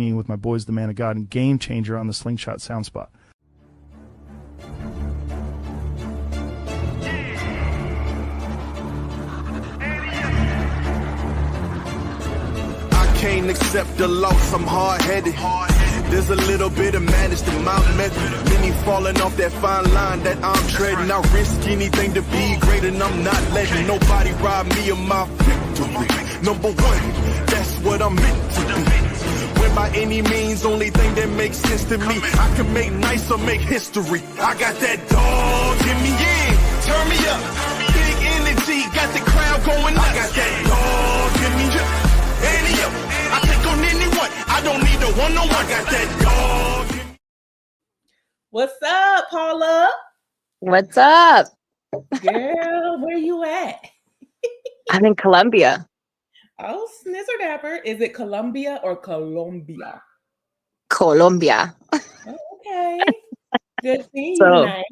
hanging with my boys, the Man of God, and Game Changer on the Slingshot Soundspot. I can't accept the loss, I'm hard-headed. There's a little bit of madness to my method. Many falling off that fine line that I'm treading. I risk anything to be great, and I'm not letting nobody rob me of my victory. Number one, that's what I'm meant to do. When by any means, only thing that makes sense to me, I can make nice or make history. I got that dog in me, yeah, turn me up. Big energy, got the crowd going nuts. I got that dog in me, yeah, Annie up. I take on anyone, I don't need a one-on-one. I got that dog in me. What's up, Paula? What's up? Girl, where you at? I'm in Colombia. Oh, snizzer dapper. Is it Colombia or Colombia? Colombia. Oh, okay. Good seeing you So- tonight.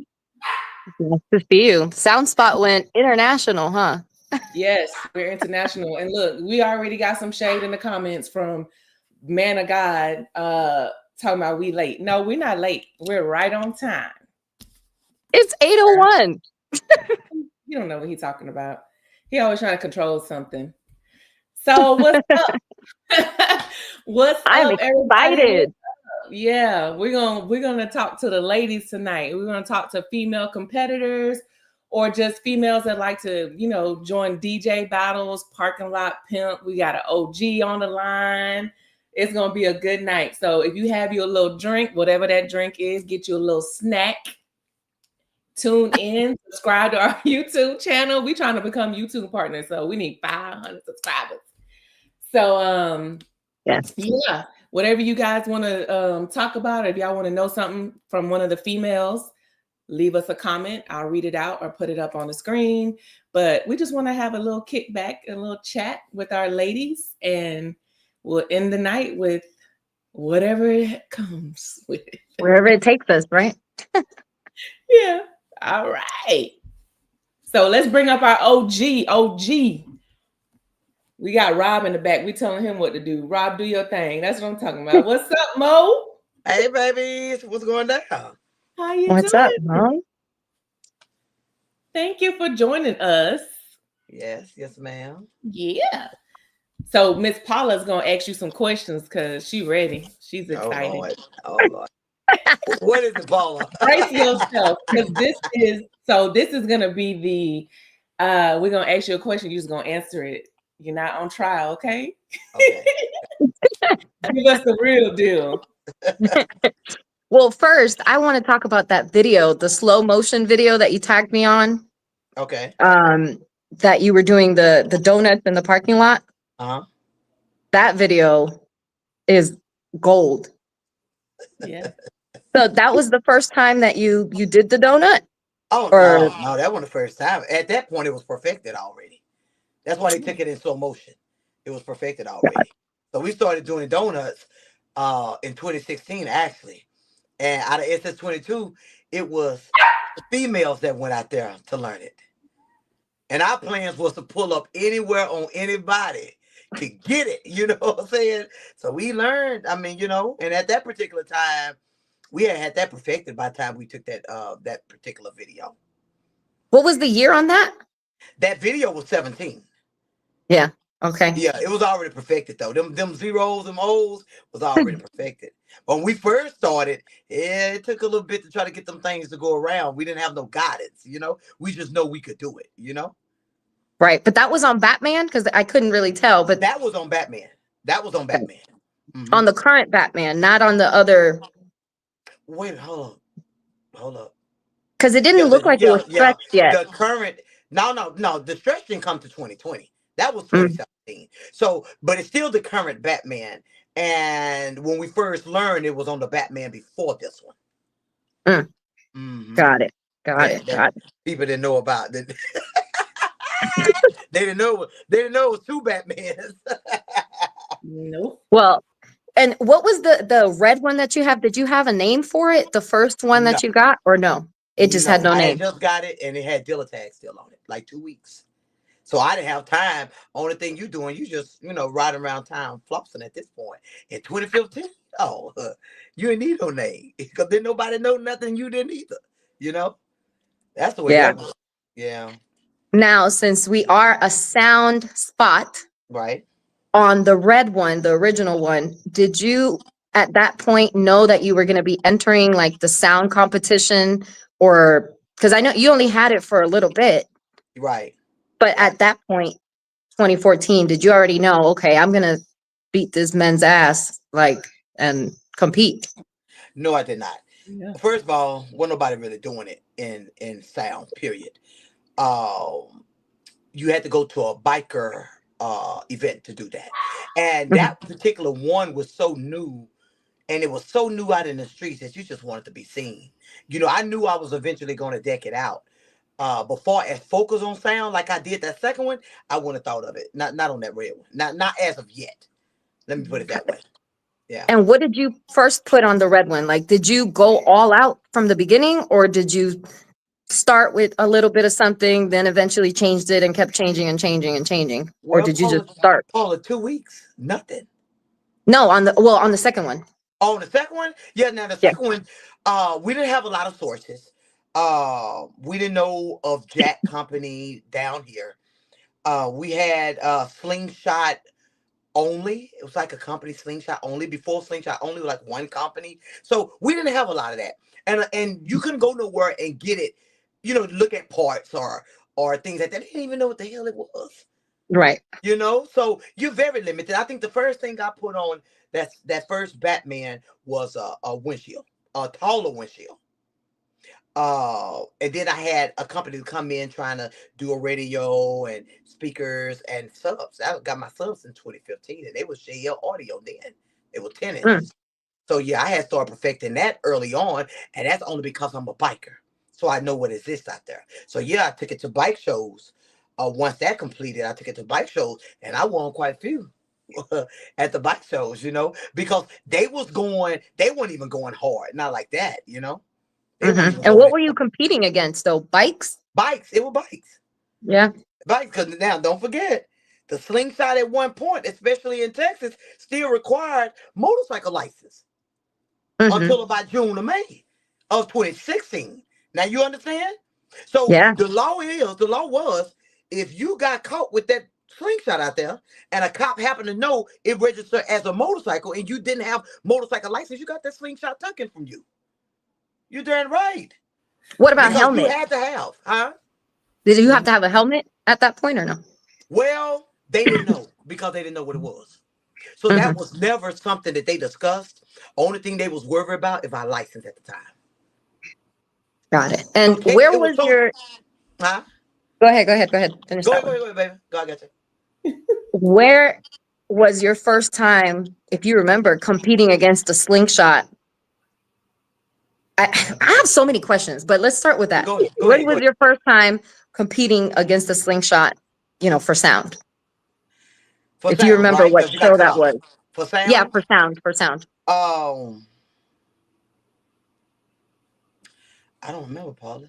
Nice to see you. Soundspot went international, huh? Yes, we're international. And look, we already got some shade in the comments from Man of God talking about we late. No, we're not late. We're right on time. It's 8:01. You don't know what he's talking about. He always trying to control something. So what's up? What's I'm up, everybody? excited. Yeah, we're gonna talk to the ladies tonight. We're gonna talk to female competitors or just females that like to, join DJ battles, parking lot pimp. We got an OG on the line. It's gonna be a good night. So if you have your little drink, whatever that drink is, get you a little snack. Tune in, subscribe to our YouTube channel. We're trying to become YouTube partners, so we need 500 subscribers. So Yes. yeah, whatever you guys want to talk about, if y'all want to know something from one of the females, leave us a comment. I'll read it out or put it up on the screen. But we just want to have a little kickback, a little chat with our ladies, and we'll end the night with whatever it comes with. Wherever it takes us, right? Yeah. All right. So let's bring up our OG. We got Rob in the back. We telling him what to do. Rob, do your thing. That's what I'm talking about. What's up, Mo? Hey, babies. What's going down? How you What's doing? up, Mom? Thank you for joining us. Yes, ma'am. Yeah. So Miss Paula's gonna ask you some questions because she's ready. She's excited. Oh, Lord. What is it, Paula? Brace yourself, because this is gonna be the we're gonna ask you a question. You're just gonna answer it. You're not on trial, okay? Okay. Give us the real deal. Well, first, I want to talk about that video, the slow motion video that you tagged me on. Okay. That you were doing the donuts in the parking lot. Uh-huh. That video is gold. Yeah. So that was the first time that you did the donut? Oh, Or- no, that wasn't the first time. At that point, it was perfected already. That's why they took it in slow motion. It was perfected already. So we started doing donuts in 2016, actually. And out of SS22, it was the females that went out there to learn it. And our plans was to pull up anywhere on anybody to get it. You know what I'm saying? So we learned, and at that particular time, we had that perfected by the time we took that particular video. What was the year on that? That video was 17. Yeah. Okay. Yeah, it was already perfected though. Them zeros, them O's was already perfected. When we first started, it took a little bit to try to get them things to go around. We didn't have no guidance, We just know we could do it, Right. But that was on Batman because I couldn't really tell. But That was on Batman. Mhm. on the current Batman, not on the other. Wait, hold up. Because it didn't look like it was stretched yet. The current, no. The stretch didn't come to 2020. That was 2017. So, but it's still the current Batman. And when we first learned, it was on the Batman before this one. Mhm. Got it. People didn't know about it. They didn't know it was two Batmans. Nope. Well, and what was the red one that you have? Did you have a name for it? The first one that you got, or no? It just had no I name. just got it, and it had dealer tag still on it, like 2 weeks. So I didn't have time. Only thing you doing, you just, riding around town flossing at this point. In 2015, you didn't need no name. Because then nobody know nothing, you didn't either. That's the way Yeah. that was. Yeah. Now, since we are a sound spot Right. on the red one, the original one, did you at that point know that you were going to be entering like the sound competition? Or because I know you only had it for a little bit, Right. but at that point, 2014, did you already know, okay, I'm going to beat this men's ass, like, and compete? No, I did not. Yeah. First of all, wasn't nobody really doing it in sound, period. You had to go to a biker event to do that. And that particular one was so new, and it was so new out in the streets that you just wanted to be seen. I knew I was eventually going to deck it out. Before as focus on sound, like I did that second one, I wouldn't have thought of it. Not on that red one. Not as of yet. Let me put it that way. Yeah. And what did you first put on the red one? Like, did you go all out from the beginning, or did you start with a little bit of something, then eventually changed it and kept changing and changing and changing? Or did you just start? All of 2 weeks, nothing. No, on the second one. Oh, on the second one? Yeah, now the second one, we didn't have a lot of sources. We didn't know of Jack Company down here. We had Slingshot Only. It was like a company, Slingshot Only. Before Slingshot Only was like one company. So we didn't have a lot of that. And you couldn't go nowhere and get it, look at parts or things like that. They didn't even know what the hell it was. Right. So you're very limited. I think the first thing I put on that first Batman was a windshield, a taller windshield. And then I had a company to come in trying to do a radio and speakers and subs. I got my subs in 2015, and they was JL Audio then. It was 10 inches. So yeah, I had started perfecting that early on, and that's only because I'm a biker. So I know what exists out there. So yeah, I took it to bike shows. Once that completed, I took it to bike shows, and I won quite a few at the bike shows, because they weren't even going hard, not like that, And what were you competing against though? Bikes? Bikes. It was bikes. Yeah. Bikes, because now don't forget, the Slingshot at one point, especially in Texas, still required motorcycle license until about June or May of 2016. Now you understand? So the law was, if you got caught with that Slingshot out there and a cop happened to know it registered as a motorcycle and you didn't have motorcycle license, you got that Slingshot taken from you. You darn right. What about helmet? You had to have, huh? Did you have to have a helmet at that point or no? Well, they didn't know because they didn't know what it was. So that was never something that they discussed. Only thing they was worried about is our license at the time. Got it. And where was your... Huh? Go ahead. Finish go that ahead, one. baby. Go ahead, I got you. Where was your first time, if you remember, competing against a Slingshot? I have so many questions, but let's start with that. When was your first time competing against a Slingshot, for sound? If you remember what show that was. For sound? Yeah, for sound. I don't remember, Paula.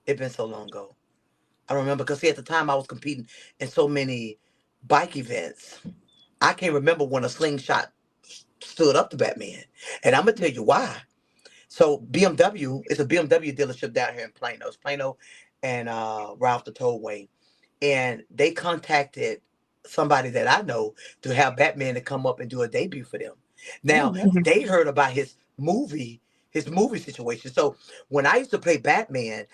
It's been so long ago. I don't remember because at the time I was competing in so many bike events. I can't remember when a Slingshot stood up to Batman. And I'm going to tell you why. So BMW, it's a BMW dealership down here in Plano. It's Plano and Ralph the Tollway. And they contacted somebody that I know to have Batman to come up and do a debut for them. Now, they heard about his movie situation. So when I used to play Batman,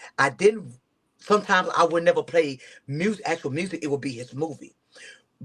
sometimes I would never play actual music. It would be his movie.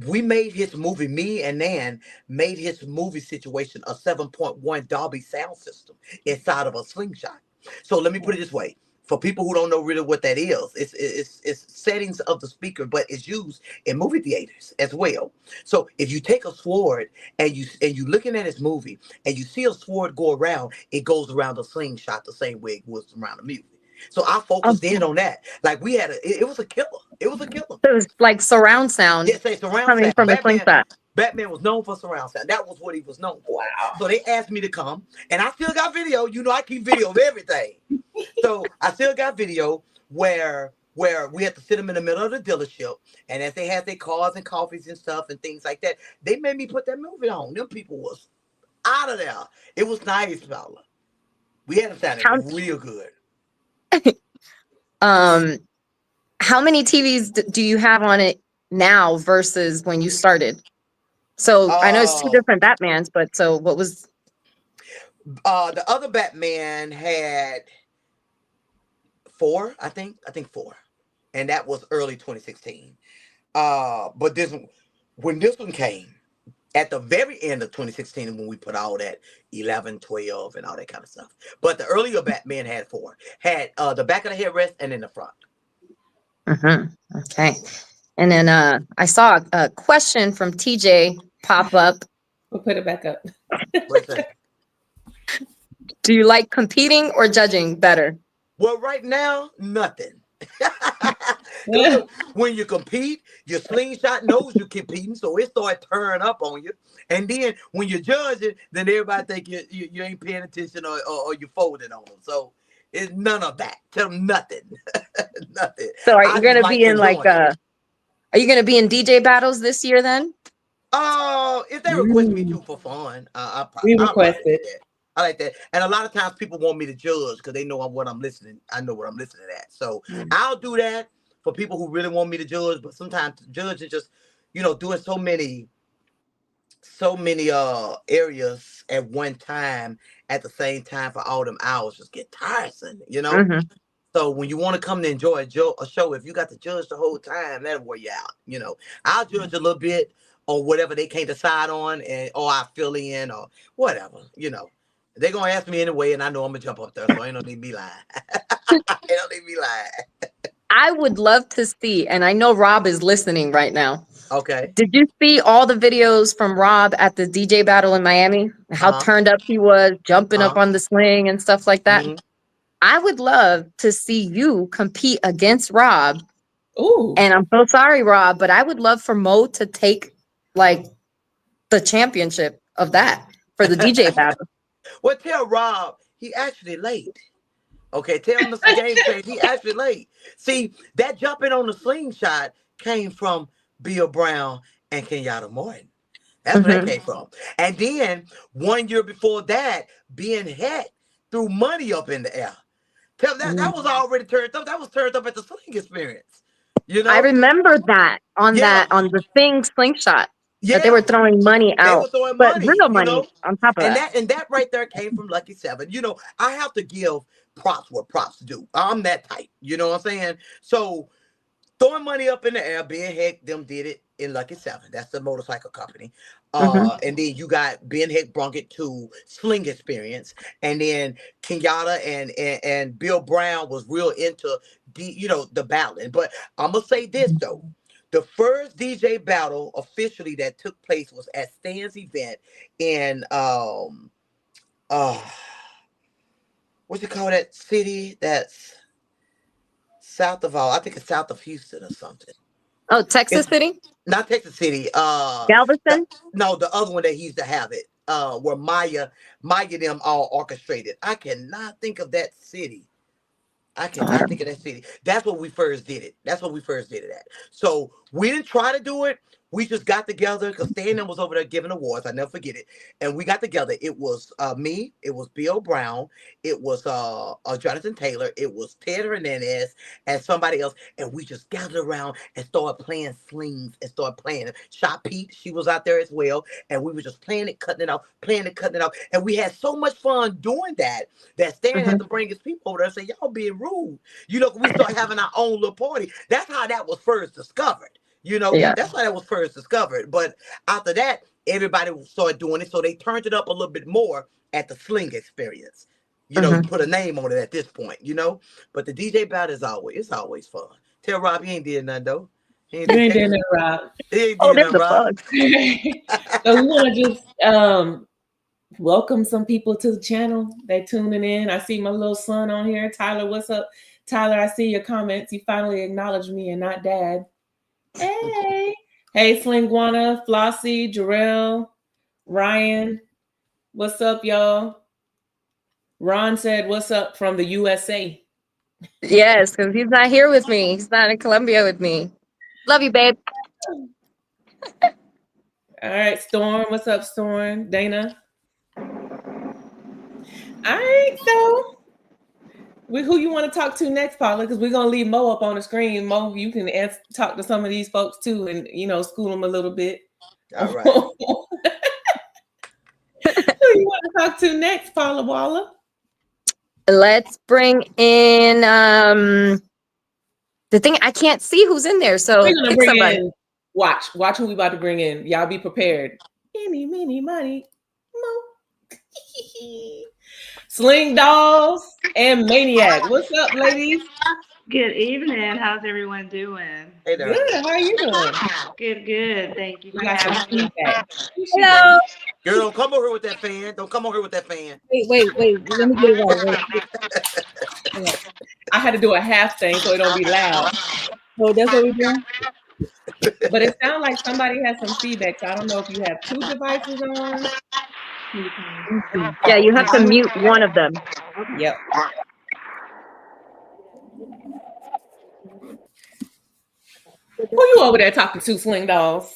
We made his movie, me and Nan made his movie situation a 7.1 Dolby sound system inside of a Slingshot. So let me put it this way. For people who don't know really what that is, it's settings of the speaker, but it's used in movie theaters as well. So if you take a sword and you looking at his movie and you see a sword go around, it goes around the Slingshot the same way it was around the movie. So I focused in on that. Like we had it was a killer. It was a killer. So it was like surround sound. Yes, surround coming sound. from the Slingshot. Batman was known for surround sound. That was what he was known for. Wow. So they asked me to come, and I still got video. I keep video of everything. So I still got video where where we had to sit them in the middle of the dealership, and as they had their cars and coffees and stuff and things like that, they made me put that movie on. Them people was out of there. It was nice, fella. We had them sounding real good. How many TVs do you have on it now versus when you started? So I know it's two different Batmans, but so what was? The other Batman had 4, I think 4, and that was early 2016. But when this one came at the very end of 2016, when we put all that 11, 12, and all that kind of stuff. But the earlier Batman had 4, had the back of the headrest and in the front. Okay, and then I saw a question from TJ pop up. We'll put it back up. What's that? Do you like competing or judging better? Well, right now, nothing. When you compete, your slingshot knows you're competing, so it starts turning up on you. And then when you're judging, then everybody think you ain't paying attention or you're folding on them. So it's none of that. Tell them nothing. Nothing. So are you going to be in are you going to be in DJ battles this year then? If they request me to for fun, we request it. I like that. And a lot of times people want me to judge because they know what I'm listening. I know what I'm listening at. So I'll do that for people who really want me to judge. But sometimes judge is just, doing so many areas at one time at the same time for all them hours just get tiresome, So when you want to come to enjoy a show, if you got to judge the whole time, that'll wear you out. I'll judge a little bit or whatever they can't decide on, or I fill in or whatever, They're going to ask me anyway, and I know I'm going to jump up there, so ain't no need me lying. I would love to see, and I know Rob is listening right now. Okay. Did you see all the videos from Rob at the DJ battle in Miami? How turned up he was, jumping up on the sling and stuff like that? Mm-hmm. I would love to see you compete against Rob. Ooh. And I'm so sorry, Rob, but I would love for Mo to take, the championship of that for the DJ battle. Well, tell Rob he actually late. Okay, tell him Mr. Game Change he actually late. See, that jumping on the slingshot came from Bill Brown and Kenyatta Morton. That's where that came from. And then 1 year before that, Ben Heck threw money up in the air. Tell him that was already turned up. That was turned up at the Sling Experience. I remember that on the thing slingshot. Yeah, that they were throwing money out, real money on top of that. And that right there came from Lucky 7. I have to give props what props do. I'm that type. You know what I'm saying? So throwing money up in the air, Ben Heck, them did it in Lucky 7. That's the motorcycle company. And then you got Ben Heck brung it to Sling Experience. And then Kenyatta and Bill Brown was real into the battling. But I'm going to say this, though. The first DJ battle officially that took place was at Stan's event in what's it called, that city that's south of I think it's south of Houston or something. Oh, Texas City? Not Texas City. Galveston? No, the other one that he used to have it. Where Maya them all orchestrated. I cannot think of that city. I cannot think of that city. That's what we first did it. That's what we first did it at. So we didn't try to do it. We just got together because Stan was over there giving awards. I never forget it. And we got together. It was me. It was Bill Brown. It was Jonathan Taylor. It was Ted Hernandez and somebody else. And we just gathered around and started playing slings and started playing it. Shot Pete, she was out there as well. And we were just playing it, cutting it off, playing it, cutting it off. And we had so much fun doing that Stan had to bring his people over there and say, y'all being rude. We started having our own little party. That's how that was first discovered. That's why that was first discovered. But after that, everybody started doing it. So they turned it up a little bit more at the Sling Experience. Put a name on it at this point, But the DJ battle is always fun. Tell Rob he ain't did nothing, though. You ain't did nothing, Rob. That's the bug. So we want to just welcome some people to the channel. They're tuning in. I see my little son on here. Tyler, what's up? Tyler, I see your comments. You finally acknowledged me and not Dad. Hey, Slingwana, Flossie, Jarrell, Ryan. What's up, y'all? Ron said, what's up from the USA? Yes, because he's not here with me. He's not in Colombia with me. Love you, babe. All right, Storm. What's up, Storm? Dana. All right, so who you want to talk to next, Paula? Because we're gonna leave Mo up on the screen. Mo, you can talk to some of these folks too, and school them a little bit. All right. Who you want to talk to next, Paula Waller? Let's bring in the thing. I can't see who's in there, so We're gonna pick bring somebody. in. Watch who we about to bring in. Y'all be prepared. Any, mini, money, Mo. Sling Dolls and Maniac. What's up, ladies? Good evening. How's everyone doing? Hey there. Good. How are you doing? Good. Thank you We for got some having me. feedback. Hello. Girl, don't come over here with that fan. Don't come over here with that fan. Wait. Let me get it right. Wait. I had to do a half thing so it don't be loud. So that's what we're doing? But it sounds like somebody has some feedback. So I don't know if you have two devices on. Yeah, you have to mute one of them. Yep. Who you over there talking to, Sling Dolls?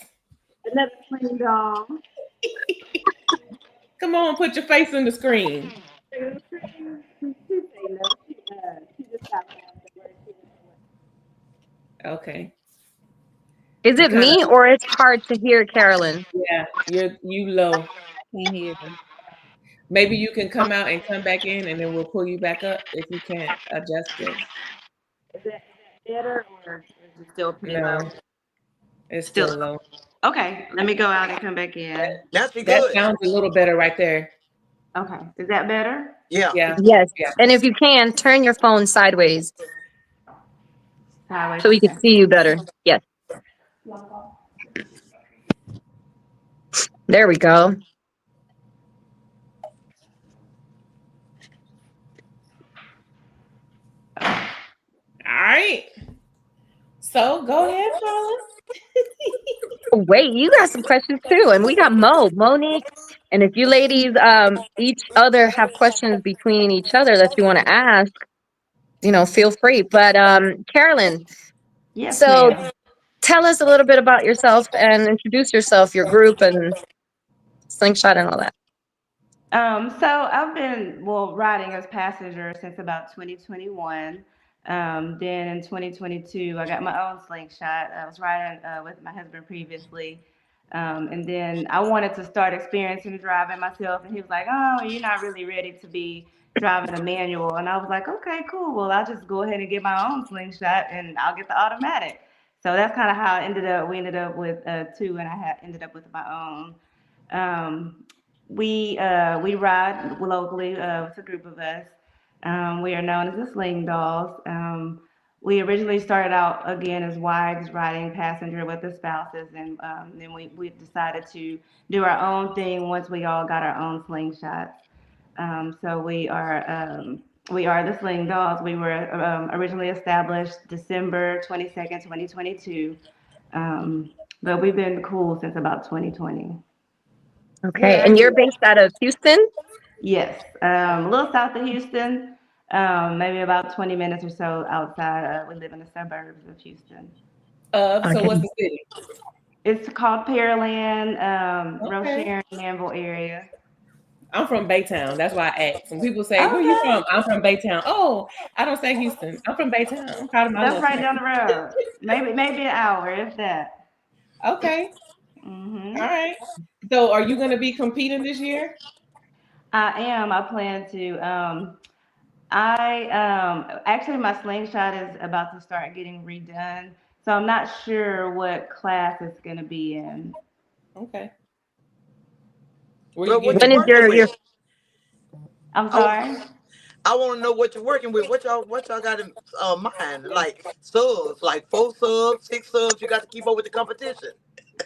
Another Sling Doll. Come on, put your face in the screen. Okay. Is it me or it's hard to hear Carolyn? Yeah, you low. Can't hear them. Maybe you can come out and come back in, and then we'll pull you back up if you can't adjust it. Is that better or is it still pretty No, low? it's still low. Okay, let me go out and come back in. That's That good. sounds a little better right there. Okay, is that better? Yeah. Yeah. Yes. Yeah. And if you can, turn your phone sideways Sideways, so we can okay. see you better. Yes. There we go. All right. So go ahead, Paula. Wait, you got some questions too. And we got Monique. And if you ladies each other have questions between each other that you want to ask, feel free. But Carolyn, Yes, so ma'am. tell us a little bit about yourself and introduce yourself, your group, and Slingshot and all that. So I've been riding as passenger since about 2021. Then in 2022, I got my own Slingshot. I was riding with my husband previously. And then I wanted to start experiencing driving myself. And he was like, oh, you're not really ready to be driving a manual. And I was like, okay, cool. Well, I'll just go ahead and get my own Slingshot and I'll get the automatic. So that's kind of how we ended up with two, and I ended up with my own. We ride locally with a group of us. We are known as the Sling Dolls. We originally started out again as wives riding passenger with the spouses, and then we decided to do our own thing once we all got our own slingshots. So we are the Sling Dolls. We were originally established December 22nd, 2022, but we've been cool since about 2020. Okay, and you're based out of Houston? Yes, a little south of Houston, maybe about 20 minutes or so outside. We live in the suburbs of Houston. So what's the city? It's called Pearland, Okay. Rocheron, Danville area. I'm from Baytown. That's why I asked. When people say, where you from? I'm from Baytown. Oh, I don't say Houston. I'm from Baytown. I'm proud of my That's right down the road. Maybe an hour, if that. Okay. Mm-hmm. All right. So are you going to be competing this year? I am. I plan to. Actually, my Slingshot is about to start getting redone. So I'm not sure what class it's going to be in. Okay. Well, When is your I'm sorry? I want to know what you're working with. What y'all got in mind? Like subs, like 4 subs, 6 subs. You got to keep up with the competition.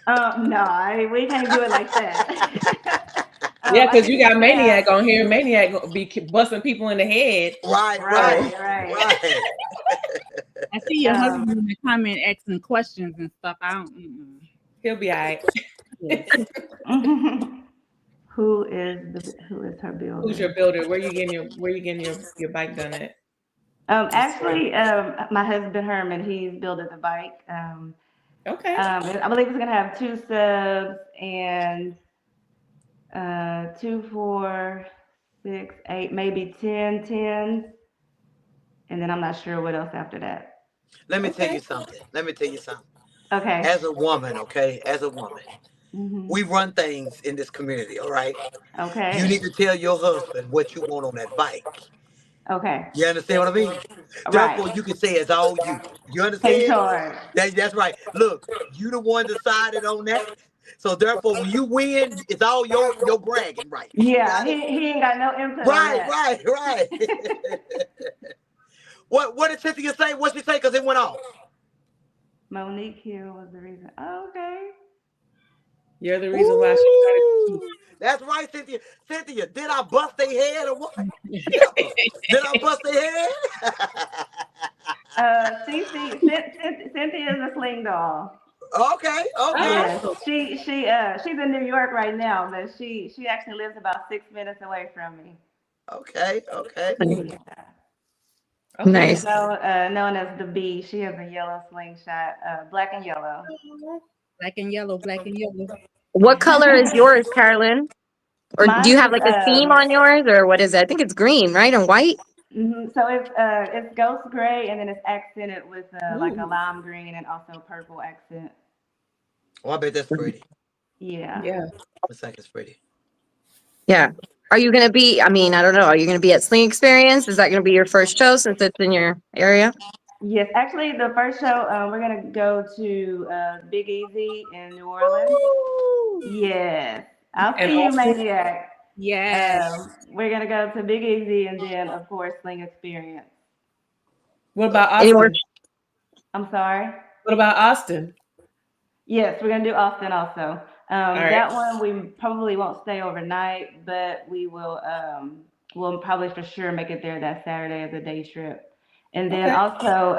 No, we can't do it like that. Yeah, because you got Maniac on here. Maniac gonna be busting people in the head. Right. I see your husband in the comment asking questions and stuff. I don't. He'll be all right. Who is her builder? Who's your builder? Where you getting your bike done at? Actually, my husband Herman, he's building the bike. Okay. I believe it's gonna have 2 subs and 2, 4, 6, 8, maybe 10 tens, and then I'm not sure what else after that. Let me tell you something. Okay. As a woman, okay, we run things in this community, all right? Okay. You need to tell your husband what you want on that bike. Okay. You understand what I mean? Right. Therefore, you can say it's all you. You Take understand? charge. That's right. Look, you the one decided on that. So therefore, when you win, it's all your bragging right. Yeah, he ain't got no input on that. Right. What did Cynthia say? What she say? Because it went off. Monique Hill was the reason. Oh, okay. You're the reason why she Ooh, that's right, Cynthia. Cynthia, did I bust their head or what? Did I bust their head? Cynthia is a sling doll. Okay. Yeah, she's in New York right now, but she actually lives about 6 minutes away from me. Okay. Yeah. Okay. Nice. So, known as the Bee, she has a yellow slingshot, black and yellow. Black and yellow, black and yellow. What color is yours, Carolyn? Or do Mine you have is, like a theme on yours, or what is it? I think it's green, right, and white. So it's ghost gray, and then it's accented with like a Ooh. lime green and also purple accent. Oh, I bet that's pretty. Yeah. Yeah. Looks like it's pretty. Yeah. Are you gonna be? I mean, I don't know. Are you gonna be at Sling Experience? Is that gonna be your first show since it's in your area? Yes, actually, the first show we're gonna go to Big Easy in New Orleans. Yes, I'll And see you, Austin? Maniac. Yes. We're gonna go to Big Easy and then, of course, Sling Experience. What about Any more? Austin? I'm sorry. What about Austin? Yes, we're gonna do Austin also. right. That one we probably won't stay overnight, but we will. We'll probably for sure make it there that Saturday as a day trip. And then Okay. also,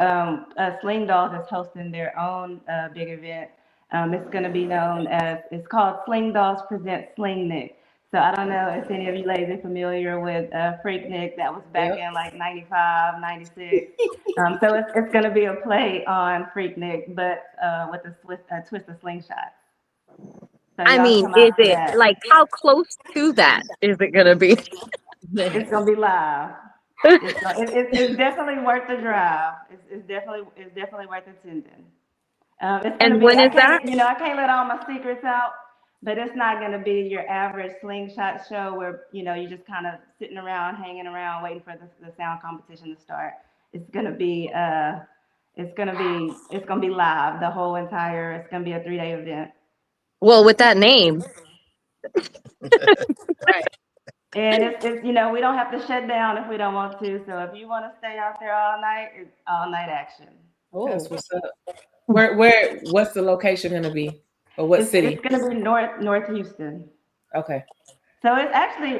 Sling Dolls is hosting their own big event. It's going to be known as, it's called Sling Dolls Present Sling Nick. So I don't know if any of you ladies are familiar with Freak Nick. That was back Yep. in like 95, 96. So it's going to be a play on Freak Nick, but with a twist of slingshot. So I y'all mean, come out is for it that. like how close to that is it gonna be? It's gonna be live. It's definitely worth the drive. It's definitely worth attending. It's gonna And be. when I is that? can't. I can't let all my secrets out. But it's not gonna be your average slingshot show where you're just kind of sitting around, hanging around, waiting for the sound competition to start. It's gonna be. It's gonna be live. The whole entire. It's gonna be a 3-day event. Well, with that name, Right. And it's we don't have to shut down if we don't want to. So if you want to stay out there all night, it's all night action. That's what's up. What's the location gonna be? Or what city? It's gonna be North Houston. Okay. So it's actually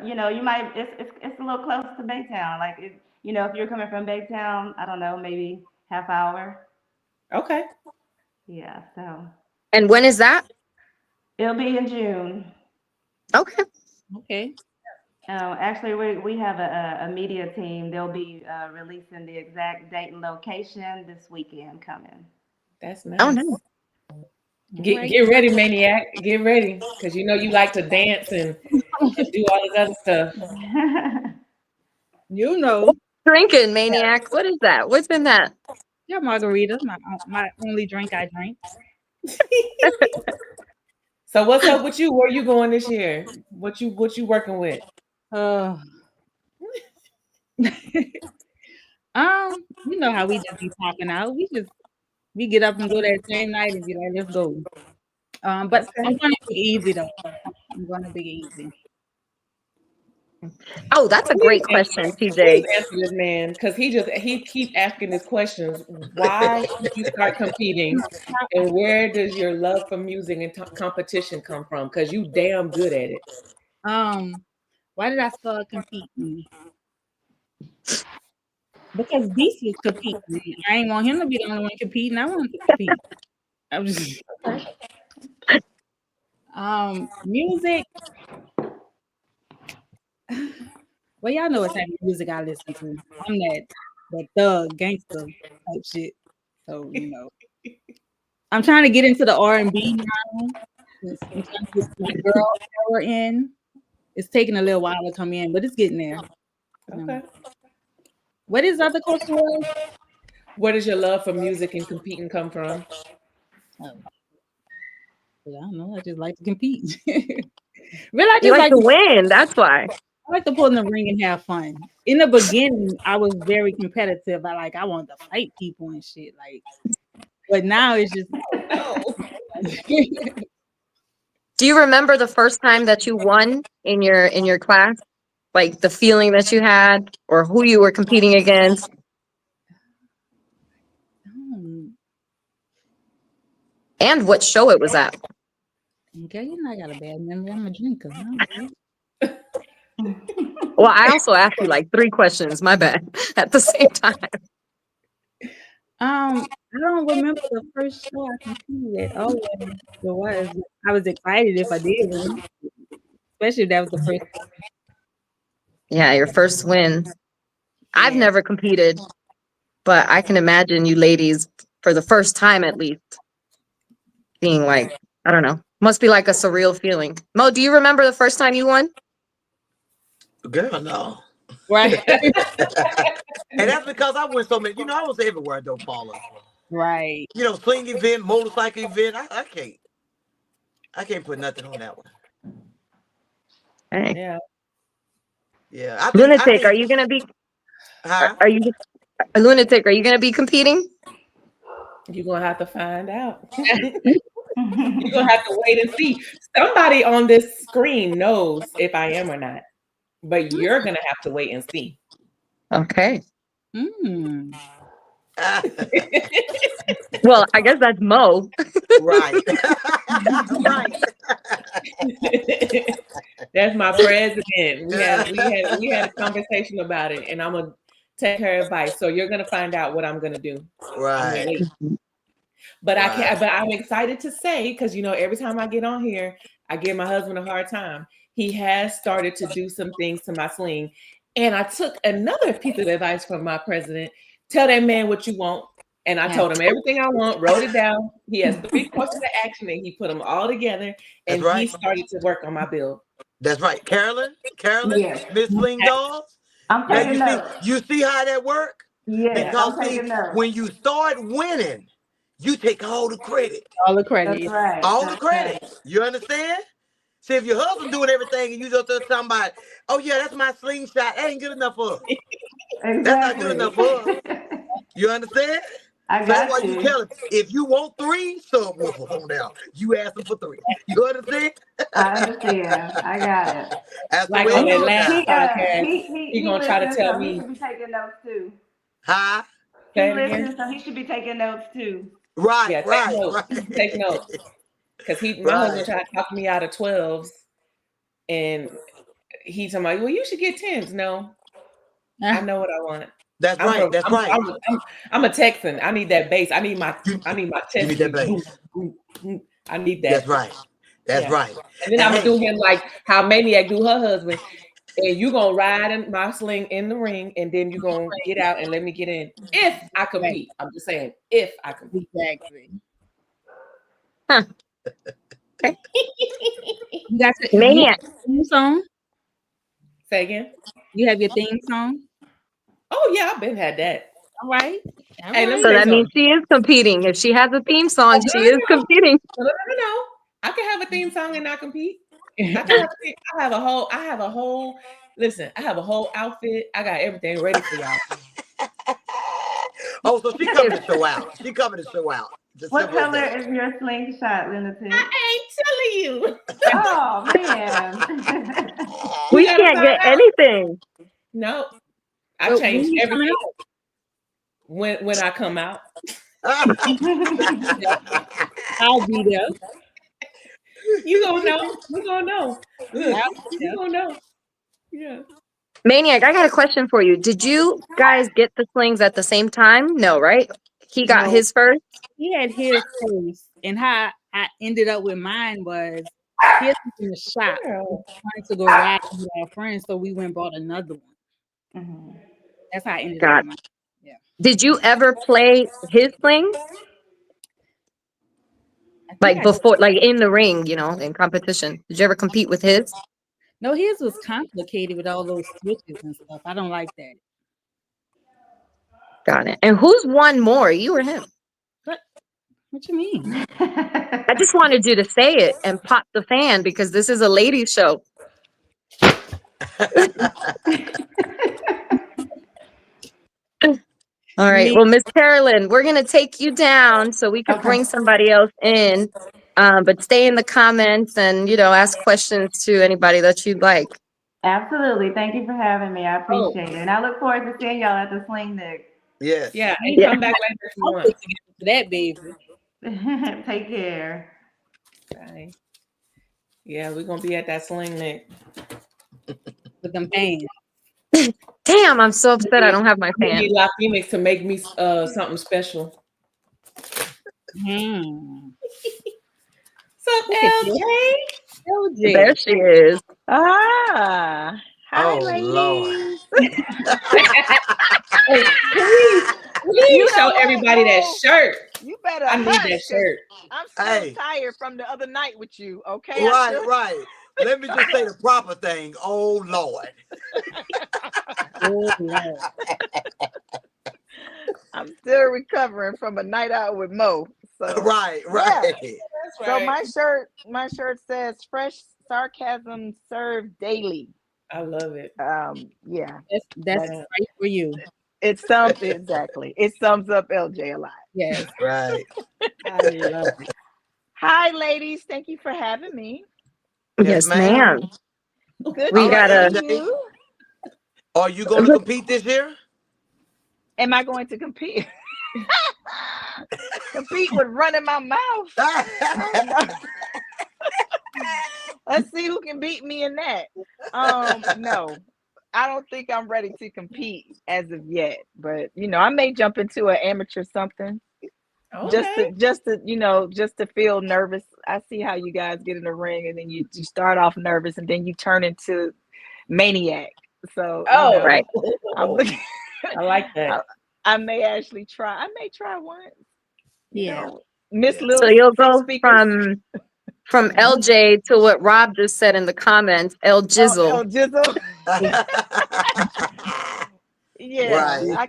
you might it's a little close to Baytown. Like if you're coming from Baytown, I don't know, maybe half hour. Okay. Yeah, so and when is that? it'll be in June. Okay. Okay. Actually, we have a media team. They'll be releasing the exact date and location this weekend coming. That's nice. Oh no. Get ready, Maniac. Get ready. Because you like to dance and do all this other stuff. You know. Drinking Maniac. What is that? What's in that? Yeah, margaritas. My only drink I drink. So what's up with you? Where you going this year? What you working with? You know how we just be popping out. We get up and go that same night and be like, let's go. But I'm going to be easy though. I'm going to be easy. Oh, that's a great question, TJ. Answer this man, because he keep asking these questions. Why did you start competing, and where does your love for music and competition come from? Because you damn good at it. Why did I start competing? Because Beast was competing. I ain't want him to be the only one competing. I wanted to compete. I was just music. Well, y'all know what type of music I listen to. I'm that that thug gangster type shit. So I'm trying to get into the R&B now. I'm trying to get my girl era in. It's taking a little while to come in, but it's getting there. Okay. What is other culture? Where does your love for music and competing come from? Oh. I don't know. I just like to compete. Really, I You just like to win. That's why. I like to pull in the ring and have fun. In the beginning, I was very competitive. I wanted to fight people and shit. But now it's just Do you remember the first time that you won in your class? Like the feeling that you had, or who you were competing against? And what show it was at? Okay, I got a bad memory. I'm a drinker. Well, I also asked you like 3 questions, my bad, at the same time. I don't remember the first show I competed at. Oh, there was. I was excited if I did win, especially if that was the first. Yeah, your first win. I've Yeah. never competed, but I can imagine you ladies, for the first time at least, being like, I don't know, must be like a surreal feeling. Mo, do you remember the first time you won? Girl, no. Right. And that's because I went so many, I was everywhere though, Paula. Right. Swing event, motorcycle event. I can't put nothing on that one. Hey. Yeah. Yeah. Lunatic, are you gonna be are you a Lunatic, are you gonna be competing? You're gonna have to find out. You're gonna have to wait and see. Somebody on this screen knows if I am or not, but you're gonna have to wait and see. Okay. Mm. Well, I guess that's Mo. Right. Right. That's my president. We had a conversation about it, and I'm gonna take her advice. So you're gonna find out what I'm gonna do. Right. But I can't. But I'm excited to say, because every time I get on here, I give my husband a hard time. He has started to do some things to my sling, and I took another piece of advice from my president. Tell that man what you want. And I told him everything I want, wrote it down. He has 3 courses of action, and he put them all together, and he started to work on my build. That's right. Carolyn, Yes. Miss Sling Dolls. I'm taking notes. You see how that work? Yeah, Because I'm taking notes. when you start winning, you take all the credit. All the credit. That's right. All the credit. You understand? See, if your husband doing everything and you just tell somebody, oh yeah, that's my slingshot, that ain't good enough for us. Exactly. That's not good enough for us. You understand? I got That's why you tell him, if you want 3, subwoofer on down. You ask him for 3. You understand? I understand. I got it. That's Like the on way that it last is. podcast, he gonna try to tell me. He should be taking notes too. Huh? He listens, so he should be taking notes too. Right, Yeah, take right, notes. right. Take notes. Because my husband tried to talk me out of 12s, and he's like, well, you should get 10s. No, I know what I want. That's right. That's right. I'm a Texan. I need that bass. I need my test. You need that bass. I need that. That's right. That's right. And then I'm gonna do him like how Maniac do her husband. And you gonna ride in my sling in the ring, and then you gonna get out and let me get in if I compete. I'm just saying if I compete. Exactly. Huh. Okay. You got Maniac. theme song? Say again. You have your theme song? Oh yeah, I've been had that. All right. Hey, let me So say that means something. she is competing. If she has a theme song, she is competing. No. I can have a theme song and not compete. I have a whole listen, I have a whole outfit. I got everything ready for y'all. Oh, so she coming to show out. She coming to show out. Just What simple as color that. is your slingshot, Lunatic? I ain't telling you. Oh man. We gotta can't find get out. anything. No. I Well, changed when you coming everything when I come out. I'll be there. You gonna know. You gonna know. You gonna know. Yeah. Maniac, I got a question for you. Did you guys get the slings at the same time? No, right? He got No. his first. He had his first, and how I ended up with mine was his was in the shop. We were trying to go ride with our friends, so we went and bought another one. Mhm. That's how I ended Got up with mine. Did you ever play his sling? I think Like I did. before, like in the ring, in competition? Did you ever compete with his? No, his was complicated with all those switches and stuff. I don't like that. Got it. And who's won more, you or him? What you mean? I just wanted you to say it and pop the fan because this is a ladies' show. All right. Well, Miss Carolyn, we're going to take you down so we could bring somebody else in. But stay in the comments and, ask questions to anybody that you'd like. Absolutely. Thank you for having me. I appreciate it. And I look forward to seeing y'all at the Sling Nick. Yes. Yeah, and come back later if you I'll want. put together for that, baby. Take care. Bye. Yeah, we're gonna be at that Sling Nick. With them fans. Damn, I'm so upset I don't have my We fan. need La Phoenix to make me something special. What's up, LJ? LJ. There she is. Hi, Oh, ladies. Lord. Hey, please show everybody that shirt. You better. I need hush, that 'cause shirt. I'm still Hey. tired from the other night with you. Okay. Right. Let me just say the proper thing. Oh, Lord. Oh, Lord. I'm still recovering from a night out with Mo. So Right. So my shirt says "Fresh Sarcasm Served Daily." I love it. Yeah, That's right for you. it sums exactly. It sums up LJ a lot. Yes. Right. I love it. Hi, ladies. Thank you for having me. Yes, ma'am. Good. We to gotta- see you. Are you going to compete this year? Am I going to compete? Compete with running my mouth. Oh, no. Let's see who can beat me in that. No, I don't think I'm ready to compete as of yet. But I may jump into an amateur something Okay. just to feel nervous. I see how you guys get in the ring, and then you start off nervous, and then you turn into maniac. So right. I'm looking. I like that. I may actually try. I may try once. Yeah. Miss Lil. So you'll go speakers. from LJ to what Rob just said in the comments, El Jizzle. El Jizzle. Yeah, Right. I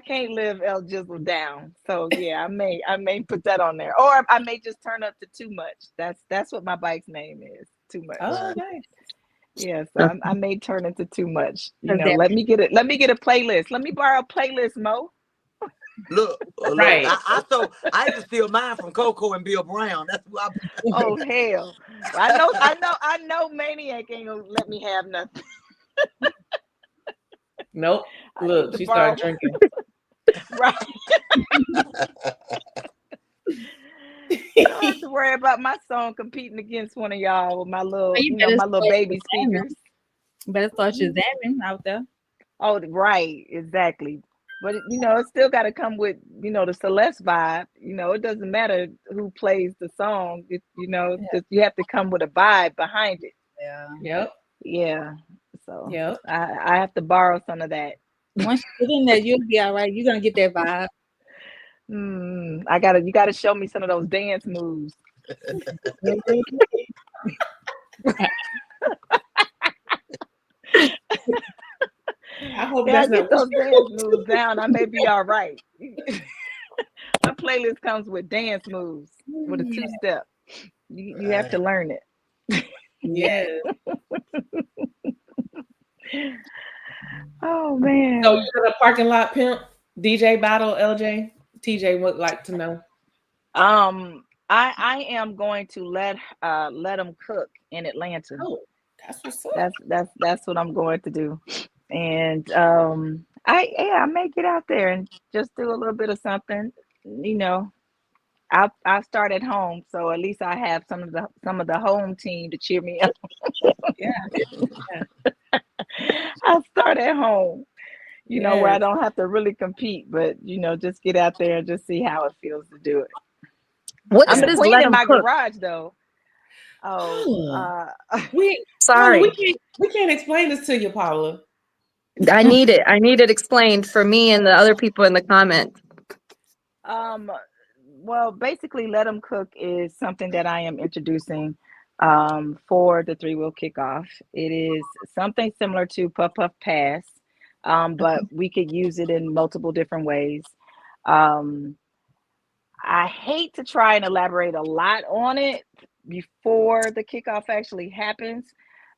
can't live El Jizzle down. So yeah, I may put that on there, or I may just turn up to Too Much. That's what my bike's name is. Too Much. Oh, nice. Yeah, so I may turn into Too Much. Okay. Let me get a playlist. Let me borrow a playlist, Mo. Look, Right. I had to steal mine from Coco and Bill Brown. That's who I. Oh hell, I know, Maniac ain't gonna let me have nothing. Nope. I Look, need to she borrow- started drinking. Right. I don't have to worry about my song competing against one of y'all with my little, You better my little start baby speakers. Better start your zapping out there. Oh, right, exactly. But it still got to come with the Celeste vibe. It doesn't matter who plays the song. You have to come with a vibe behind it. Yeah. Yep. Yeah. So Yep. I have to borrow some of that. Once you get in there, you'll be all right. You're gonna get that vibe. You gotta show me some of those dance moves. I hope Yeah, I that's get not. those dance moves down. I may be all right. My playlist comes with dance moves with a 2-step. You have to learn it. Yeah. Oh man. So you're the parking lot pimp, DJ battle, LJ. TJ would like to know. I am going to let them cook in Atlanta. Oh, that's what's up. That's what I'm going to do. And I may get out there and just do a little bit of something. I'll start at home, so at least I have some of the home team to cheer me up. Yeah. I'll start at home, where I Yes. don't have to really compete, but just get out there and just see how it feels to do it. What I'm is the this queen let in 'em my cook? garage, though. Oh, We Sorry. we can't explain this to you, Paula. I need it. I need it explained for me and the other people in the comments. Well, basically, Let 'em Cook is something that I am introducing for the three-wheel kickoff. It is something similar to Puff Puff Pass, but we could use it in multiple different ways. Um, I hate to try and elaborate a lot on it before the kickoff actually happens.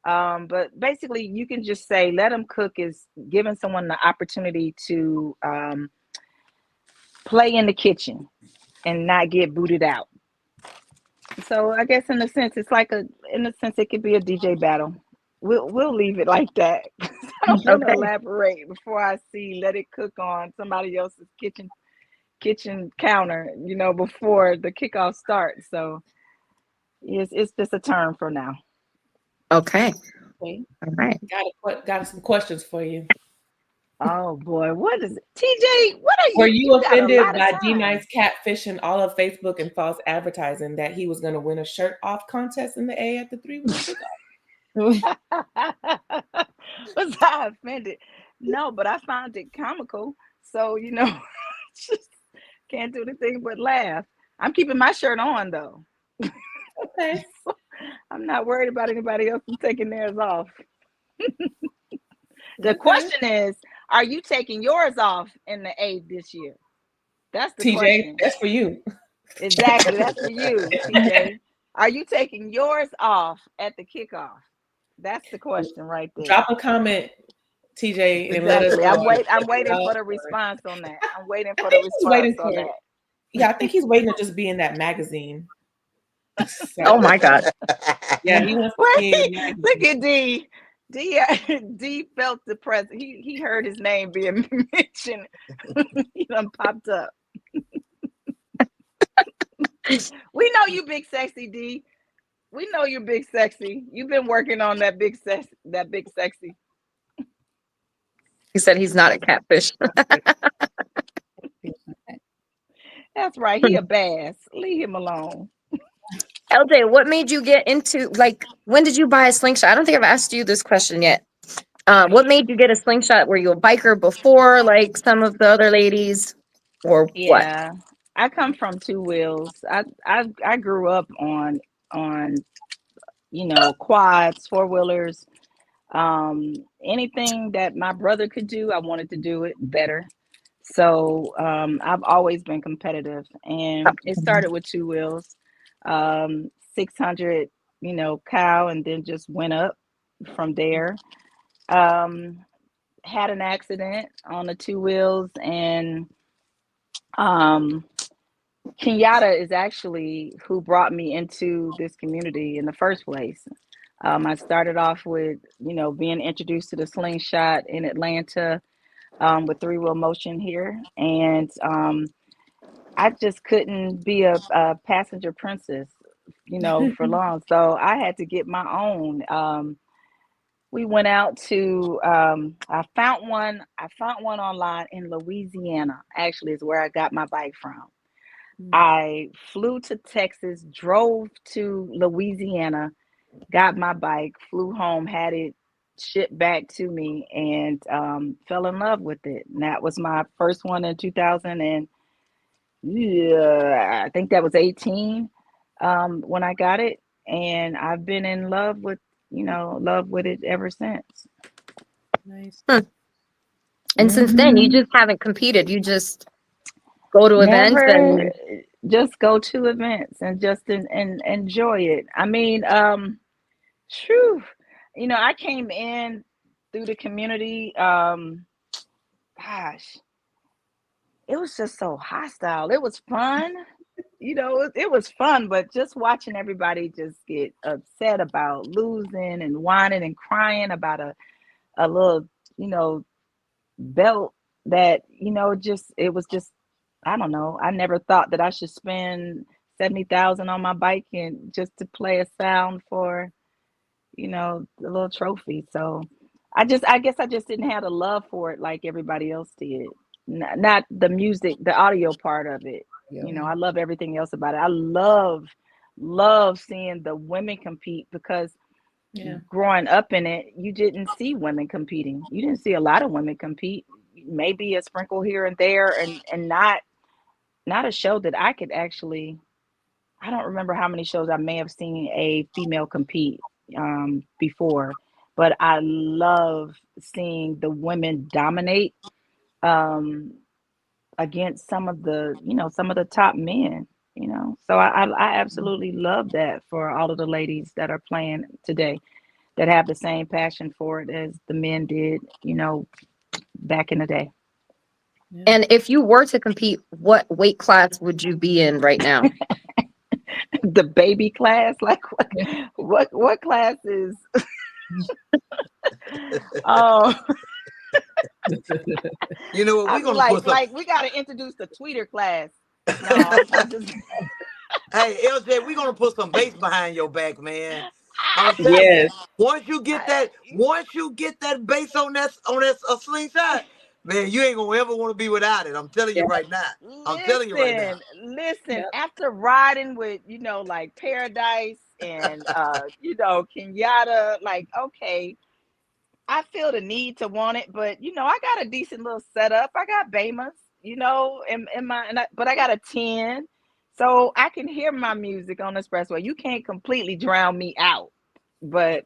But basically, you can just say Let 'em Cook is giving someone the opportunity to play in the kitchen and not get booted out. So I guess in a sense, it's like it could be a DJ battle. We'll leave it like that. I don't want to elaborate before I see Let It Cook on somebody else's kitchen counter, before the kickoff starts. So it's just a term for now. Okay. Okay. All right. Got some questions for you. Oh boy, what is it? TJ, what are you? Were you offended by time. D-Nice catfishing all of Facebook and false advertising that he was going to win a shirt off contest in the A at the 3-wheel kickoff? Was I offended? No, but I found it comical. So, just can't do anything but laugh. I'm keeping my shirt on though. Okay. I'm not worried about anybody else taking theirs off. The question is, are you taking yours off in the A this year? That's the TJ, question. that's for you. Exactly, that's for you, TJ. Are you taking yours off at the kickoff? That's the question right there. Drop a comment, TJ, and let us know. I'm waiting for the response on that. I'm waiting for the response on that. Yeah, I think he's waiting to just be in that magazine. So, Oh my God. yeah, he wants to be in the Look at D. D felt depressed. He heard his name being mentioned. He done popped up. We know you big sexy, D. We know you're big sexy. You've been working on that big sexy. He said he's not a catfish. That's right. He a bass. Leave him alone. LJ, what made you get into, when did you buy a slingshot? I don't think I've asked you this question yet. What made you get a slingshot? Were you a biker before, like some of the other ladies, or what? Yeah, I come from two wheels. I grew up on quads, four-wheelers. Anything that my brother could do, I wanted to do it better. So I've always been competitive, and it started with two wheels. 600 cow, and then just went up from there. Had an accident on the two wheels, and Kenyatta is actually who brought me into this community in the first place. I started off with being introduced to the slingshot in Atlanta with three-wheel motion here, and I just couldn't be a passenger princess, for long. So I had to get my own. We went out to, I found one online in Louisiana, actually is where I got my bike from. I flew to Texas, drove to Louisiana, got my bike, flew home, had it shipped back to me, and fell in love with it. And that was my first one in 2000, and I think that was 18 when I got it, and I've been in love with it ever since. Nice. And since then, you just haven't competed. You just go to events and just go to events and just enjoy it. I mean, I came in through the community. Gosh, it was just so hostile. It was fun. It was fun, but just watching everybody just get upset about losing and whining and crying about a little, belt that, it was just, I don't know. I never thought that I should spend $70,000 on my bike and just to play a sound for, the little trophy. So I guess I just didn't have the love for it like everybody else did. Not the music, the audio part of it. Yeah. I love everything else about it. I love seeing the women compete because Yeah. growing up in it, you didn't see women competing. You didn't see a lot of women compete. Maybe a sprinkle here and there, and not a show that I could actually. I don't remember how many shows I may have seen a female compete before, but I love seeing the women dominate against some of the top men. So I absolutely love that for all of the ladies that are playing today, that have the same passion for it as the men did, back in the day. And if you were to compete, what weight class would you be in right now? The baby class, like what class is? Oh, You know what? We're I'm gonna like, put some. we got to introduce the tweeter class. No, I'm just. Hey, LJ, we're gonna put some bass behind your back, man. I'm telling Yes. you, once you get that bass on that slingshot, man, you ain't gonna ever want to be without it. I'm telling you right now. I'm telling you right now. Listen. Yep. After riding with like Paradise and Kenyatta, like, okay, I feel the need to want it, but I got a decent little setup. I got Bemas, but I got a 10, so I can hear my music on the expressway. You can't completely drown me out, but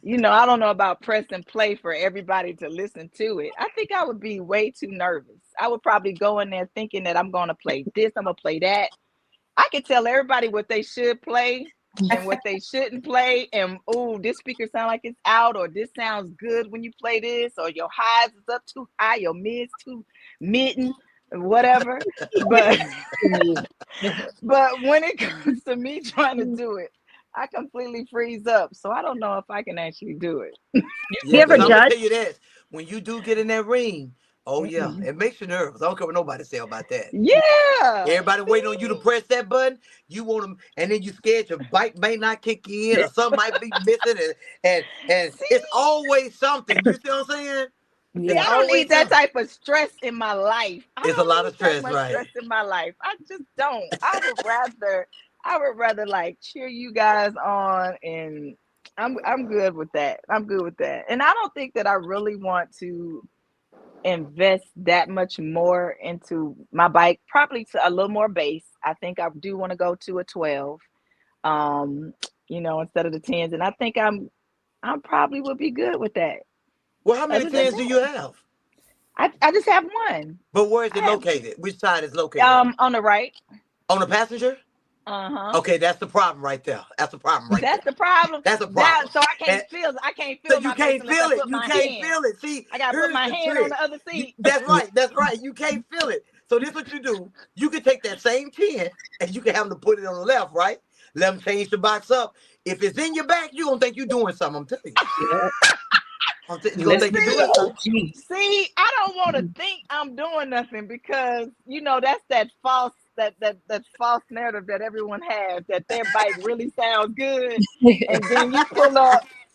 I don't know about press and play for everybody to listen to it. I think I would be way too nervous. I would probably go in there thinking that I'm gonna play this, I'm gonna play that. I could tell everybody what they should play and what they shouldn't play, and this speaker sound like it's out, or this sounds good when you play this, or your highs is up too high, your mids too mitten, whatever. But when it comes to me trying to do it, I completely freeze up. So I don't know if I can actually do it. You ever I'm gonna judge? tell you this: when you do get in that ring, oh yeah, it makes you nervous. I don't care what nobody say about that. Yeah. Everybody waiting on you to press that button. You want them, and then you scared your bike may not kick in, or something might be missing, and it's always something. You see what I'm saying? See, I don't need that type of stress in my life. It's a lot of stress, right? Stress in my life. I just don't. I would rather like cheer you guys on, and I'm good with that. I'm good with that. And I don't think that I really want to invest that much more into my bike. Probably to a little more bass. I think I do want to go to a 12, instead of the 10s. And I think I'm probably would be good with that. Well, how many 10s do you have? I just have one. But where is it located? Which side is located? On the right. On the passenger? Uh-huh. Okay, that's the problem right there. That's the problem right That's the problem. That's the problem. So I can't feel. So you can't feel it. You can't feel it. See, I gotta put my hand on the other seat. That's right. That's right. You can't feel it. So this is what you do. You can take that same 10 and you can have them to put it on the left, right? Let them change the box up. If it's in your back, you're gonna think you're doing something. I'm telling you. You're gonna think you're doing something. See, I don't want to think I'm doing nothing, because that's that false false narrative that everyone has, that their bike really sounds good, and then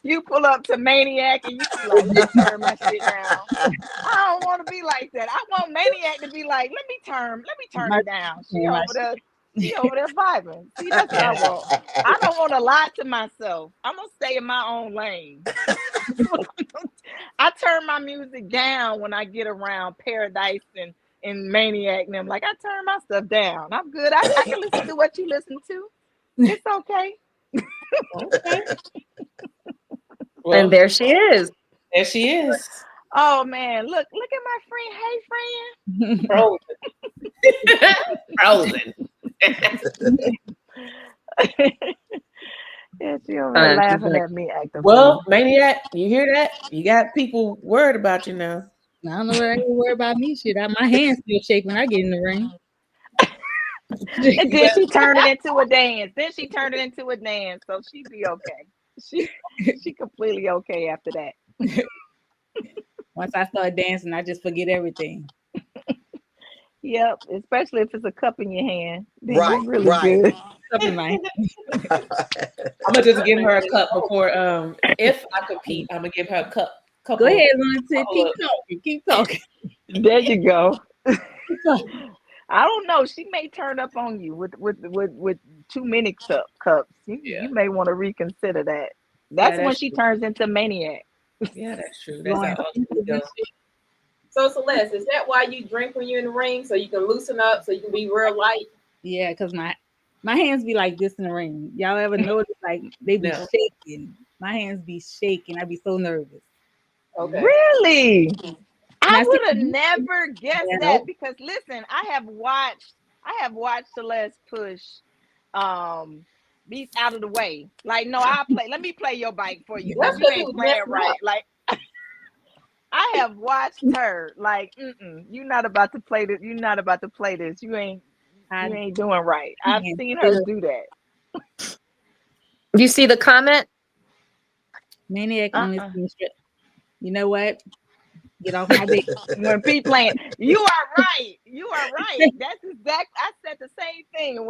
you pull up to Maniac and you be like, let me turn my shit down. I don't want to be like that. I want Maniac to be like, let me turn it down. She over there vibing. See, that's what I want. I don't want to lie to myself. I'm gonna stay in my own lane. I turn my music down when I get around Paradise and Maniac and them. Like, I turn my stuff down. I'm good. I can listen to what you listen to. It's okay. Okay. And there she is. There she is. Oh man, look at my friend. Hey, friend. Frozen. Yeah, she over there laughing at me acting. Well, Maniac, you hear that? You got people worried about you now. I don't know what I worry about me. Shit, my hands still shake when I get in the ring. And then she turned it into a dance. So she be okay. She completely okay after that. Once I start dancing, I just forget everything. Yep, especially if it's a cup in your hand. Then Right, you're really right. good. Cup in my hand. I'm gonna just give her a cup before. If I compete, I'm gonna give her a cup. Go ahead, Lindsay. Keep talking. There you go. I don't know. She may turn up on you with too many cups. You may want to reconsider that. That's Yeah, when that's she true. turns into maniac. Yeah, that's true. That's Going our ultimate ego. So Celeste, is that why you drink when you're in the ring? So you can loosen up, so you can be real light? Yeah, because my hands be like this in the ring. Y'all ever notice like they be No. shaking? My hands be shaking. I be so nervous. Okay. Really? Now, I see, would have never guessed Yeah. that because listen, I have watched Celeste push beats out of the way. Like, no, let me play your bike for you That's because you because he ain't was playing messing right. up. Like, I have watched her like, you're not about to play this. You're not about to play this. You ain't doing right. I've can't seen her do do that. You see the comment? Maniac only seems straight. You know what? Get off my dick. When Pete playing, you are right. You are right. That's exact. I said the same thing. And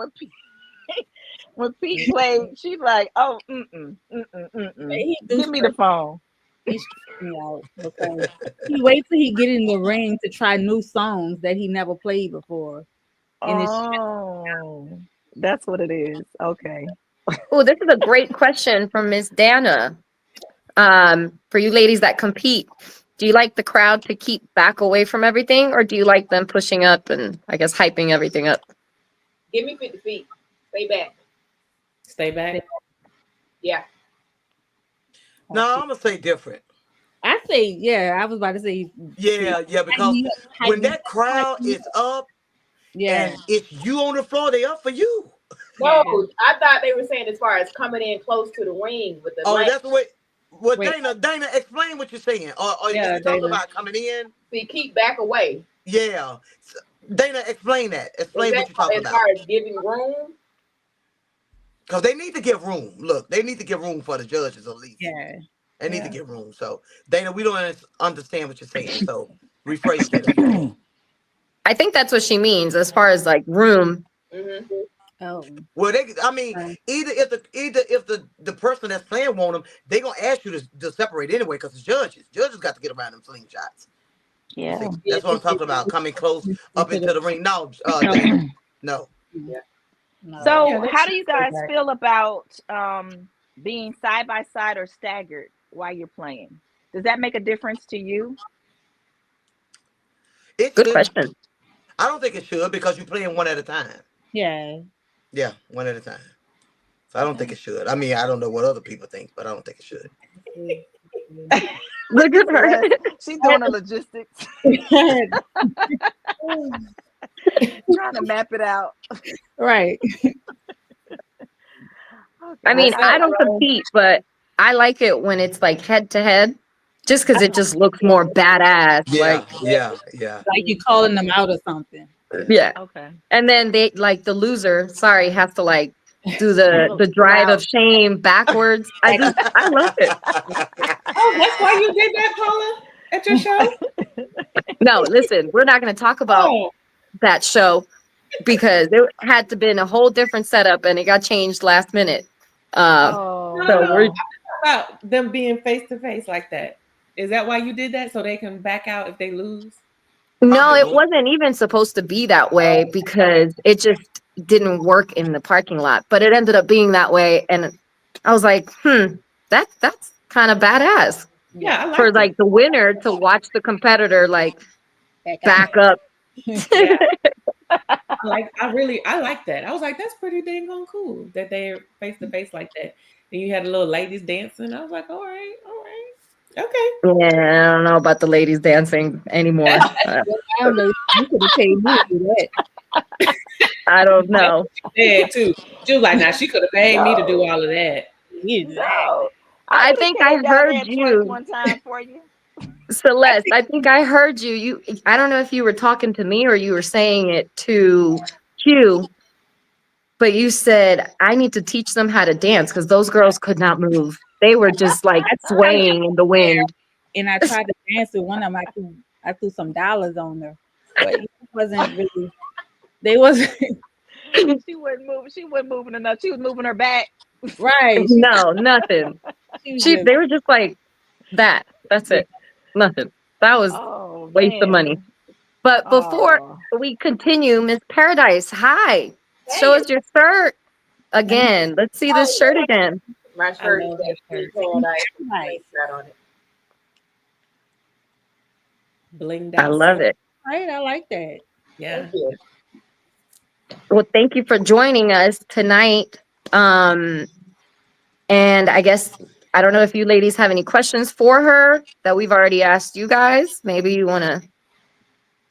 when Pete played, she's like, "Oh, He do give me the phone." He stressed me out because he waits till he get in the ring to try new songs that he never played before. And Oh, that's what it is. Okay. Oh, this is a great question from Miss Dana. For you ladies that compete, do you like the crowd to keep back away from everything, or do you like them pushing up and I guess hyping everything up? Give me 50 feet. Stay back. Stay back. Yeah. No, I'm gonna say different. I say, yeah, I was about to say, Yeah, because when that crowd is up, yeah, and it's you on the floor, they up for you. No, I thought they were saying as far as coming in close to the ring with the light. That's what. Well, Wait. Dana, explain what you're saying. Or Yeah, you talking Dana. about coming in? See, keep back away. Yeah. Dana, explain that. Explain what you're talking As about. far as giving room. Because they need to give room. Look, they need to give room for the judges at least. yeah. They need to give room. So, Dana, we don't understand what you're saying. So, rephrase that if you can. I think that's what she means as far as like room. Mm-hmm. Oh, Well, either if the person that's playing want them, they're gonna ask you to separate anyway because it's judges. Judges got to get around them slingshots. Yeah. See, that's what I'm talking about. Coming close up into the ring. No, Dana, no. no. So, Yeah, that's how do you guys right. feel about being side by side or staggered while you're playing? Does that make a difference to you? It Good should. question. I don't think it should because you're playing one at a time. Yeah. Yeah, one at a time. So I don't think it should. I mean, I don't know what other people think, but I don't think it should. Look at her. She's doing the logistics, trying to map it out. Right. I mean, I don't compete, but I like it when it's like head to head, just because it just looks more badass. Yeah. Like you calling them out or something. Yeah. Okay. And then they like the loser, sorry, has to like do the drive of shame backwards. I love it. Oh, that's why you did that, Paula, at your show? No, listen, we're not going to talk about that show because it had to been a whole different setup and it got changed last minute. So we're about them being face to face like that. Is that why you did that? So they can back out if they lose? No, it wasn't even supposed to be that way because it just didn't work in the parking lot, but it ended up being that way. And I was like, that's kind of badass. Yeah, I like for it. like the winner to watch the competitor like back up. Yeah. I like that. I was like, that's pretty dang on cool that they're face to face like that. And you had the little ladies dancing. I was like, all right. Okay. Yeah, I don't know about the ladies dancing anymore. I don't know. You could have paid me to do that. I don't know. Yeah, too. She was like, now she could have paid me to do all of that. No. I think I heard you. One time for you. Celeste, I think I heard you. I don't know if you were talking to me or you were saying it to Q, but you said, I need to teach them how to dance because those girls could not move. They were just like swaying in the wind. And I tried to dance with one of them. I threw some dollars on her, but it wasn't really. They wasn't. She wasn't moving. She wasn't moving enough. She was moving her back. Right. No, nothing. They were just like that. That's it. Nothing. That was waste of money. But before we continue, Miss Paradise, hi. Show us your shirt again. Let's see this shirt again. My shirt love says that shirt. Paradise with a Nice. slingshot on it. Blinged I out. love it. Right, I like that. Yeah. Thank you. Well, thank you for joining us tonight. And I guess I don't know if you ladies have any questions for her that we've already asked you guys. Maybe you want to.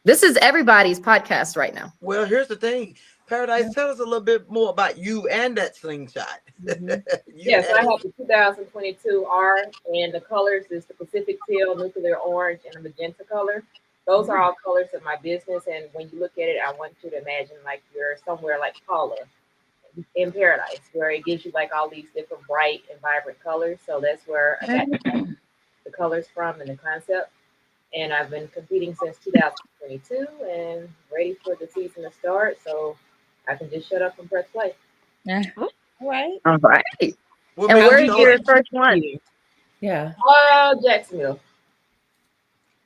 This is everybody's podcast right now. Well, here's the thing. Paradise, tell us a little bit more about you and that slingshot. Yes, I have the 2022 R, and the colors is the Pacific Teal, Nuclear Orange, and a Magenta color. Those are all colors of my business, and when you look at it, I want you to imagine like you're somewhere like Paula in Paradise, where it gives you like all these different bright and vibrant colors. So that's where I got the colors from and the concept. And I've been competing since 2022 and ready for the season to start. So I can just shut up and press play. All right. All right. What And made where's you your start? first one? Yeah. Jacksonville.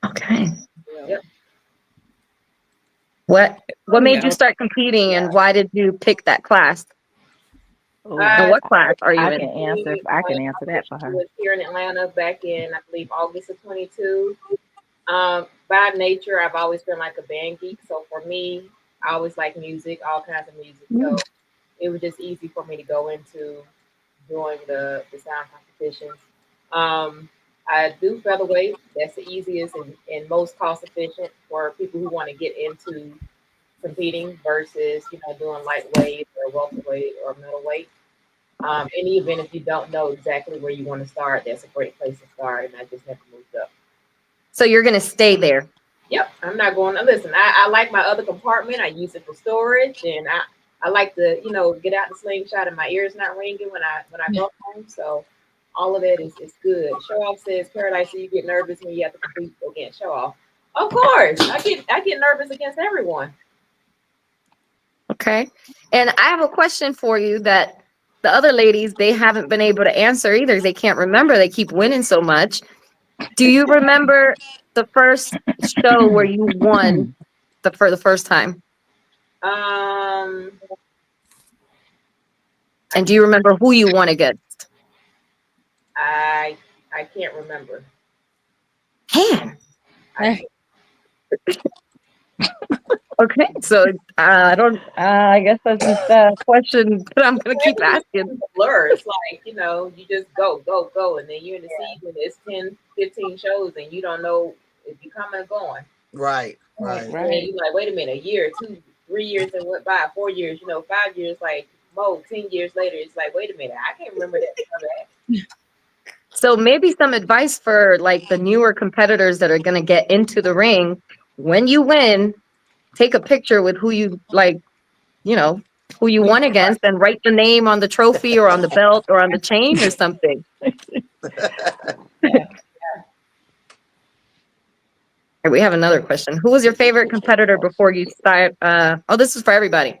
Okay. Yep. What made you start competing, and why did you pick that class? And what class are you I in? can answer. I can answer that for her. Was here in Atlanta back in, I believe, August of 22. By nature, I've always been like a band geek. So for me, I always like music, all kinds of music. So it was just easy for me to go into doing the sound competitions. I do featherweight. That's the easiest and most cost efficient for people who want to get into competing versus, doing lightweight or welterweight or middleweight. Any event, if you don't know exactly where you want to start, that's a great place to start. And I just never moved up. So you're going to stay there. Yep, I'm not going to listen. I like my other compartment. I use it for storage, and I like to, get out the slingshot and my ears not ringing when I go home. So all of that is good. Show Off says, Paradise, so you get nervous when you have to compete against Show Off. Of course, I get nervous against everyone. Okay. And I have a question for you that the other ladies, they haven't been able to answer either. They can't remember. They keep winning so much. Do you remember the first show where you won for the first time? Um, And do you remember who you won against? I can't remember. Man. Okay, so I guess that's just a question that I'm gonna keep asking. Blur. It's like, you just go, and then you're in the season, it's 10, 15 shows, and you don't know if you're coming or going. Right. And you're like, wait a minute, a year, 2, 3 years and went by, 4 years, 5 years, like, 10 years later, it's like, wait a minute, I can't remember that. So maybe some advice for like the newer competitors that are gonna get into the ring. When you win, take a picture with who you who you won against, and write the name on the trophy or on the belt or on the chain or something. We have another question. Who was your favorite competitor before you started? This is for everybody.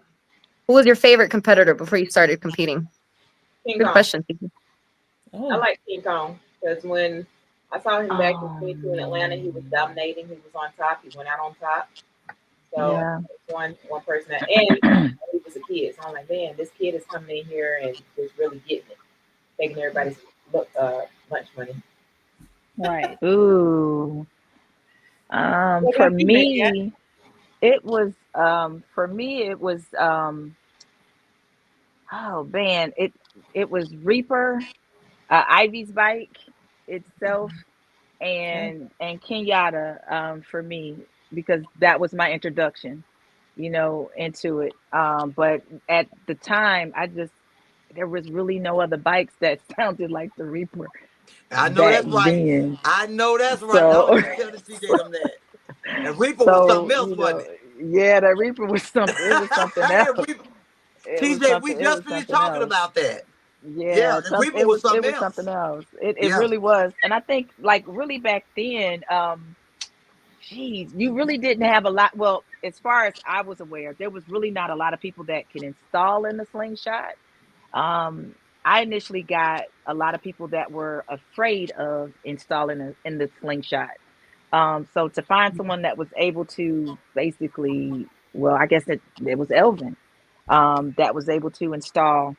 Who was your favorite competitor before you started competing? King Good Kong. question. I like King Kong because when I saw him back in 22 in Atlanta, he was dominating. He was on top. He went out on top. So one person and he was a kid. So I'm like, man, this kid is coming in here and just really getting it, taking everybody's lunch money. Right. Ooh. For me, it was oh man, it was Reaper, Ivy's bike itself, and Kenyatta for me, because that was my introduction, into it. But at the time, there was really no other bikes that sounded like the Reaper. I know that's right. I know that's right. I was telling CJ them that. And Reaper was something else, wasn't it? Yeah, that Reaper was something. It was something else. TJ, we just finished talking about that. Yeah, the Reaper was something else. It was something else. It really was. And I think, like, really back then, you really didn't have a lot. Well, as far as I was aware, there was really not a lot of people that can install in the slingshot. I initially got a lot of people that were afraid of installing in the slingshot. So to find someone that was able to basically, well, I guess it was Elvin, that was able to install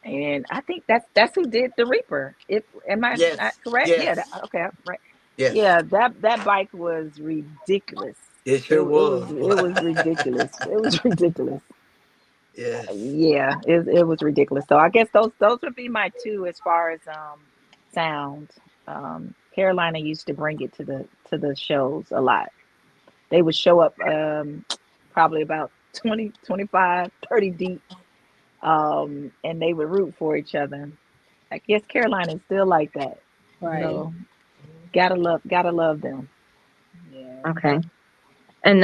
And I think that's who did the Reaper. If am I Yes. not correct? Yeah. Yes. Okay. Right. Yes. Yeah. That bike was ridiculous. It sure was. It was ridiculous. It was ridiculous. Yes. Yeah. It was ridiculous. So I guess those would be my two as far as sound. Carolina used to bring it to the shows a lot. They would show up probably about 20, 25, 30 deep. And they would root for each other. I guess Carolina is still like that. Right. You know, gotta love them. Yeah. Okay. And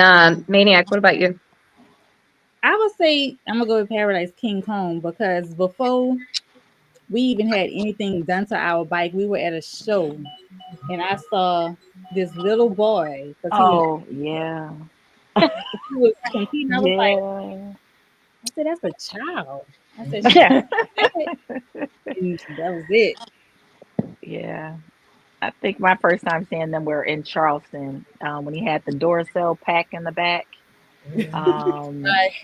Maniac, what about you? I would say I'm gonna go with Paradise King Kong because before we even had anything done to our bike, we were at a show and I saw this little boy. Oh yeah. He was competing. I was like, Yeah. I said, that's a child. I said, yeah. And that was it. Yeah. I think my first time seeing them were in Charleston when he had the Duracell pack in the back.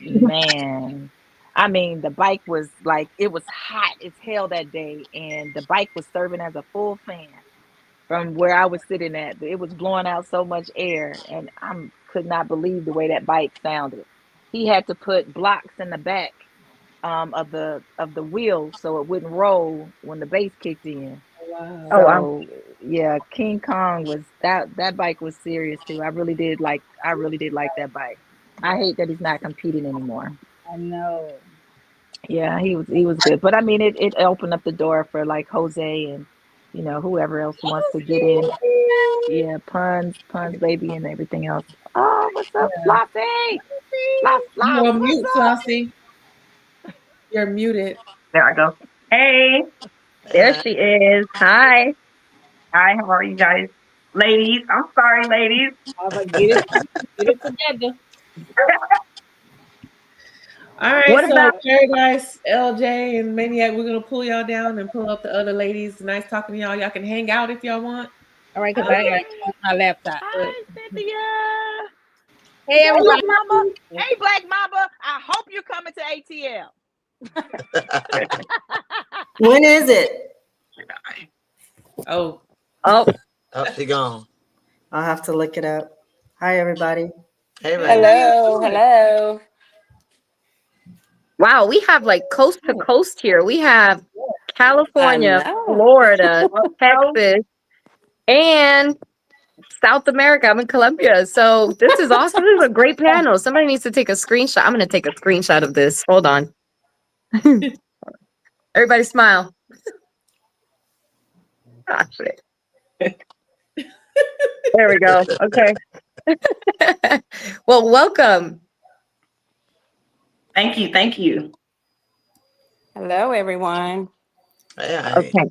Man, I mean, the bike was like, it was hot as hell that day, and the bike was serving as a full fan from where I was sitting at. It was blowing out so much air, and I could not believe the way that bike sounded. He had to put blocks in the back of the wheel so it wouldn't roll when the bass kicked in. Wow. So, Oh, wow. yeah, King Kong was that bike was serious too. I really did like that bike. I hate that he's not competing anymore. I know. Yeah, he was good. But I mean it opened up the door for like Jose and whoever else wants to get in. Yeah, puns baby and everything else. Oh, what's up, Flossie? You're on mute, Flossie. You're muted. There I go. Hey. There she is. Hi. Hi, how are you guys? Ladies. I'm sorry, ladies. I was like, get it together. All right, What so about- Paradise, LJ, and Maniac, we're gonna pull y'all down and pull up the other ladies. Nice talking to y'all. Y'all can hang out if y'all want. All right, because I got my laptop. Hi, Cynthia. Hey, everybody. Black Mama. Hey, Black Mama. I hope you're coming to ATL. When is it? Oh, Oh, she gone. I'll have to look it up. Hi, everybody. Hey, man. Hello. Wow, we have like coast to coast here. We have California, I know. Florida, Texas, and South America. I'm in Colombia. So this is awesome. This is a great panel. Somebody needs to take a screenshot. I'm going to take a screenshot of this. Hold on. Everybody smile. Ah, shit. There we go. Okay. Well, welcome. Thank you. Hello, everyone. Hey. Okay.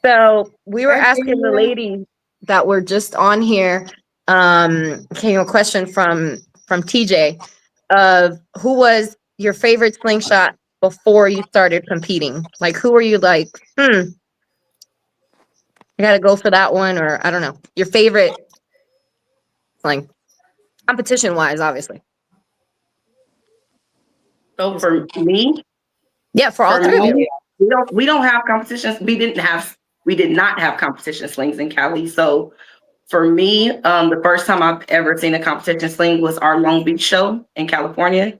So we were asking the ladies that were just on here, came a question from TJ of who was your favorite slingshot before you started competing? Like, who were you like, I gotta go for that one, or I don't know, your favorite sling, competition wise, obviously. So for me, Yeah, for all three of you. we don't have competitions. We did not have competition slings in Cali. So for me, the first time I've ever seen a competition sling was our Long Beach show in California.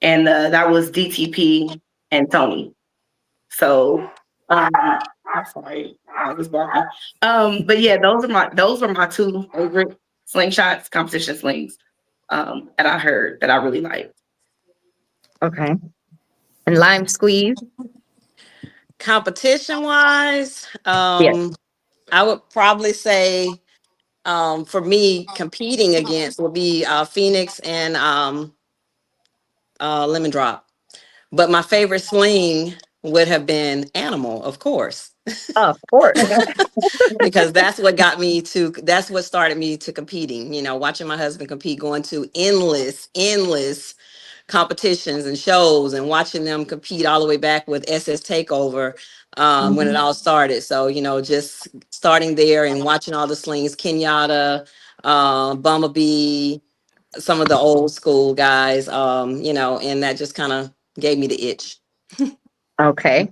And that was DTP and Tony. So I'm sorry, I was barking. But yeah, those were my two favorite slingshots, competition slings, that I heard that I really liked. Okay. And Lime Squeeze. Competition wise, Yes. I would probably say for me, competing against would be Phoenix and Lemon Drop. But my favorite sling would have been Animal, of course. Of course. Because that's what started me to competing, watching my husband compete, going to endless competitions and shows and watching them compete all the way back with SS Takeover when it all started. So, just starting there and watching all the slings, Kenyatta, Bumblebee, some of the old school guys, and that just kind of gave me the itch. Okay.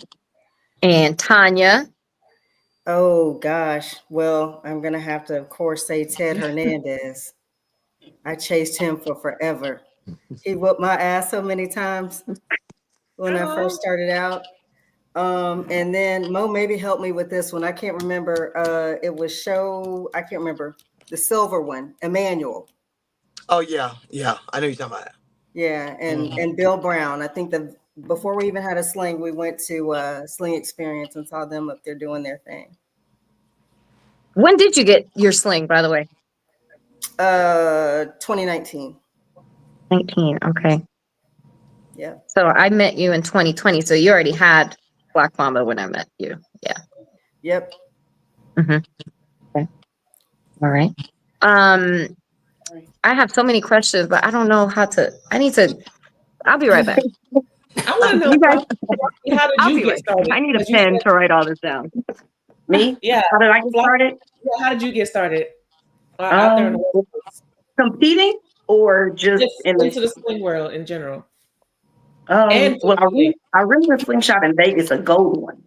And Tanya. Oh gosh. Well, I'm gonna have to, of course, say Ted Hernandez. I chased him for forever. He whooped my ass so many times when I first started out. And then Mo maybe helped me with this one. I can't remember. It was I can't remember the silver one, Emmanuel. Oh yeah, I know you're talking about that. Yeah, and Bill Brown. I think before we even had a sling, we went to Sling Experience and saw them up there doing their thing. When did you get your sling, by the way? 2019. 19. Okay. Yeah. So I met you in 2020. So you already had Black Mamba when I met you. Yeah. Yep. Okay. All right. I have so many questions, but I don't know how to. I'll be right back. I want to know, You guys, how did I'll you be get right back. started? I need a 'Cause you pen said- to write all this down. Me? Yeah. How did I get started? Yeah, how did you get started? Out there in the world? Competing or just Just into the swing world in general. And Well, I ran a slingshot in Vegas, a gold one,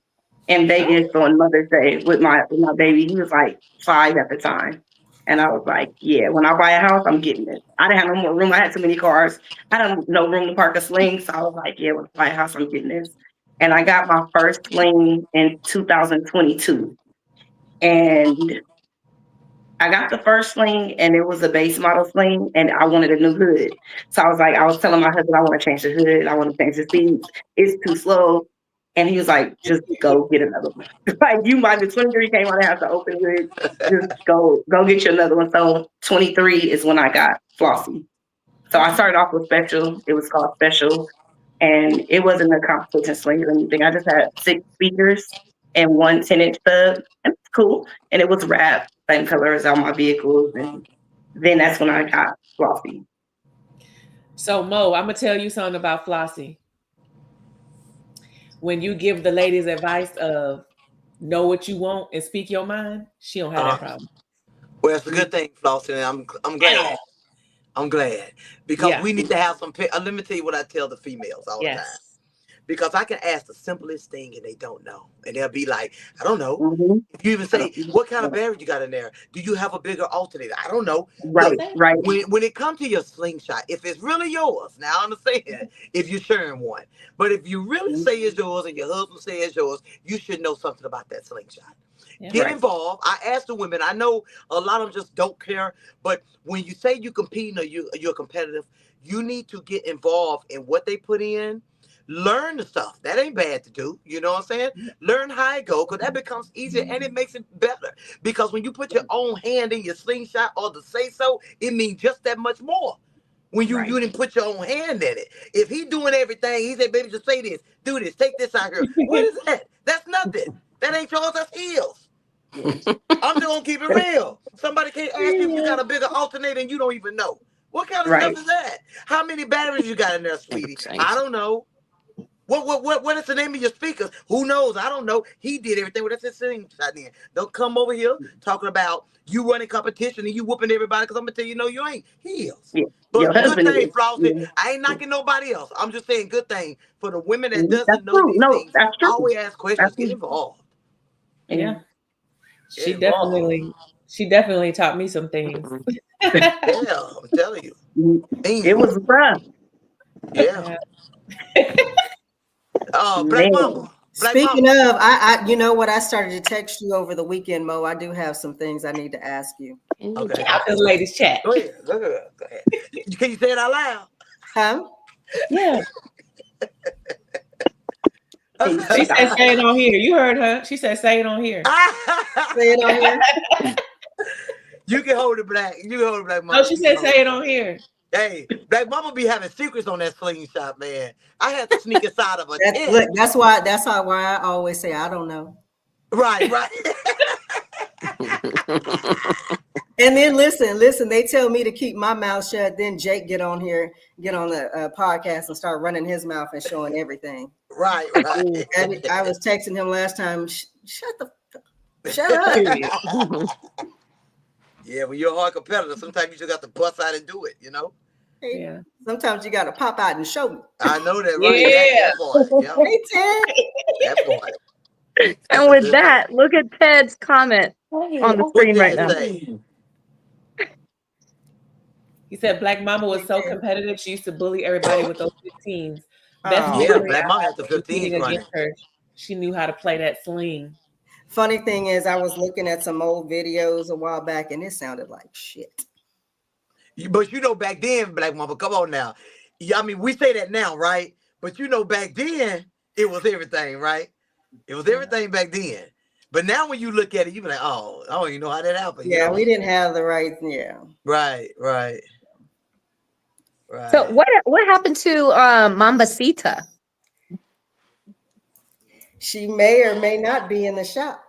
in Vegas on Mother's Day with my baby. He was like 5 at the time. And I was like, yeah, when I buy a house, I'm getting it. I didn't have no more room. I had too many cars. I had no room to park a sling. So I was like, yeah, when I buy a house, I'm getting this. And I got my first sling in 2022. And I got the first sling and it was a base model sling and I wanted a new hood. So I was telling my husband, I want to change the hood. I want to change the seats. It's too slow. And he was like, just go get another one. Like, you might be 23 came out and have to open hood. Just go get you another one. So 23 is when I got Flossie. So I started off with Special. It was called Special. And it wasn't a competition sling or anything. I just had 6 speakers and 1 10-inch stud. And it's cool. And it was wrapped, same color as all my vehicles. And then that's when I got Flossie. So Mo, I'm gonna tell you something about Flossie. When you give the ladies advice of know what you want and speak your mind, she don't have that problem. Well, it's a good thing, Flossie, and I'm glad. Yeah. I'm glad because we need to have some. Let me tell you what I tell the females all the time. Because I can ask the simplest thing and they don't know. And they'll be like, I don't know. Mm-hmm. If you even say, what kind of battery you got in there? Do you have a bigger alternator? I don't know. Right, look, right. When it comes to your slingshot, if it's really yours, now I understand if you're sharing one. But if you really say it's yours and your husband says it's yours, you should know something about that slingshot. Yeah, get involved. I ask the women, I know a lot of them just don't care, but when you say you're competing or you're competitive, you need to get involved in what they put in. Learn the stuff. That ain't bad to do. You know what I'm saying? Learn how it go, because that becomes easier and it makes it better. Because when you put your own hand in your slingshot or the say so, it means just that much more. When you didn't put your own hand in it. If he doing everything, he said, baby, just say this, do this, take this out here. What is that? That's nothing. That ain't yours, that's his. I'm just gonna keep it real. Somebody can't ask you if you got a bigger alternator and you don't even know. What kind of stuff is that? How many batteries you got in there, sweetie? I don't know. What is the name of your speakers? Who knows? I don't know. He did everything with that slingshot in. Don't come over here talking about you running competition and you whooping everybody, because I'm gonna tell you, no, you ain't. He is. Yeah. But good thing, Flossie. Yeah. I ain't knocking nobody else. I'm just saying good thing for the women that doesn't know these things. That's true. Always ask questions. Get involved. Yeah. She definitely taught me some things. Yeah, I'm telling you. It was rough. Yeah. Black Mamba. Speaking of, I you know what? I started to text you over the weekend, Mo. I do have some things I need to ask you. Okay. Out this ladies chat. Go ahead. Go ahead. Can you say it out loud? Huh? Yeah. She said, say it on here. You heard her. She said, say it on here. Say it on here. You can hold it, Black. You can hold it, Black Mamba. No, she said, say it on here. Hey, Black Mamba be having secrets on that slingshot, man. I had to sneak inside of a tent. Look, that's why I always say I don't know. Right. And then listen, they tell me to keep my mouth shut. Then Jake get on the podcast and start running his mouth and showing everything. Right. I was texting him last time. Shut up. Yeah, when you're a hard competitor, sometimes you just got to bust out and do it, you know? Yeah. Sometimes you got to pop out and show me. I know that, right? Yeah. That part. Yeah. Hey, Ted. That part. And with that, look at Ted's comment on the What screen did right it now. say? He said Black Mama was so competitive. She used to bully everybody with those 15s. Best Oh. Yeah, memory Black I Mama have had the of competing 15s running. against her. She knew how to play that sling. Funny thing is, I was looking at some old videos a while back, and it sounded like shit. But you know, back then, Black Mama, come on now. Yeah, I mean, we say that now, right? But you know, back then, it was everything, right? It was everything back then. But now when you look at it, you be like, oh, I don't even know how that happened. Yeah, you know? we didn't have the right. Yeah. Right. So what happened to Mambacita? She may or may not be in the shop.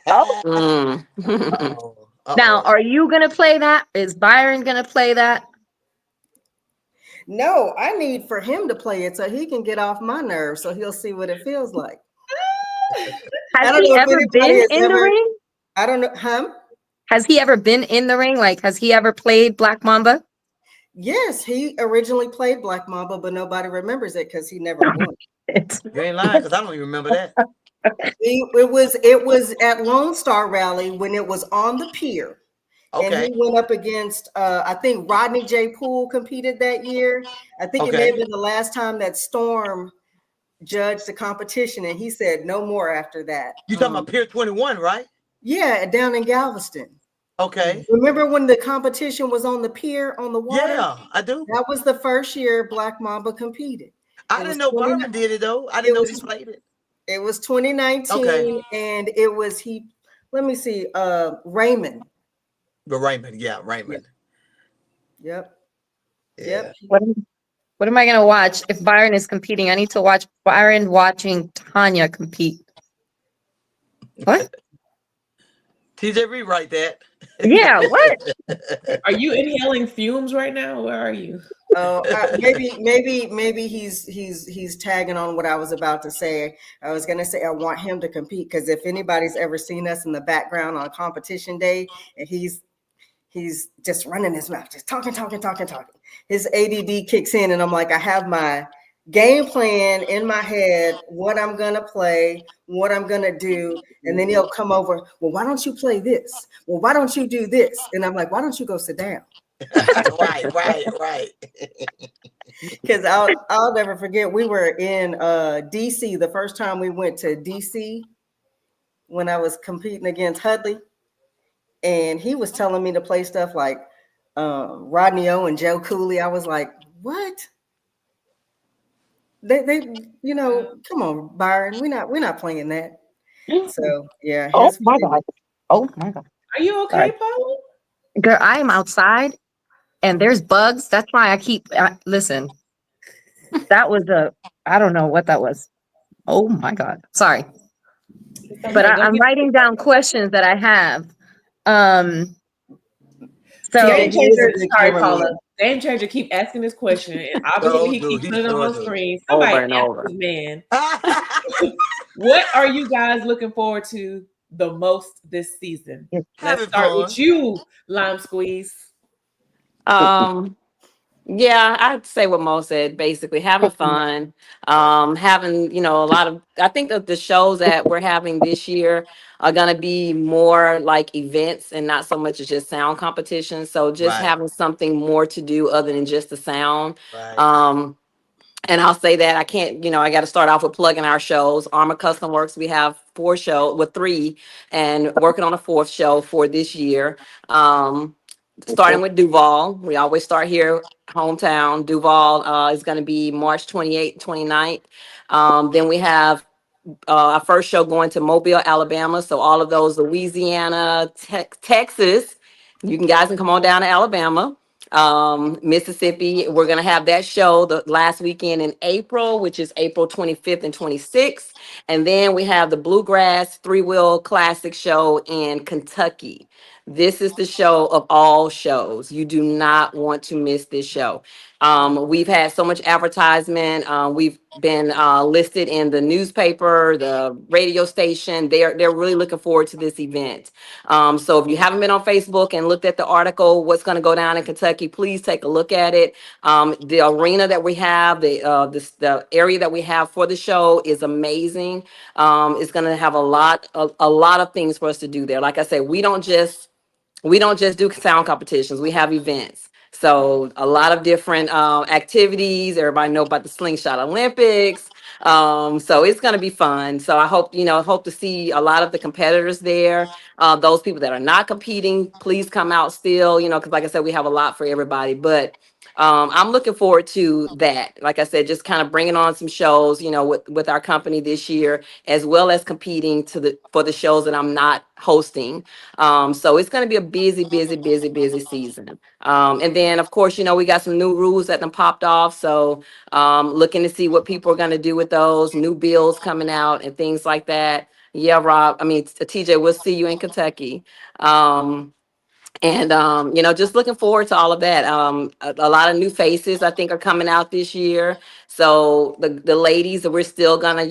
Oh. Now, are you gonna play that? Is Byron gonna play that? No, I need for him to play it so he can get off my nerves, so he'll see what it feels like. Has he ever been in the ring? I don't know. Has he ever been in the ring? Like, has he ever played Black Mamba? Yes, he originally played Black Mamba, but nobody remembers it because he never won. You ain't lying, because I don't even remember that. It was at Lone Star Rally when it was on the pier. Okay. And he went up against, I think Rodney J. Poole competed that year. I think it may have been the last time that Storm judged the competition, and he said no more after that. You talking about Pier 21, right? Yeah, down in Galveston. Okay. Remember when the competition was on the pier on the water? Yeah, I do. That was the first year Black Mamba competed. I didn't know Byron did it though. I didn't know he played it. It was 2019, and it was let me see, Raymond. But Raymond, yeah, Raymond. Yep. Yeah. What am I gonna watch if Byron is competing? I need to watch Byron watching Tanya compete. What? TJ, rewrite that. Yeah, what? Are you inhaling fumes right now? Where are you? Oh, maybe he's tagging on what I was about to say. I was gonna say I want him to compete because if anybody's ever seen us in the background on competition day, and he's just running his mouth, just talking. His ADD kicks in, and I'm like, I have my game plan in my head, what I'm gonna play, what I'm gonna do, and then he'll come over. Well, why don't you play this? Well, why don't you do this? And I'm like, why don't you go sit down? right. Because I'll never forget. We were in DC the first time we went to DC when I was competing against Hudley, and he was telling me to play stuff like Rodney O and Joe Cooley. I was like, what? They come on, Byron. We're not playing that. So yeah. Oh my god. Are you okay, Paula? Girl, I am outside and there's bugs. That's why I keep listen. That was I don't know what that was. Oh my god. Sorry. But I'm writing down questions that I have. So Game Changer, sorry, Paula. Game Changer keep asking this question, and obviously he keeps putting it on the screen. Somebody ask this man. What are you guys looking forward to the most this season? Let's start with you, Lime Squeeze. Yeah, I'd say what Mo said, basically having fun, having, a lot of, I think that the shows that we're having this year are going to be more like events and not so much as just sound competitions. So just having something more to do other than just the sound. And I'll say that I can't, I got to start off with plugging our shows. Armor Custom Works, we have 3 and working on a 4th show for this year. Starting with Duval. We always start here, hometown. Duval is going to be March 28th, 29th. Then we have our first show going to Mobile, Alabama. So all of those, Louisiana, Texas, guys can come on down to Alabama. Mississippi, we're going to have that show the last weekend in April, which is April 25th and 26th. And then we have the Bluegrass 3-Wheel Classic show in Kentucky. This is the show of all shows. You do not want to miss this show. We've had so much advertisement. We've been listed in the newspaper, the radio station. They're really looking forward to this event. So if you haven't been on Facebook and looked at the article, what's going to go down in Kentucky, please take a look at it. The arena that we have, the area that we have for the show is amazing. It's going to have a lot of things for us to do there. Like I said, we don't just do sound competitions. We have events. So a lot of different activities. Everybody know about the Slingshot Olympics. So it's going to be fun. So I hope to see a lot of the competitors there. Those people that are not competing, please come out still, because like I said, we have a lot for everybody. But I'm looking forward to that. Like I said, just kind of bringing on some shows, with our company this year, as well as competing for the shows that I'm not hosting. So it's going to be a busy season. And then, of course, we got some new rules that done popped off. So looking to see what people are going to do with those new bills coming out and things like that. Yeah, Rob. TJ, we'll see you in Kentucky. Just looking forward to all of that. A lot of new faces I think are coming out this year. So the ladies, we're still gonna,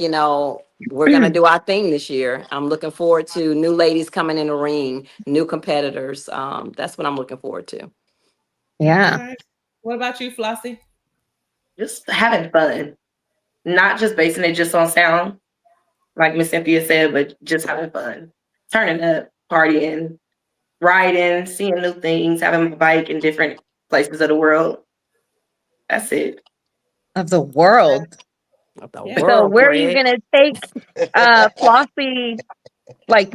we're gonna do our thing this year. I'm looking forward to new ladies coming in the ring, new competitors. That's what I'm looking forward to. Yeah. All right. What about you, Flossie? Just having fun, not just basing it just on sound, like Miss Cynthia said, but just having fun, turning up, partying, riding, seeing new things, having my bike in different places of the world. That's it. Of the world. So where are you gonna take Flossie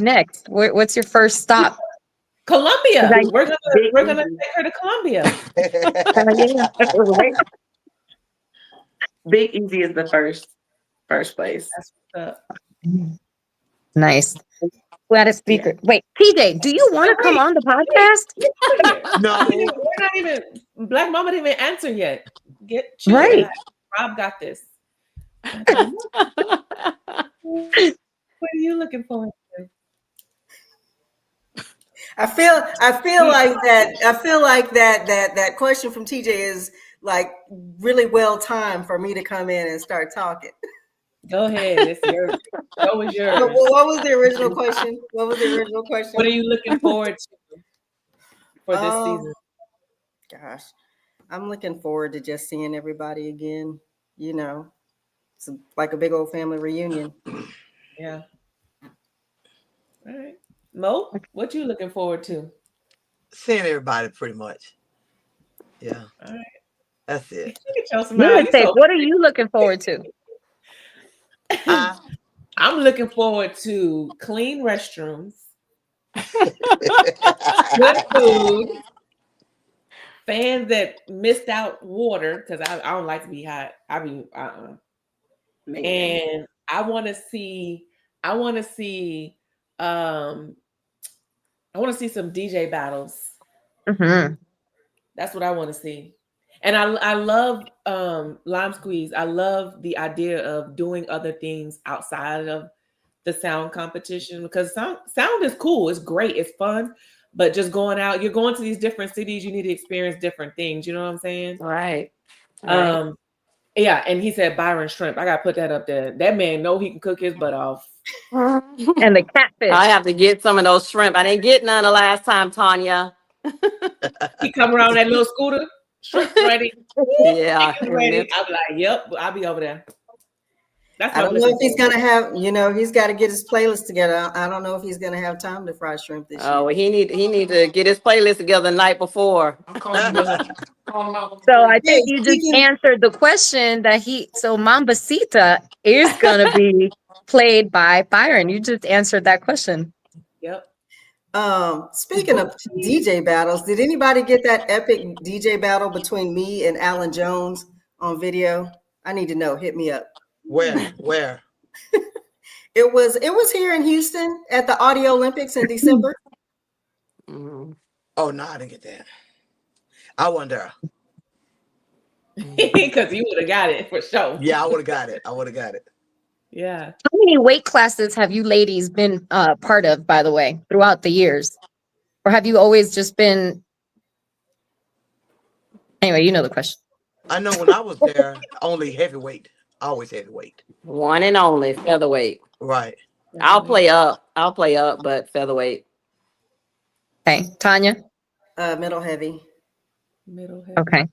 next? What's your first stop? Columbia. We're gonna take her to Columbia. Big Easy is the first place. That's what's up. Nice. We had a speaker. Wait, TJ, do you want to come on the podcast? No, we're not even. Black Mama didn't even answer yet. Get chill. Right. Rob got this. What are you looking forward to? I feel like that question from TJ is really well timed for me to come in and start talking. Go ahead. It's yours. What was yours? What was the original question? What are you looking forward to for this season? Gosh, I'm looking forward to just seeing everybody again. It's like a big old family reunion. Yeah. All right. Mo, what you looking forward to? Seeing everybody pretty much. Yeah. All right. That's it. What are you looking forward to? I'm looking forward to clean restrooms, good food, fans that missed out water because I don't like to be hot. And I want to see some DJ battles. Mm-hmm. That's what I want to see. And I love Lime Squeeze. I love the idea of doing other things outside of the sound competition because sound is cool. It's great. It's fun. But just going out, you're going to these different cities. You need to experience different things. You know what I'm saying? Right. Yeah. And he said Byron Shrimp. I got to put that up there. That man know he can cook his butt off. And the catfish. I have to get some of those shrimp. I didn't get none the last time, Tanya. He come around that little scooter. Shrimp ready. Yeah. Ready. I'll be like, yep, I'll be over there. I don't know if he's gonna have, he's got to get his playlist together. I don't know if he's gonna have time to fry shrimp this year. Oh, well, he need to get his playlist together the night before. So I think you just answered the question so Mambacita is gonna be played by Byron. You just answered that question. Yep. Speaking of DJ battles, did anybody get that epic DJ battle between me and Alan Jones on video? I need to know. Hit me up. Where? It was here in Houston at the Audio Olympics in December. Mm-hmm. Oh no, I didn't get that. I wonder. Because you would have got it for sure. Yeah, I would have got it. Yeah. How many weight classes have you ladies been part of, by the way, throughout the years? Or have you always just been... Anyway, you know the question. I know when I was there, only heavyweight, always heavyweight. One and only featherweight. Right. I'll play up, but featherweight. Okay, Tanya. Middle heavy. Middle heavy. Okay.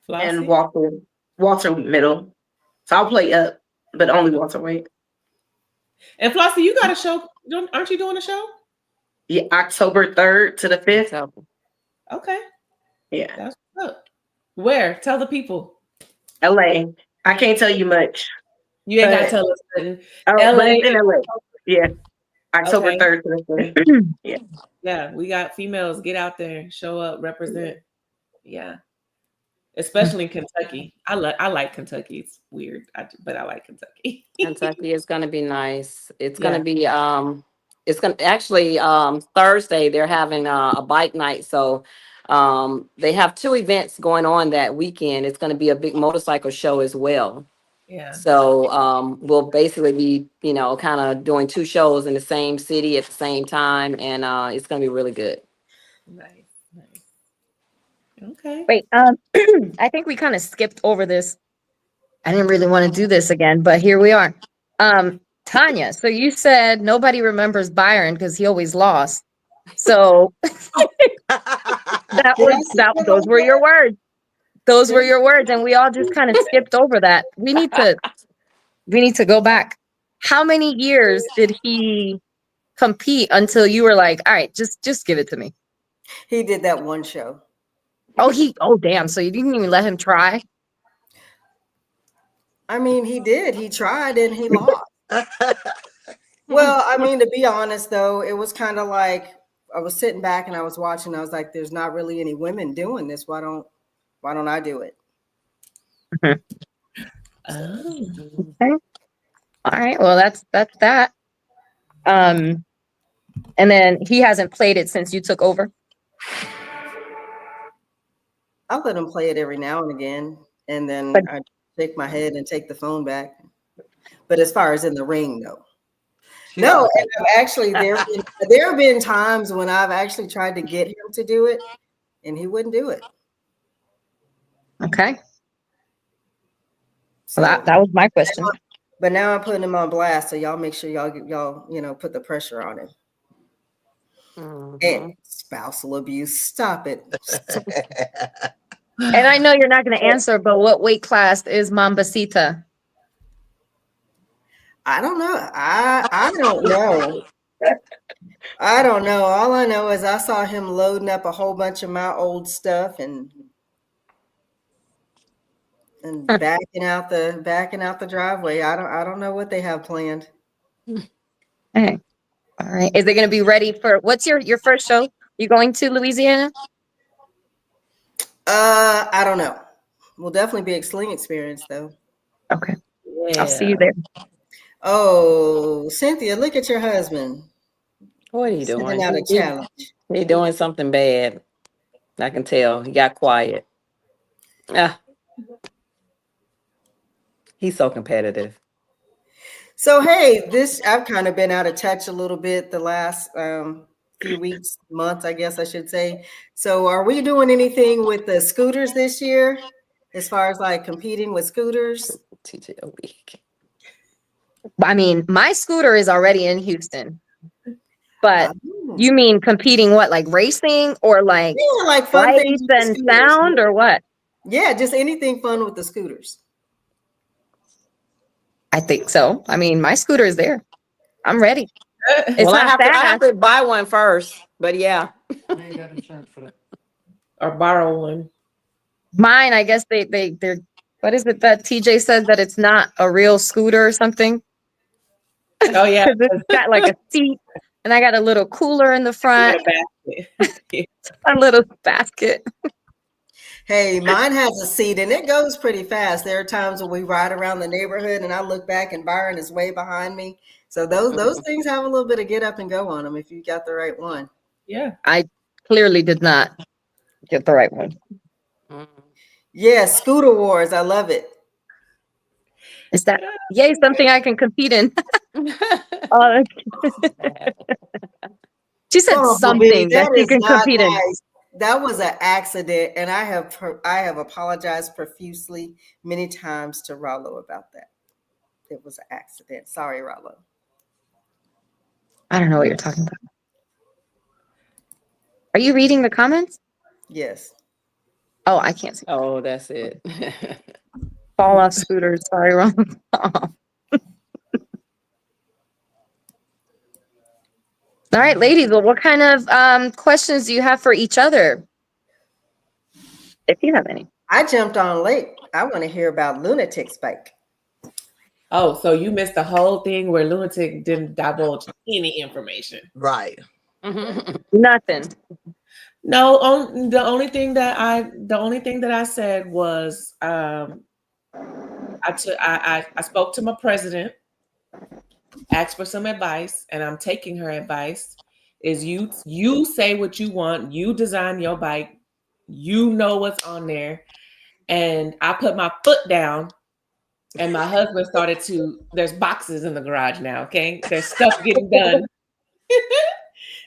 And Walter middle. So I'll play up, but only welterweight. And Flossie, you got a show? Aren't you doing a show? Yeah, October 3rd to the 5th. Okay. Yeah. That's what's up. Where? Tell the people. LA. I can't tell you much. You ain't got to tell us. Nothing. LA. LA. In LA. Yeah. October Okay. 3rd to the 5th. Yeah. Yeah, we got females. Get out there, show up, represent. Yeah. Especially in Kentucky. I like Kentucky. It's weird, but I like Kentucky. Kentucky is going to be nice. It's going to be it's going to actually Thursday they're having a bike night, so they have 2 events going on that weekend. It's going to be a big motorcycle show as well. Yeah. So we'll basically be, kind of doing 2 shows in the same city at the same time, and it's going to be really good. Nice. Okay. Wait, I think we kind of skipped over this. I didn't really want to do this again, but here we are. Tanya, so you said nobody remembers Byron because he always lost. So those were your words. Those were your words, and we all just kind of skipped over that. We need to go back. How many years did he compete until you were like, all right, just give it to me? He did that one show. Oh, damn. So you didn't even let him try? I mean, he did. He tried and he lost. Well, I mean, to be honest, though, it was kind of like I was sitting back and I was watching. I was like, there's not really any women doing this. Why don't I do it? Okay. All right. Well, that's that. And then he hasn't played it since you took over. I'll let him play it every now and again, and then I shake my head and take the phone back. But as far as in the ring, no. No, and I've actually there have been times when I've actually tried to get him to do it, and he wouldn't do it. Okay. So that was my question. But now I'm putting him on blast, so y'all make sure y'all put the pressure on him. And spousal abuse, stop it. And I know you're not going to answer, but what weight class is Mambacita? I don't know. I don't know. I don't know. All I know is I saw him loading up a whole bunch of my old stuff and backing out the driveway. I don't know what they have planned. Okay. All right. Is it going to be ready for what's your first show? You going to Louisiana? I don't know. Will definitely be a sling experience though. Okay. Yeah. I'll see you there. Oh, Cynthia, look at your husband. What are you doing? Sending out a challenge. He doing something bad. I can tell. He got quiet. He's so competitive. So hey, I've kind of been out of touch a little bit the last few weeks, months, I guess I should say. So are we doing anything with the scooters this year? As far as like competing with scooters? TJ week. I mean, my scooter is already in Houston. But you mean competing what, like racing or like, like fun things and sound or what? Yeah, just anything fun with the scooters. I think so. I mean, my scooter is there. I'm ready. Well, I have to buy one first, but yeah. I ain't got insurance for that. Or borrow one. Mine, I guess they're what is it that TJ says that it's not a real scooter or something? Oh yeah. It's got like a seat and I got a little cooler in the front. A little basket. Hey, mine has a seat and it goes pretty fast. There are times when we ride around the neighborhood and I look back and Byron is way behind me. So those things have a little bit of get up and go on them if you got the right one. Yeah. I clearly did not get the right one. Yeah, Scooter Wars. I love it. Is that something I can compete in? She said something that you can compete in. That was an accident, and I have apologized profusely many times to Rollo about that. It was an accident. Sorry, Rollo. I don't know what you're talking about. Are you reading the comments? Yes. Oh, I can't see. Oh, that's it. Fall off scooters. Sorry, wrong. All right, ladies. Well, what kind of questions do you have for each other? If you have any. I jumped on late. I want to hear about Lunatic Spike. Oh, so you missed the whole thing where Lunatic didn't divulge any information. Right. Nothing. No, the only thing that I said was I spoke to my president, asked for some advice, and I'm taking her advice. Is you say what you want, you design your bike, you know what's on there, and I put my foot down. And my husband started there's boxes in the garage now, okay? There's stuff getting done.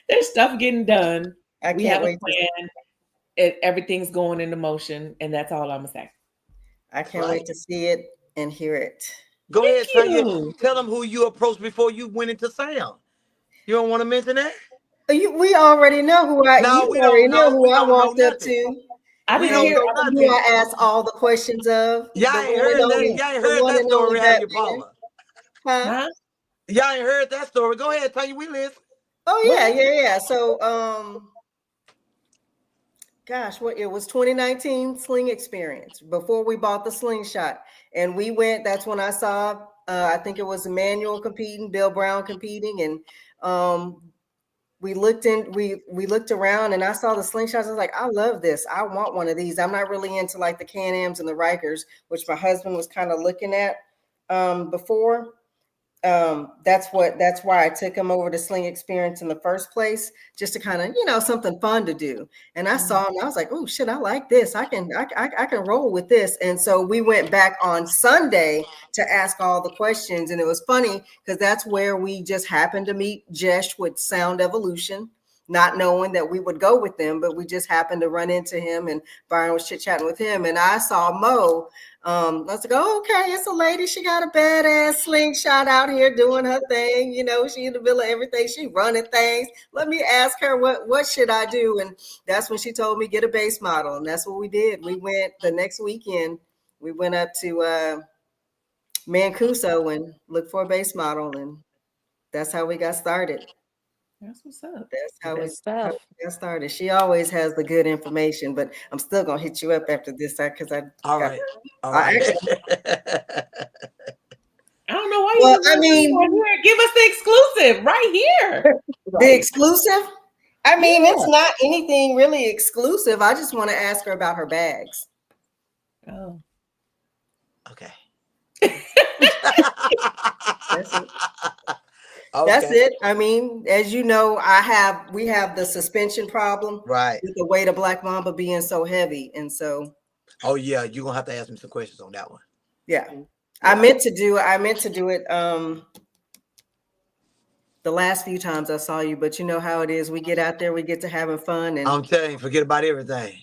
There's stuff getting done. We have a plan. Everything's going into motion, and that's all I'm going to say. I can't wait to see it and hear it. Go ahead, tell them who you approached before you went into sound. You don't want to mention that? We already know who I walked up to. I didn't hear who I asked all the questions of. Y'all ain't heard that story, have you, Paula? Huh? Y'all ain't heard that story. Go ahead, Tanya, we listen. Oh, yeah. So, gosh, it was 2019 Sling Experience before we bought the Slingshot. And we went, that's when I saw, I think it was Emmanuel competing, Bill Brown competing. And we looked around and I saw the Slingshots. I was like, I love this. I want one of these. I'm not really into like the Can-Ams and the Rikers, which my husband was kind of looking at before. That's why I took him over to Sling Experience in the first place, just to kind of, something fun to do. And I saw him, I was like, oh shit, I like this. I can roll with this. And so we went back on Sunday to ask all the questions. And it was funny because that's where we just happened to meet Jesh with Sound Evolution, not knowing that we would go with them, but we just happened to run into him and Byron was chit-chatting with him. And I saw Mo. I was like, oh, okay, it's a lady. She got a badass Slingshot out here doing her thing. She in the middle of everything. She running things. Let me ask her what should I do? And that's when she told me get a base model. And that's what we did. We went the next weekend. We went up to Mancuso and looked for a base model. And that's how we got started. That's what's up. That's how we got started. She always has the good information, but I'm still gonna hit you up after this because All right. I don't know why give us the exclusive right here. The exclusive? It's not anything really exclusive. I just want to ask her about her bags. Oh. Okay. That's it. Okay. That's it. As you know, we have the suspension problem, right? With the weight of Black Mamba being so heavy, and so. Oh yeah, you're gonna have to ask me some questions on that one. Yeah, I meant to do it. The last few times I saw you, but you know how it is. We get out there, we get to having fun, and I'm telling you, forget about everything.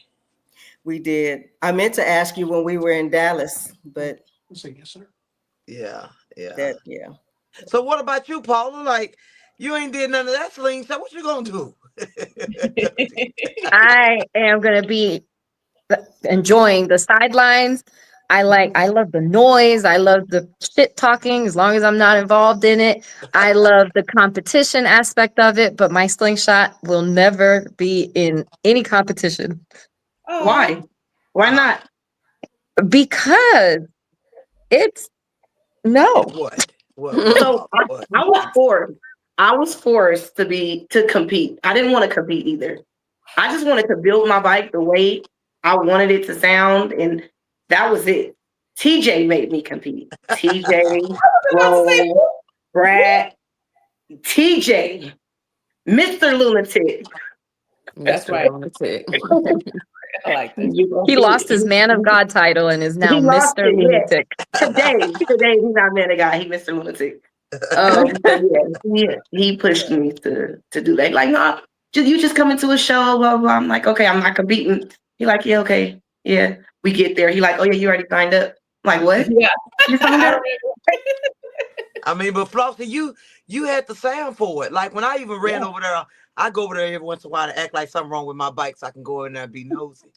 We did. I meant to ask you when we were in Dallas, but. I'll say yes, sir. Yeah. Yeah. So what about you, Paula? Like, you ain't did none of that Slingshot. What you gonna do? I am gonna be enjoying the sidelines. I love the noise. I love the shit talking as long as I'm not involved in it. I love the competition aspect of it, but my Slingshot will never be in any competition. Oh. Why? Why not? Because it's no. So I was forced to compete. I didn't want to compete either. I just wanted to build my bike the way I wanted it to sound, and that was it. TJ made me compete. TJ, Brad, TJ, Mr. Lunatic. That's right. Lunatic. I like that. He lost his Man of God title and is now Mr. Lunatic. Today he's not Man of God. He's Mr. Lunatic. He pushed me to do that. Like, nah, You just come into a show, blah, blah. I'm like, okay, I'm not competing. He like, yeah, okay. Yeah. We get there. He like, oh yeah, you already signed up. I'm like, what? Yeah. You signed up? I mean, but Flossie, you had the sound for it. Like when I even ran over there, I go over there every once in a while to act like something wrong with my bike so I can go in there and be nosy.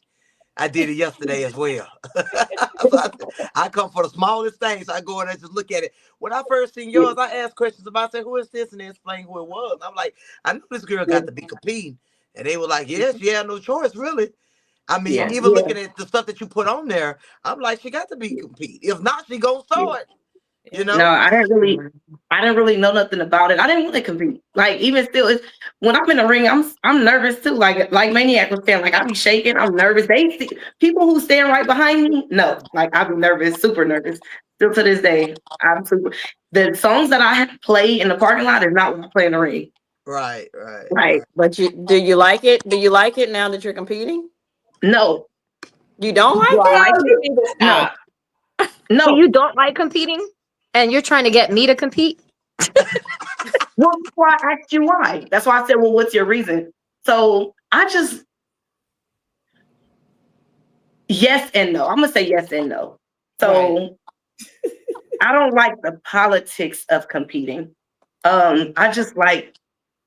I did it yesterday as well. I come for the smallest things. I go in there and just look at it. When I first seen yours, I asked questions about, I said, who is this? And they explained who it was. I'm like, I knew this girl got to be competing. And they were like, yes, she had no choice, really. I mean, even looking at the stuff that you put on there, I'm like, she got to be competing. If not, she gonna saw it. You know? No, I didn't really know nothing about it. I didn't want to compete. Like even still, when I'm in the ring, I'm nervous too. Like Maniac was saying, like I be shaking. I'm nervous. They see people who stand right behind me. No, like I be nervous, super nervous. Still to this day, I'm super. The songs that I play in the parking lot is not what I play in the ring. Right. But do you like it? Do you like it now that you're competing? No. You don't like Do I like it? it? No. No. So you don't like competing? And you're trying to get me to compete? Well, before I asked you why. That's why I said, well, what's your reason? So I just, yes and no. I'm going to say yes and no. So I don't like the politics of competing. I just like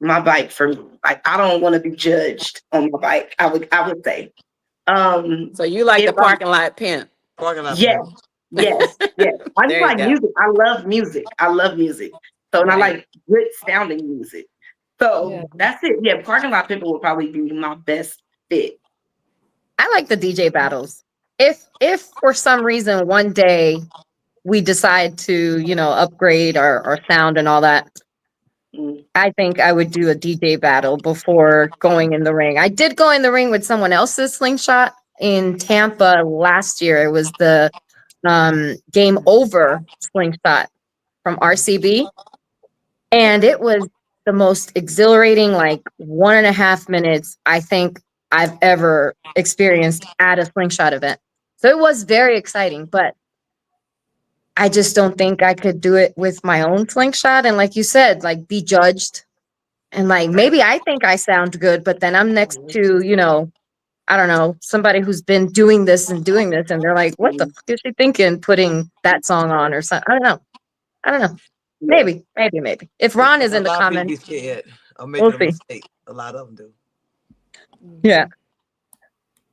my bike for me. Like, I don't want to be judged on my bike, I would say. So you like the parking lot pimp? Parking lot yes. pimp. Yes. I just like music. I love music. So, and I like good sounding music. So that's it. Yeah, parking lot people would probably be my best fit. I like the DJ battles. If for some reason one day we decide to, upgrade our sound and all that, I think I would do a DJ battle before going in the ring. I did go in the ring with someone else's slingshot in Tampa last year. It was the Game Over slingshot from RCB. And it was the most exhilarating, 1.5 minutes, I think I've ever experienced at a slingshot event. So it was very exciting, but I just don't think I could do it with my own slingshot. And like you said, be judged. And maybe I think I sound good, but then I'm next to, I don't know, somebody who's been doing this, and they're like, what the fuck is she thinking putting that song on or something? I don't know. Maybe. If Ron is in the comments, be scared of making we'll a see. mistake. A lot of them do. Yeah.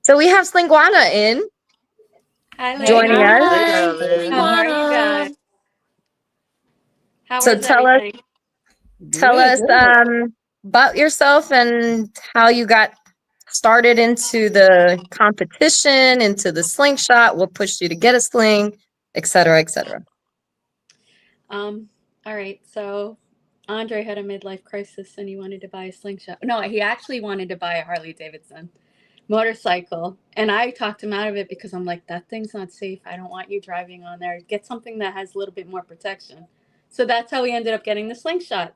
So we have Slingwana in. Hi, joining us. How are you guys? How So is tell us everything? about yourself and how you got started into the competition, into the slingshot, what pushed you to get a sling, et cetera, et cetera. All right. So Andre had a midlife crisis and he wanted to buy a slingshot. No, he actually wanted to buy a Harley Davidson motorcycle. And I talked him out of it because I'm like, that thing's not safe. I don't want you driving on there. Get something that has a little bit more protection. So that's how we ended up getting the slingshot.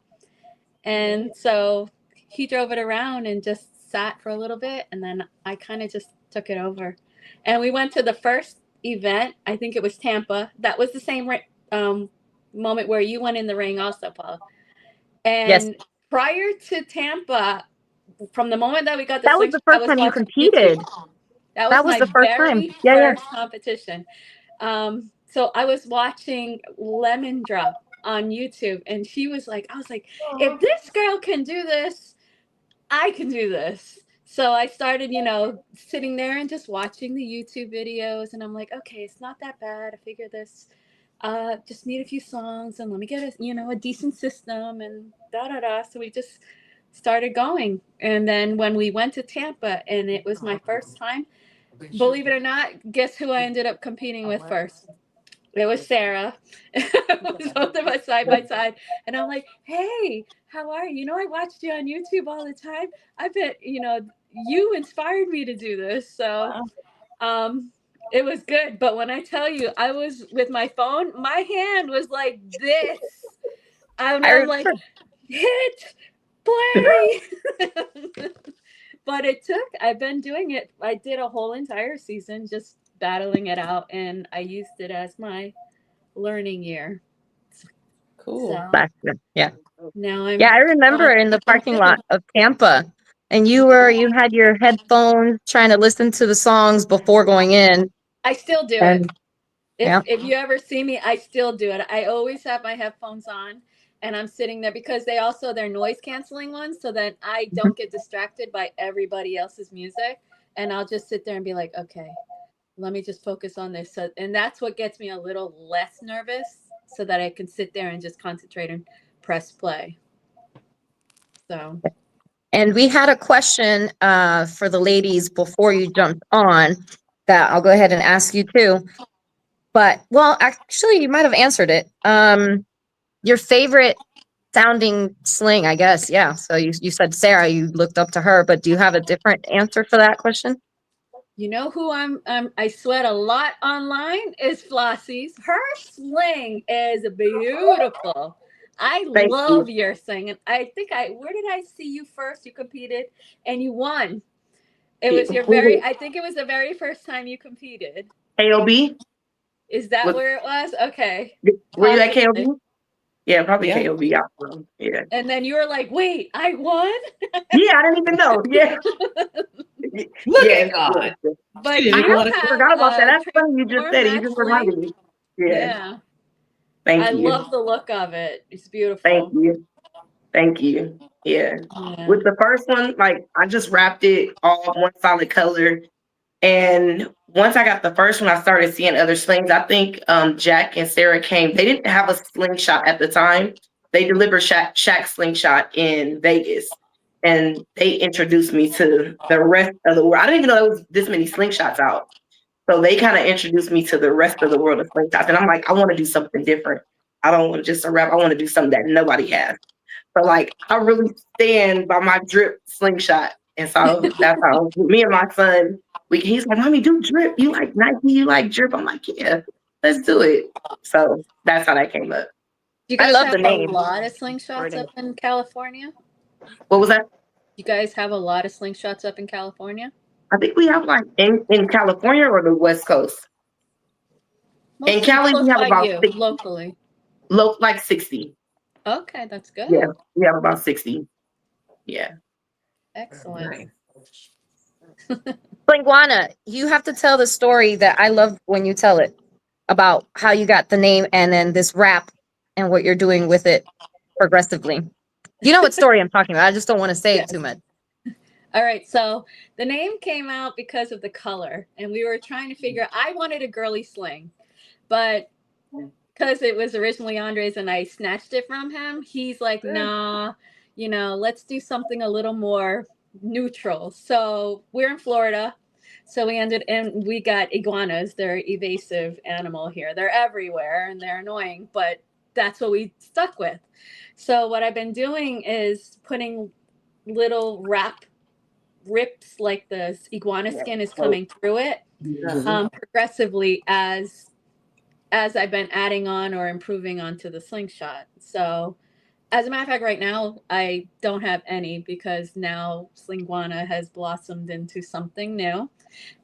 And so he drove it around and just sat for a little bit. And then I kind of just took it over. And we went to the first event. I think it was Tampa. That was the same moment where you went in the ring also, Paul. And Yes. prior to Tampa, from the moment that we got That was the first time you competed. That was the first time. first competition. So I was watching Lemon Drop on YouTube, and she was like, I was like, if this girl can do this, I can do this. So I started, sitting there and just watching the YouTube videos, and I'm like, okay, it's not that bad. I figure this. Just need a few songs, and let me get a decent system, and So we just started going. And then when we went to Tampa, and it was my first time, believe it or not, guess who I ended up competing with first? It was Sarah. It was both of us side by side. And I'm like, hey, how are you? I watched you on YouTube all the time. I bet, you inspired me to do this. So it was good. But when I tell you, I was with my phone, my hand was like this. I'm like, hit play. But I've been doing it. I did a whole entire season just battling it out, and I used it as my learning year. Cool. Yeah. Now I remember in the parking lot of Tampa, And you had your headphones trying to listen to the songs before going in. I still do it. And yeah. If you ever see me, I still do it. I always have my headphones on and I'm sitting there because they're noise canceling ones so that I don't get distracted by everybody else's music. And I'll just sit there and be like, okay, let me just focus on this. So, and that's what gets me a little less nervous so that I can sit there and just concentrate and press play. So. And we had a question for the ladies before you jumped on that I'll go ahead and ask you too. But, well, actually, you might have answered it. Your favorite sounding sling, I guess. Yeah. So you said Sarah, you looked up to her, but do you have a different answer for that question? You know who I sweat a lot online is Flossie's. Her sling is beautiful. I love your singing. I think where did I see you first? You competed and you won. It was I think it was the very first time you competed. KOB? Is that where it was? Okay. Were you at KOB? Yeah, probably KOB. Yeah. And then you were like, wait, I won? Yeah, I didn't even know. Yeah. Look at God. But I forgot about that. That's funny you just said it. You just reminded me. Yeah. Thank you. I love the look of it. It's beautiful. Thank you. Thank you. Yeah. With the first one, like I just wrapped it all one solid color. And once I got the first one, I started seeing other slings. I think Jack and Sarah came. They didn't have a slingshot at the time. They delivered Shaq slingshot in Vegas. And they introduced me to the rest of the world. I didn't even know there was this many slingshots out. So they kind of introduced me to the rest of the world of slingshots. And I'm like, I want to do something different. I don't want just a rap. I want to do something that nobody has. So like, I really stand by my drip slingshot. And so that's how me and my son, he's like, Mommy, do drip. You like Nike, you like drip. I'm like, yeah, let's do it. So that's how that came up. You guys I love have the name. a lot of slingshots up in California? What was that? You guys have a lot of slingshots up in California? I think we have like in California or the West Coast. Mostly in Cali, we have about 60. Locally. Like 60. Okay, that's good. Yeah, we have about 60. Yeah. Excellent. Slingwana, you have to tell the story that I love when you tell it about how you got the name and then this rap and what you're doing with it progressively. You know what story I'm talking about. I just don't want to say it too much. All right. So the name came out because of the color. And we were trying to figure, I wanted a girly sling, but because it was originally Andre's and I snatched it from him, he's like, nah, let's do something a little more neutral. So we're in Florida. So we got iguanas. They're evasive animal here. They're everywhere and they're annoying, but that's what we stuck with. So what I've been doing is putting little rips like the iguana skin is coming through it progressively as I've been adding on or improving onto the slingshot. So as a matter of fact, right now, I don't have any because now Slingwana has blossomed into something new.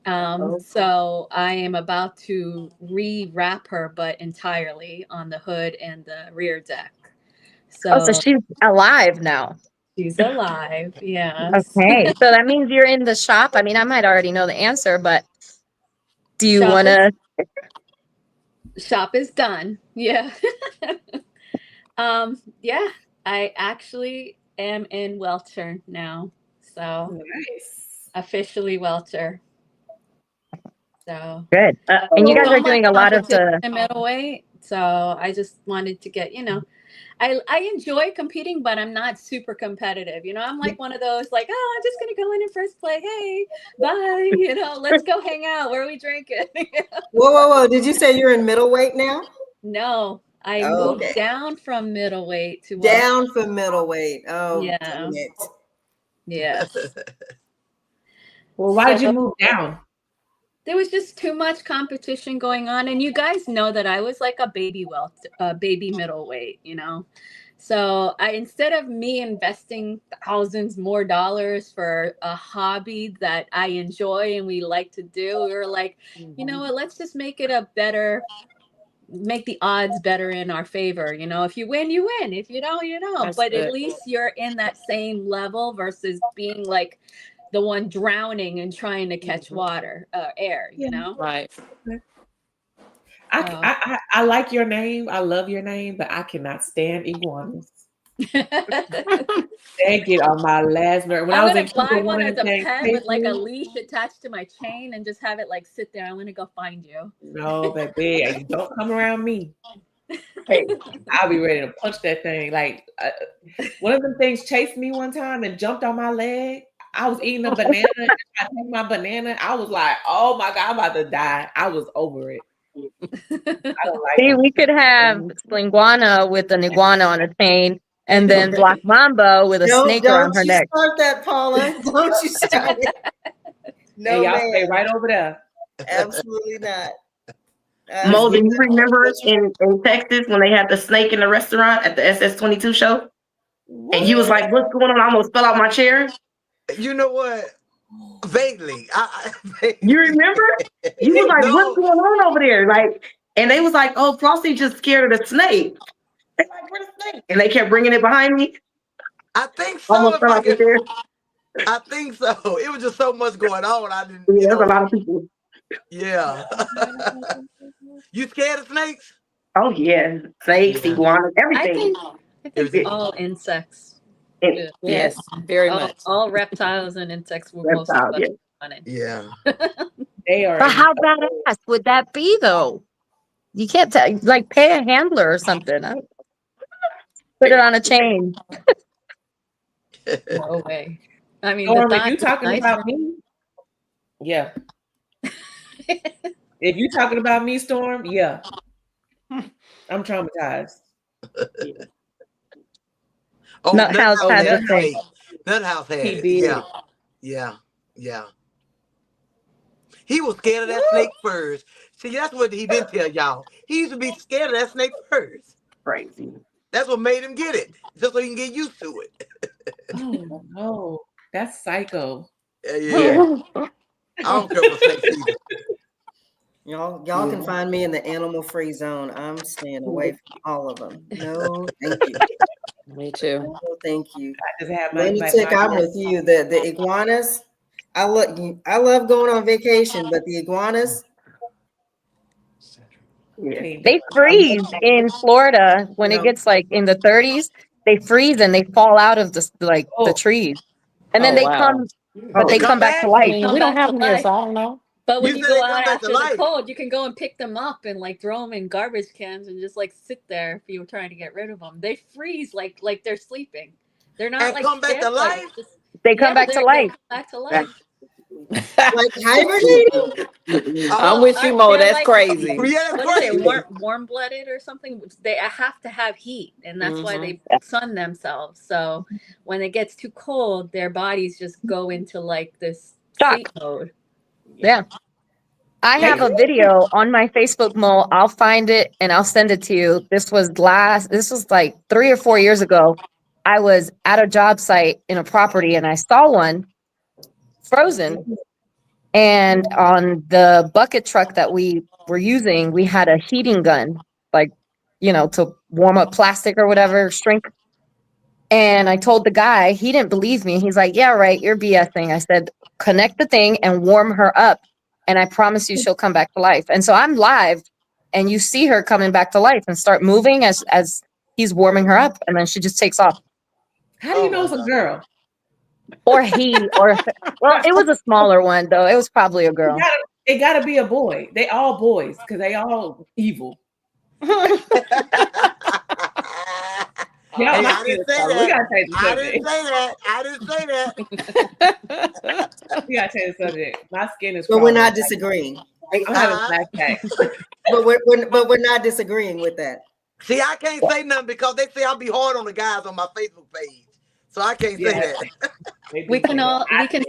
So I am about to rewrap her, but entirely on the hood and the rear deck. So she's alive now. She's alive, yeah. Okay, so that means you're in the shop. I mean, I might already know the answer, but do you want to? Shop is done. Yeah. Yeah, I actually am in welter now. So nice. Officially welter. So good. And you guys are doing a lot of the middleweight. So I just wanted to get, I enjoy competing, but I'm not super competitive. I'm like one of those like, oh, I'm just going to go in and first play. Hey, bye. Let's go hang out. Where are we drinking? Whoa. Did you say you're in middleweight now? No, I moved down from middleweight to down from middleweight. Oh, yeah. Yes. Well, why did you move down? There was just too much competition going on, and you guys know that I was like a baby middleweight, So instead of me investing thousands more dollars for a hobby that I enjoy and we like to do, we were like, you know what? Let's just make it a better make the odds better in our favor. You know, if you win, you win. If you don't, you don't. That's But good. at least you're in that same level versus being like the one drowning and trying to catch water, air. You know, Right. I like your name. I love your name, but I cannot stand iguanas. They get on my last nerve. When I was in buy Cuba, one one as of a the pet things with like a chased me. leash attached to my chain and just have it like sit there. I'm gonna go find you. No, baby, don't come around me. I'll be ready to punch that thing. Like one of them things chased me one time and jumped on my leg. I was eating a banana. I took my banana. I was like, "Oh my god, I'm about to die." I was over it. I don't like See, them. we could have Slinguana with an iguana on a chain, and then Black Mamba with a snake around her you neck. start that, Paula. Don't you start it. No, Hey, y'all stay ma'am. right over there. Absolutely not. Mo, do you remember in Texas when they had the snake in the restaurant at the SS22 show? And you was like, "What's going on?" I almost fell out my chair. You know what? Vaguely. You remember? You was like, "What's going on over there?" Like, and they was like, "Oh, Flossie just scared of the snake." They're like, "Where's the snake?" And they kept bringing it behind me. I think so. Almost fell out the chair. I think so. It was just so much going on. I didn't. Yeah, there's a lot of people. Yeah. You scared of snakes? Oh yeah, snakes, iguanas, everything. I think all insects. Yes, very much. All reptiles and insects were most Reptiles, yeah. funny. Yeah. They are. But how badass would that be, though? You can't like pay a handler or something. Put it on a chain. No way. I mean, Storm, the if you thigh talking was about nice. me, yeah. If you talking about me, Storm, yeah. I'm traumatized. Oh, Nuthouse had the Nuthouse thing. Nuthouse had He it. did. Yeah. He was scared of that snake first. See, that's what he didn't tell y'all. He used to be scared of that snake first. Crazy. That's what made him get it, just so he can get used to it. Oh no, that's psycho. Yeah. I don't care for snakes either. Y'all can find me in the animal-free zone. I'm staying away from all of them. No, thank you. Me too. No, thank you. I just have my Lunatic, I'm with you. The iguanas. I love going on vacation, but the iguanas. They freeze in Florida when it gets like in the 30s. They freeze and they fall out of the trees, and then they come, but they come back to life. We don't have them here, so I don't know. But when You you said they go come out back after to the life. cold, you can go and pick them up and like throw them in garbage cans and just like sit there if you're trying to get rid of them. They freeze like they're sleeping. They're not And like come back to dead, like, life? just- They come back to they life. come back to life. Like hibernating. I'm with you, Mo. They're That's like- crazy. Yeah, that's What is crazy. it? Warm-blooded or something? They have to have heat, and that's why they sun themselves. So when it gets too cold, their bodies just go into like this sleep mode. Yeah. I have a video on my Facebook, Mo. I'll find it and I'll send it to you. This was like 3 or 4 years ago. I was at a job site in a property and I saw one frozen. And on the bucket truck that we were using, we had a heating gun, like, to warm up plastic or whatever, shrink. And I told the guy, he didn't believe me. He's like, "Yeah, right, you're BSing." I said, "Connect the thing and warm her up. And I promise you she'll come back to life." And so I'm live and you see her coming back to life and start moving as he's warming her up. And then she just takes off. How do you know it's a girl? Or well, it was a smaller one though. It was probably a girl. It gotta be a boy. They all boys because they all evil. Yeah, Hey, my I skin didn't is say color. We gotta change the that. subject. I didn't say that. We gotta change the subject. My skin is. But we're crawling. not disagreeing. I'm having flashbacks. But we're not disagreeing with that. See, I can't say nothing because they say I'll be hard on the guys on my Facebook page. So I can't say that. We can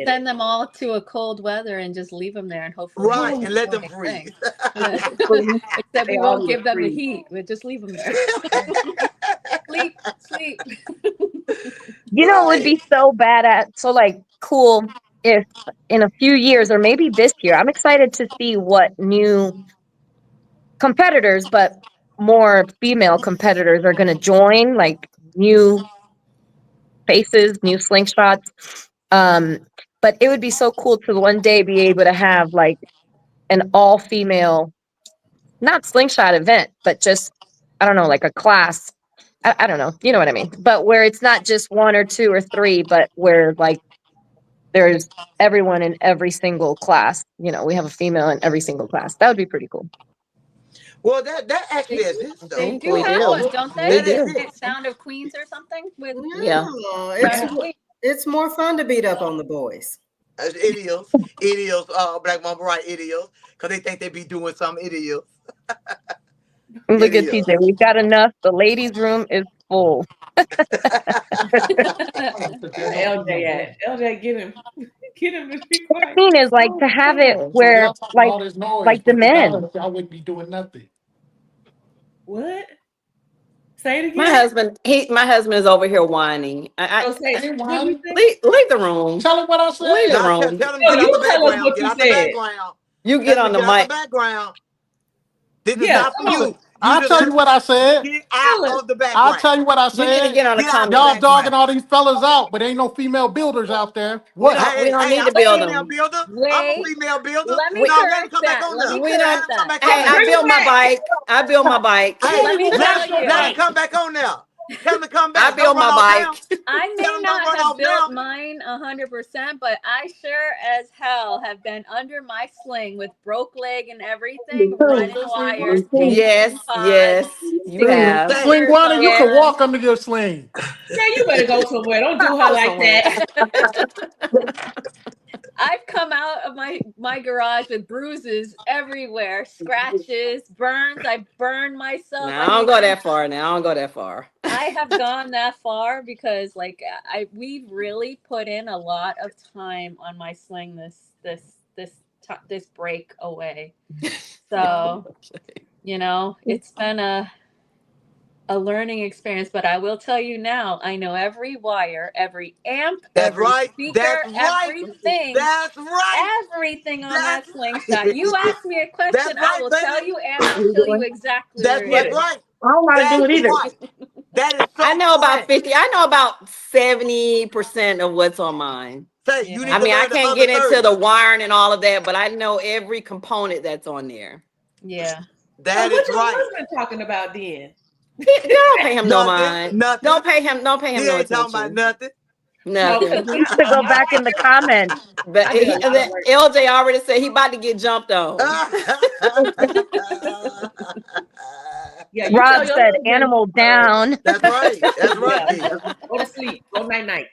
send them all to a cold weather and just leave them there and hopefully Right, and let them freeze. Except we won't give them the heat. We'll just leave them there. Sleep. It would be so cool if in a few years or maybe this year, I'm excited to see what new competitors, but more female competitors are going to join, like new faces, new slingshots. But it would be so cool to one day be able to have like an all female, not slingshot event, but just, I don't know, like a class. I don't know, you know what I mean? But where it's not just one or two or three, but where like there's everyone in every single class. You know, we have a female in every single class. That would be pretty cool. Well, that actually exists though. They do have one, don't they? They do. It's Sound of Queens or something with Yeah. It's more fun to beat up on the boys. Idiots, Black Mamba, right? Idiots, because they think they be doing some idiots. Look at TJ. We've got enough. The ladies' room is full. LJ, get him to be What I quiet. mean is like to have it where like the men. I wouldn't be doing nothing. What? Say it again. My husband is over here whining. So say, leave what the room. Tell him what I said. Leave the room. Tell them get out the background. Get out the background. You get on the Get out mic. the background. This is Yeah, not for you. I'll tell you what I said. Get out of the background. I'll tell you what I You need said. to get on the comment. Y'all dogging all these fellas out, but ain't no female builders out there. What? We don't need I'm to build a female them. builder. I'm a female builder. Let me No, let correct him come back that. on Let now. me We correct don't. Come that. back on Hey, now. I built my bike. I built my bike. Hey, Let me let tell you. him come back on now. Tell him to come back. I built my bike. I Tell may him not don't run have off built now. mine 100%, but I sure as hell have been under my sling with broke leg and everything, running wires. Yes, yes, you have. Sling Guana, you can walk under your sling. Yeah, you better go somewhere. Don't do her like that. I've come out of my garage with bruises everywhere, scratches, burns. I burned myself. Now I don't go that far. Now I don't go that far. I have gone that far because like we've really put in a lot of time on my sling this break away. So, you know, it's been a learning experience, but I will tell you now, I know every wire, every amp, every speaker, everything. That's right. Everything on that slingshot. You ask me a question, I will tell you and I'll tell you exactly where it is. Right. I don't want to do it either. Right. That is so I know about 50. I know about 70% of what's on mine. You need I to mean, I learn the can't other get into 30. the wiring and all of that, but I know every component that's on there. Yeah. That what is your right. husband talking about then? Don't pay him no Nothing, mind. nothing. Don't pay him He no ain't talking about attention. nothing. Nothing. You should go back in the comments. But LJ already said he about to get jumped on. Yeah, Rob said animal down. That's right. That's right. Go to sleep. Go night night.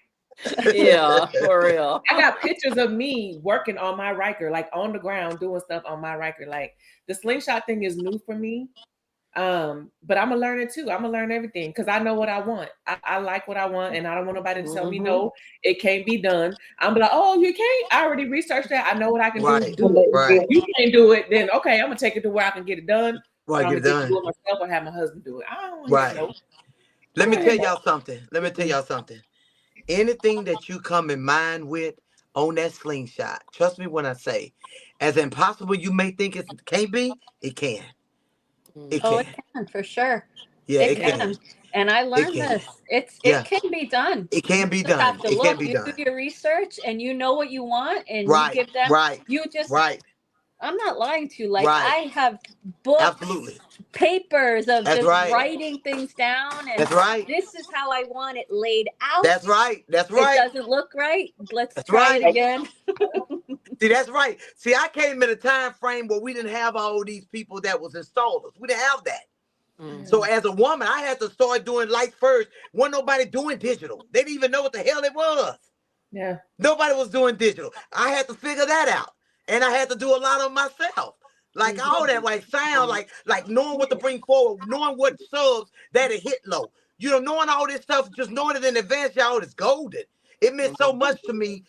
Yeah, for real. I got pictures of me working on my Riker, like on the ground doing stuff on my Riker. Like the slingshot thing is new for me. But I'm gonna learn it too. I'm gonna learn everything because I know what I want. I like what I want, and I don't want nobody to tell me no, it can't be done. I'm like, oh, you can't. I already researched that. I know what I can do it. Right. If you can't do it, then okay, I'm gonna take it to where I can get it done. Right, I'm get it gonna done. do it myself or have my husband do it. I don't want Right. to know. Let me tell y'all something. Anything that you come in mind with on that slingshot, trust me when I say, as impossible you may think it can't be, it can. It Oh, can. it can for sure. Yeah, it can. And I learned can. this. Yeah. It can be done. It can be You just done. have to It can look, be you done. do your research and you know what you want and Right, you give them right, you just right. I'm not lying to you. Like Right. I have books, Absolutely. papers of That's just right. writing things down and That's right. this is how I want it laid out. That's right. That's right. It doesn't look right. Let's That's try right. it again. See, that's right. See, I came in a time frame where we didn't have all these people that was installers. We didn't have that. So as a woman, I had to start doing lights first. Wasn't nobody doing digital. They didn't even know what the hell it was. Yeah. Nobody was doing digital. I had to figure that out. And I had to do a lot of myself. Like all that, like sound, like knowing what to bring forward, knowing what subs that it hit low. You know, knowing all this stuff, just knowing it in advance, y'all, it's golden. It meant so much to me,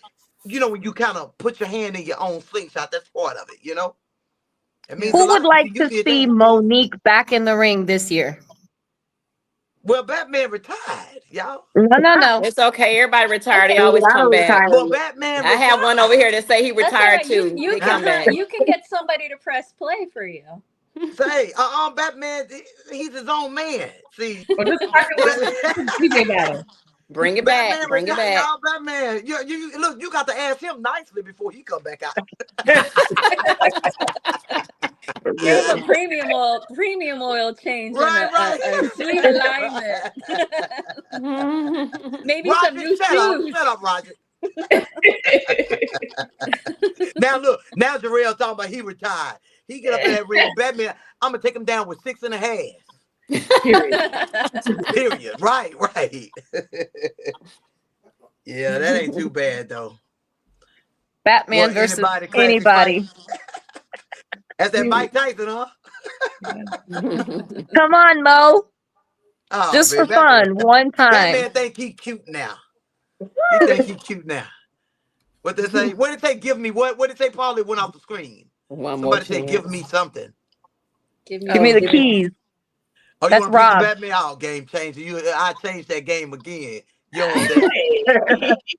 you know, when you kind of put your hand in your own slingshot, that's part of it, you know? It means a Who lot would like you to did see that. Monique back in the ring this year? Well, Batman retired, y'all. No. It's okay. Everybody retired. They always come back. Well, Batman I have one over here that say he That's all retired right. too. You They come back. can get somebody to press play for you. Say, Batman, he's his own man. See, Well, this DJ battle. Bring it back. Batman, Bring it back. Batman, you look, you got to ask him nicely before he come back out. There's a premium oil change and a sweet alignment. Maybe Roger, some new shut shoes. Shut up, Roger. Now look, now Jarrell talking about he retired. He get up in that ring, Batman. I'm gonna take him down with 6.5. Period. Right. Yeah, that ain't too bad though. Batman versus anybody. That's that Mike Tyson, huh? Come on, Mo. Oh, just man, for fun, one time. Batman think he cute now. He think he cute now. What they say? What did they give me? What did they say? Paulie went off the screen. Somebody say, "Give me something." Give me the keys. Oh, that's you Rob. Batman out, game changer. I changed that game again. You want that?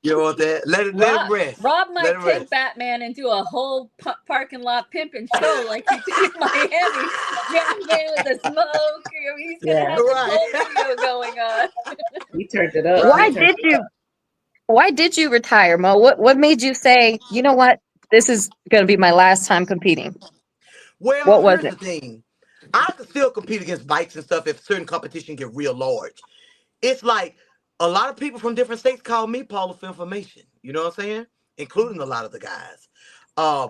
You want that? Let him rest. Rob might Let him take rest. Batman and do a whole parking lot pimping show like he did in Miami. Getting there with the smoke. He's gonna have this whole video going on. He turned it up. Why did you retire, Mo? What made you say, you know what? This is gonna be my last time competing? Well, what was here's it? the thing. I can still compete against bikes and stuff if certain competition get real large. It's like a lot of people from different states call me Paula for information. You know what I'm saying? Including a lot of the guys.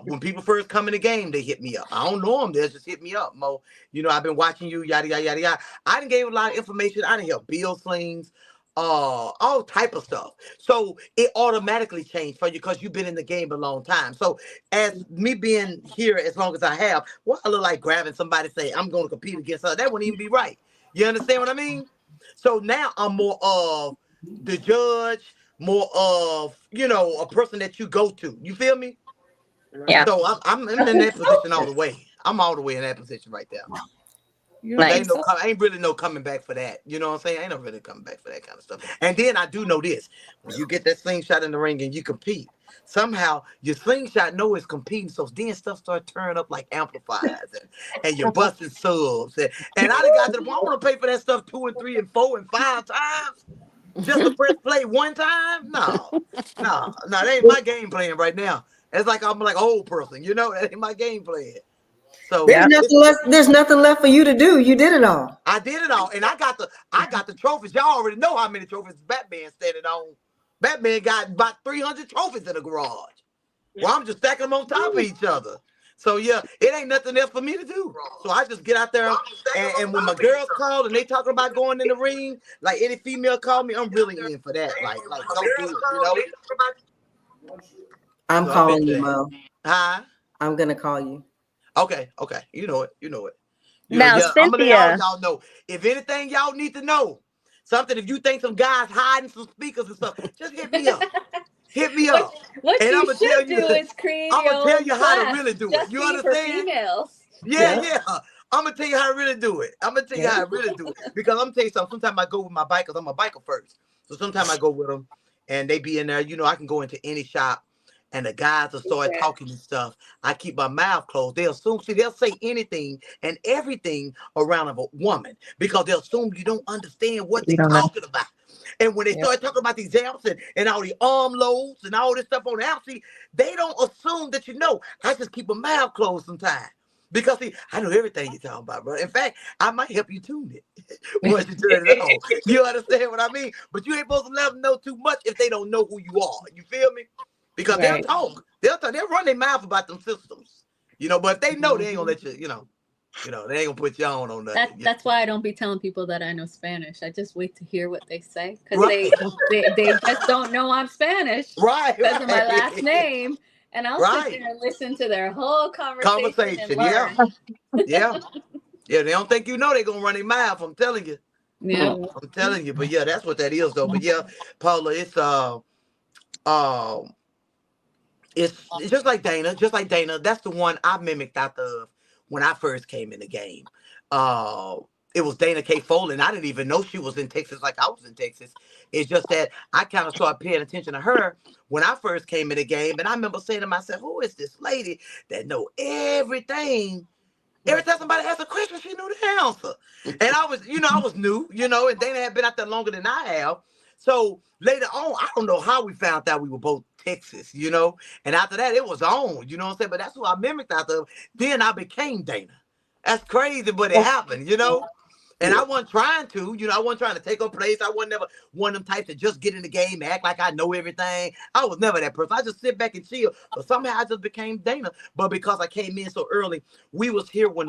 When people first come in the game, they hit me up. I don't know them. They'll just hit me up, Mo. You know, I've been watching you, yada, yada, yada, yada. I done gave a lot of information. I done help build slings, all type of stuff. So it automatically changed for you because you've been in the game a long time. So as me being here as long as I have, what I look like grabbing somebody say, I'm going to compete against her. That wouldn't even be right. You understand what I mean? So now I'm more of the judge, more of, you know, a person that you go to. You feel me? Yeah. So I'm in that position all the way. I'm all the way in that position right there. Nice. Ain't really no coming back for that. You know what I'm saying? Ain't no really coming back for that kind of stuff. And then I do know this. When you get that slingshot in the ring and you compete, somehow your slingshot know it's competing. So then stuff start turning up like amplifiers and you're busting subs. And I done got to the point, I want to pay for that stuff 2 and 3 and 4 and 5 times. Just to press play one time? No, that ain't my game plan right now. It's like I'm like an old person, you know, that ain't my game plan. So there's nothing left for you to do. You did it all. I did it all, and I got the trophies. Y'all already know how many trophies Batman standing on. Batman got about 300 trophies in the garage. Well, I'm just stacking them on top of each other. So yeah, it ain't nothing else for me to do. So I just get out there, and when my girls call and they talking about going in the ring, like any female call me, I'm really in for that. Like go do it, you know. I'm calling you, Mo. Huh? I'm gonna call you. Okay. You know it. Now, I'm gonna Cynthia. let y'all know. If anything y'all need to know, something, if you think some guys hiding some speakers and stuff, just hit me up. Hit me up. What And you I'ma should tell do you- is create I'ma your tell own you how to class really do it. just You for understand? females. Yeah. I'm gonna tell you how to really do it. I'm gonna tell you how to really do it. Because I'm gonna tell you something. Sometimes I go with my bikers. I'm a biker first. So sometimes I go with them and they be in there. You know, I can go into any shop and the guys will start talking and stuff. I keep my mouth closed. They'll say anything and everything around a woman because they'll assume you don't understand what they're talking about. And when they start talking about these amps and all the arm loads and all this stuff on the amp, see, they don't assume that you know. I just keep my mouth closed sometimes. Because see, I know everything you're talking about, bro. In fact, I might help you tune it once you turn it on. You understand what I mean? But you ain't supposed to let them know too much if they don't know who you are. You feel me? Because they'll talk. They'll run their mouth about them systems. You know, but if they know, they ain't gonna let you, you know, they ain't gonna put you on nothing. That's why I don't be telling people that I know Spanish. I just wait to hear what they say because they just don't know I'm Spanish. Right. Because of my last name. And I'll sit there and listen to their whole conversation. And learn. Yeah. They don't think you know they're gonna run their mouth. I'm telling you. Yeah. I'm telling you. But yeah, that's what that is though. But yeah, Paula, it's just like Dana. That's the one I mimicked out of when I first came in the game. It was Dana K. Foley. I didn't even know she was in Texas like I was in Texas. It's just that I kind of started paying attention to her when I first came in the game. And I remember saying to myself, who is this lady that know everything Every time somebody asked a question, she knew the answer. And I was new, and Dana had been out there longer than I have. So later on, I don't know how we found out we were both Texas, and after that, it was on, you know what I'm saying? But that's who I mimicked after. Then I became Dana. That's crazy, but it happened, And I wasn't trying to, I wasn't trying to take her place. I wasn't never one of them types that just get in the game, act like I know everything. I was never that person. I just sit back and chill. But somehow I just became Dana. But because I came in so early, we was here when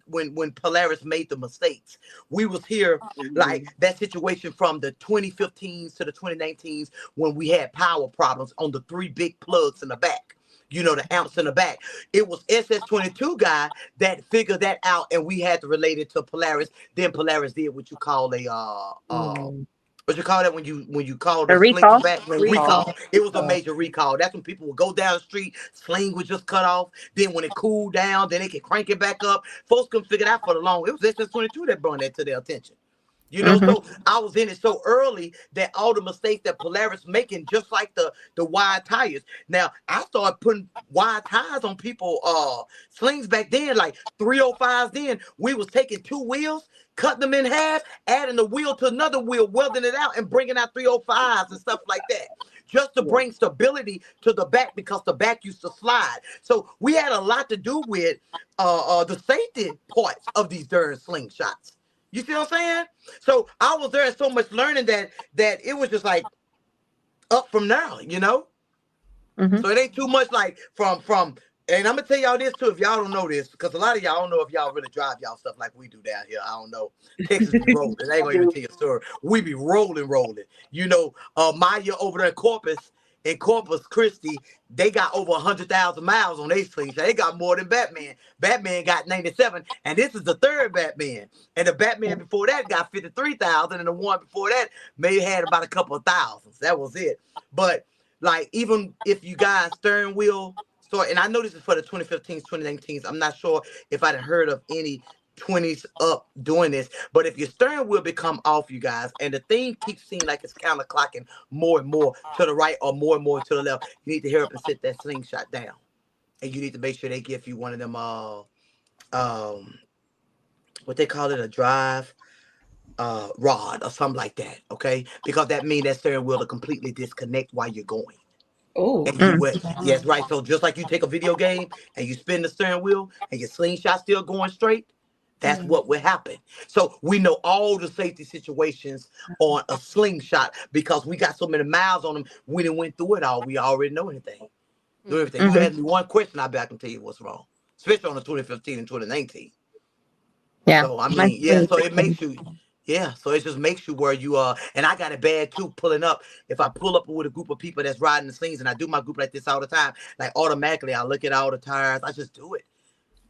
when Polaris made the mistakes. We was here like that situation from the 2015s to the 2019s when we had power problems on the 3 big plugs in the back. The amps in the back. It was SS22 guy that figured that out, and we had to relate it to Polaris. Then Polaris did what you call what you call that when you call the recall? back? Recall. It was a major recall. That's when people would go down the street, sling would just cut off. Then when it cooled down, then they could crank it back up. Folks couldn't figure it out for the long. It was SS22 that brought that to their attention. So I was in it so early that all the mistakes that Polaris making, just like the wide tires. Now I started putting wide tires on people slings back then, like 305s. Then we was taking 2 wheels, cutting them in half, adding the wheel to another wheel, welding it out, and bringing out 305s and stuff like that, just to bring stability to the back because the back used to slide. So we had a lot to do with the safety parts of these darn slingshots. You see what I'm saying? So I was there so much learning that it was just like up from now, So it ain't too much like from and I'm gonna tell y'all this too, if y'all don't know this, because a lot of y'all don't know if y'all really drive y'all stuff like we do down here. I don't know. Texas be rolling. I ain't gonna even tell you a story. We be rolling. Maya over there in Corpus Christi, they got over 100,000 miles on their slingshot. They got more than Batman. Batman got 97, and this is the 3rd Batman. And the Batman before that got 53,000, and the one before that maybe had about a couple of thousands. That was it. But like, even if you guys steering wheel and I know this is for the 2015s, 2019s. I'm not sure if I'd heard of any 20s up doing this, but if your steering wheel become off, you guys, and the thing keeps seeming like it's counterclocking more and more to the right or more and more to the left, you need to hurry up and sit that slingshot down, and you need to make sure they give you one of them what they call it, a drive rod or something like that, okay? Because that means that steering wheel to completely disconnect while you're going. Oh, yes, right. So just like you take a video game and you spin the steering wheel and your slingshot still going straight, that's what will happen. So we know all the safety situations on a slingshot because we got so many miles on them. We didn't went through it all. We already know anything. You asked me one question, I bet I can tell you what's wrong, especially on the 2015 and 2019. Yeah. So I mean, so it makes you. Yeah, so it just makes you where you are. And I got it bad too, pulling up. If I pull up with a group of people that's riding the slings, and I do my group like this all the time, like automatically I look at all the tires. I just do it.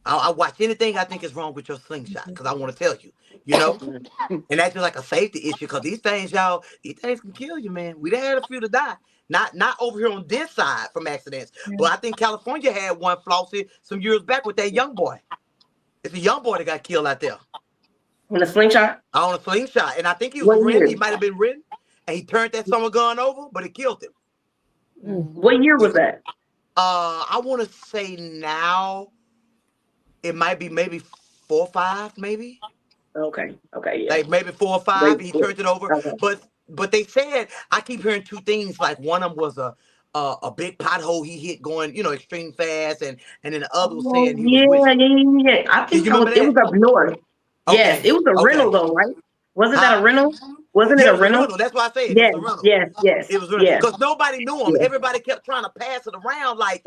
I watch anything I think is wrong with your slingshot because I want to tell you, And that's just like a safety issue because these things can kill you, man. We done had a few to die. Not over here on this side from accidents. But I think California had one, Flossie, some years back with that young boy. It's a young boy that got killed out there. On a slingshot? On a slingshot. And I think he was ridden. He might have been ridden. And he turned that summer gun over, but it killed him. What year was that? I want to say now it might be maybe 4 or 5, maybe. Okay, yeah. Like maybe 4 or 5. He turned it over. Okay. But they said, I keep hearing 2 things. Like one of them was a big pothole he hit going, extreme fast. And then the other was saying he was yeah. I think it was up north. Okay. Yes, it was a rental though, right? Wasn't that a rental? Wasn't it a rental? That's why I say yes, it was a rental. Yes. It was a rental. Because nobody knew him. Everybody kept trying to pass it around like,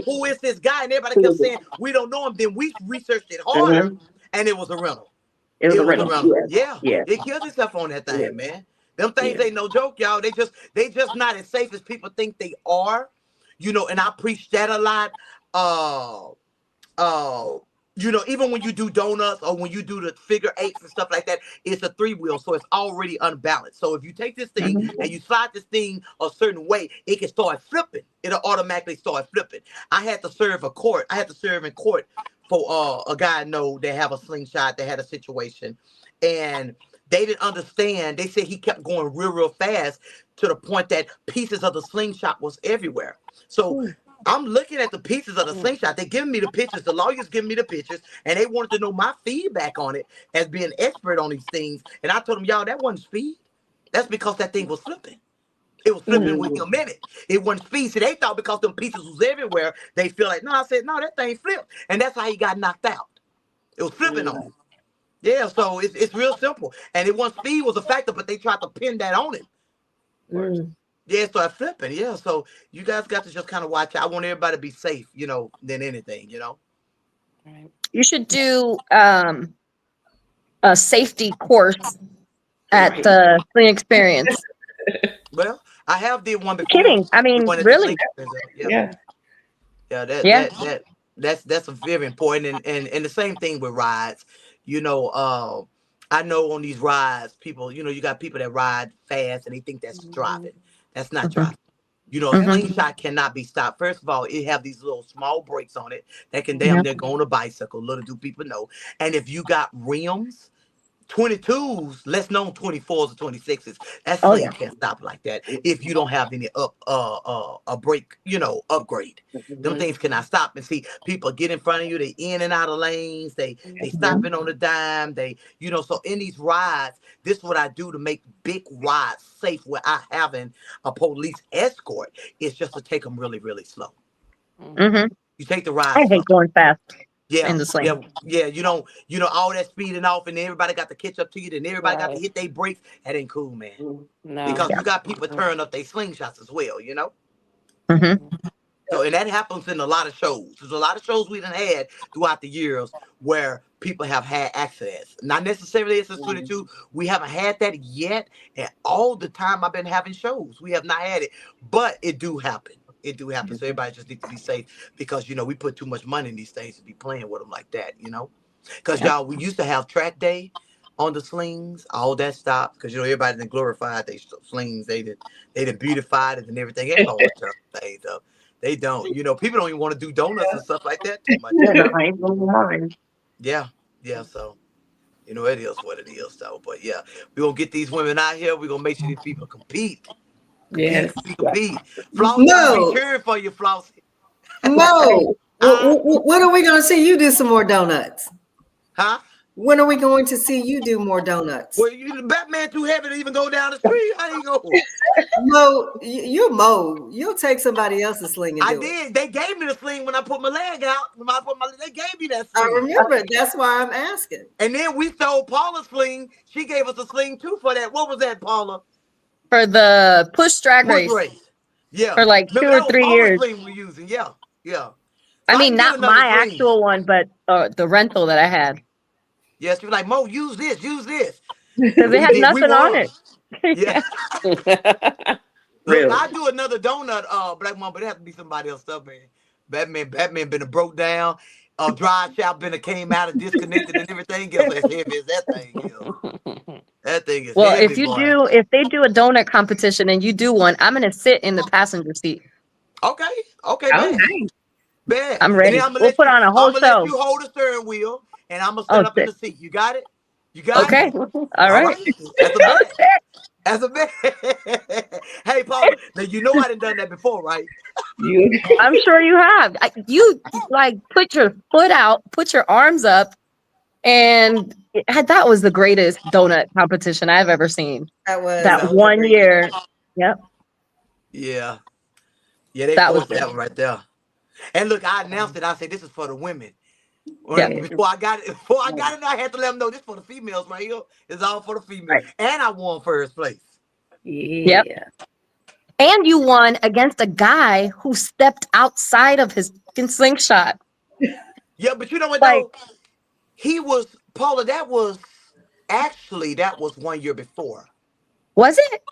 who is this guy? And everybody kept saying, we don't know him. Then we researched it harder, and it was a rental. It was a rental. Yeah. It killed itself on that thing, man. Them things ain't no joke, y'all. They just not as safe as people think they are. And I preach that a lot. Even when you do donuts or when you do the figure 8s and stuff like that, it's a 3-wheel, so it's already unbalanced. So if you take this thing and you slide this thing a certain way, it can start flipping. It'll automatically start flipping. I had to serve in court for a guy I know that have a slingshot that had a situation, and they didn't understand. They said he kept going real fast to the point that pieces of the slingshot was everywhere. So I'm looking at the pieces of the slingshot. They're giving me the pictures. The lawyers giving me the pictures, and they wanted to know my feedback on it as being an expert on these things. And I told them, y'all, that wasn't speed. That's because that thing was flipping. It was flipping within a minute. It wasn't speed. So they thought because them pieces was everywhere, they feel like, no, I said, no, that thing flipped. And that's how he got knocked out. It was flipping on him. Yeah, so it's real simple. And it wasn't speed was a factor, but they tried to pin that on him. Yeah, so I flipping. Yeah, so you guys got to just kind of watch. I want everybody to be safe, you know, than anything, you know. You should do a safety course at the Sling Experience. Well, I have did one before. Kidding. I mean, really? Yeah. That's a very important, and the same thing with rides. You know, I know on these rides, people, you know, you got people that ride fast and they think that's driving. That's not driving. You know, a slingshot cannot be stopped. First of all, it have these little small brakes on it that can damn near go on a bicycle. Little do people know. And if you got rims, 22s, less known 24s or 26s, that sling can't stop like that if you don't have any a brake, you know, upgrade. Them things cannot stop. And see, people get in front of you, they in and out of lanes, they stopping on a dime, they, you know, so in these rides, this is what I do to make big rides safe without having a police escort. It's just to take them really, really slow. You take the ride. I hate going fast. Yeah, in the sling. yeah. You know, all that speeding off, and everybody got to catch up to you, then everybody got to hit their brakes. That ain't cool, man. No. Because you got people turning up their slingshots as well, you know. Mm-hmm. So, and that happens in a lot of shows. There's a lot of shows we done had throughout the years where people have had accidents. Not necessarily since 22. We haven't had that yet. And all the time I've been having shows, we have not had it, but it do happen. It do happen. So everybody just needs to be safe because, you know, we put too much money in these things to be playing with them like that, you know. Because, y'all, we used to have track day on the slings. All that stopped because, you know, everybody done glorified they slings. They done beautified it and everything. They don't want to turn things up. They don't. You know, people don't even want to do donuts and stuff like that too much. Yeah. So, you know, it is what it is, though. But, yeah, we're going to get these women out here. We're going to make sure these people compete. Yes. Flossie, I'll be cheering for you, Flossie. No. When are we going to see you do some more donuts? Huh? When are we going to see you do more donuts? Well, the Batman too heavy to even go down the street. How you go? Mo, you're Mo. You'll take somebody else's sling and do it. They gave me the sling when I put my leg out. They gave me that sling. I remember. That's why I'm asking. And then we stole Paula's sling. She gave us a sling too for that. What was that, Paula? For the push drag race. Yeah. For like 2 or 3 years. Sling we're using. Yeah. So I mean, not my actual one, but the rental that I had. Yes, she was like, Mo, use this. Because it had nothing on it. Yeah. Look, I do another donut, Black Mom, but it has to be somebody else stuff, man. Batman been broke down. Dry shop been came out and disconnected and everything else. As heavy as that thing is. That thing is well, heavy, if they do a donut competition and you do one, I'm gonna sit in the passenger seat. Okay, man. I'm ready. We'll put on a whole show. Let you hold the steering wheel, and I'm gonna stand up in the seat. You got it? You got it? Okay. All right. As a man. Hey, Paul. Now you know I done that before, right? I'm sure you have. You like put your foot out, put your arms up, and that was the greatest donut competition I've ever seen. That 1 year. Yep. Yeah. They forced that one right there. And look, I announced it. I said this is for the women. Before I got it, I had to let them know this for the females right here. It's all for the females. Right. And I won first place. Yeah. Yep. And you won against a guy who stepped outside of his slingshot. Yeah, but you know what though? He was Paula, that was 1 year before. Was it?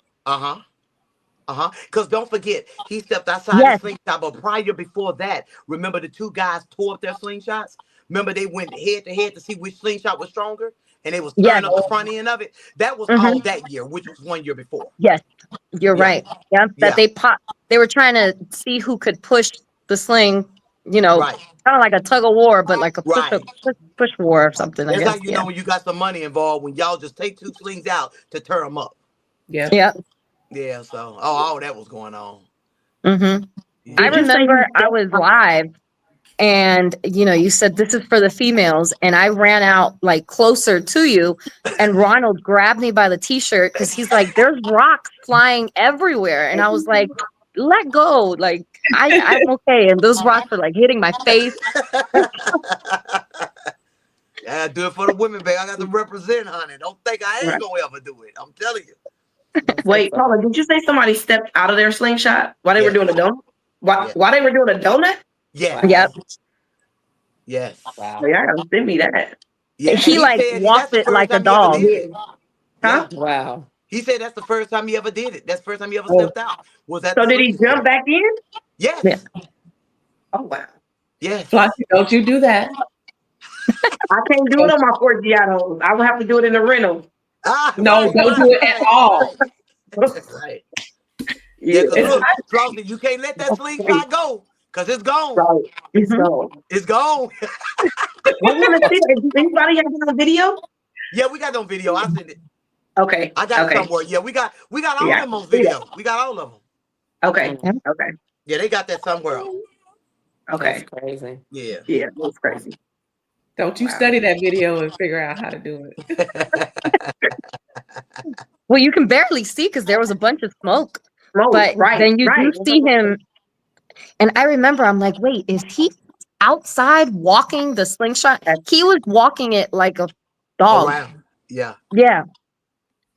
Because don't forget, he stepped outside the slingshot, but prior before that, remember the two guys tore up their slingshots? Remember they went head to head to see which slingshot was stronger? And they was turning up the front end of it. That was all that year, which was 1 year before. Yes, you're right. Yeah, they were trying to see who could push the sling, you know, kind of like a tug of war, but like a push war or something. It's like, you know, when you got some money involved, when y'all just take two slings out to turn them up. Yeah. Yeah, so all that was going on. I Did you say remember you I was live and you said this is for the females, and I ran out like closer to you, and Ronald grabbed me by the t-shirt because he's like, there's rocks flying everywhere. And I was like, let go. Like I'm okay. And those rocks are like hitting my face. I do it for the women, babe. I got to represent, honey. Don't think I ain't Right. gonna ever do it. I'm telling you. Wait, Paula, did you say somebody stepped out of their slingshot while they were doing a donut? While they were doing a donut? Yeah. Yep. Yes. Wow. Yeah, send me that. Yeah. He and like said walked that's the it like first a time he ever dog. did it. Huh? Wow. He said that's the first time he ever did it. That's the first time he ever stepped out. Was that? So did he jump back in? Yes. Yeah. Oh wow. Yes. Flossie, don't you do that. I can't do it on my Ford Giottos. I will have to do it in the rental. No, don't do it at all. Right. Yeah, because look, Flossie, you can't let that slingshot go because it's gone. Right. It's gone. It's gone. I want to see it. Does anybody have it on video? Yeah, we got it on video. I sent it. Okay. I got it Okay. somewhere. Yeah, we got all Yeah. of them on video. We got all of them. Okay. Okay. Yeah, they got that somewhere. Okay. That's crazy. Yeah. Yeah, that's crazy. Don't you study that video and figure out how to do it. Well, you can barely see because there was a bunch of smoke. But right, then you right. do see him. And I remember I'm like, wait, is he outside walking the slingshot? He was walking it like a dog. Around. Yeah. Yeah.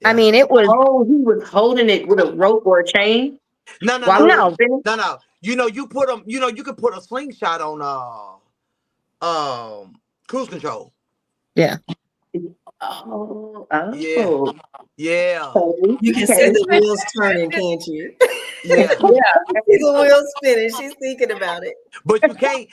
I mean, it was. Oh, he was holding it with a rope or a chain? No. You put them. You could put a slingshot on cruise control. Yeah. Oh. Yeah. Yeah. You can see the wheels turning, can't you? Yeah. See the wheels spinning. She's thinking about it. But you can't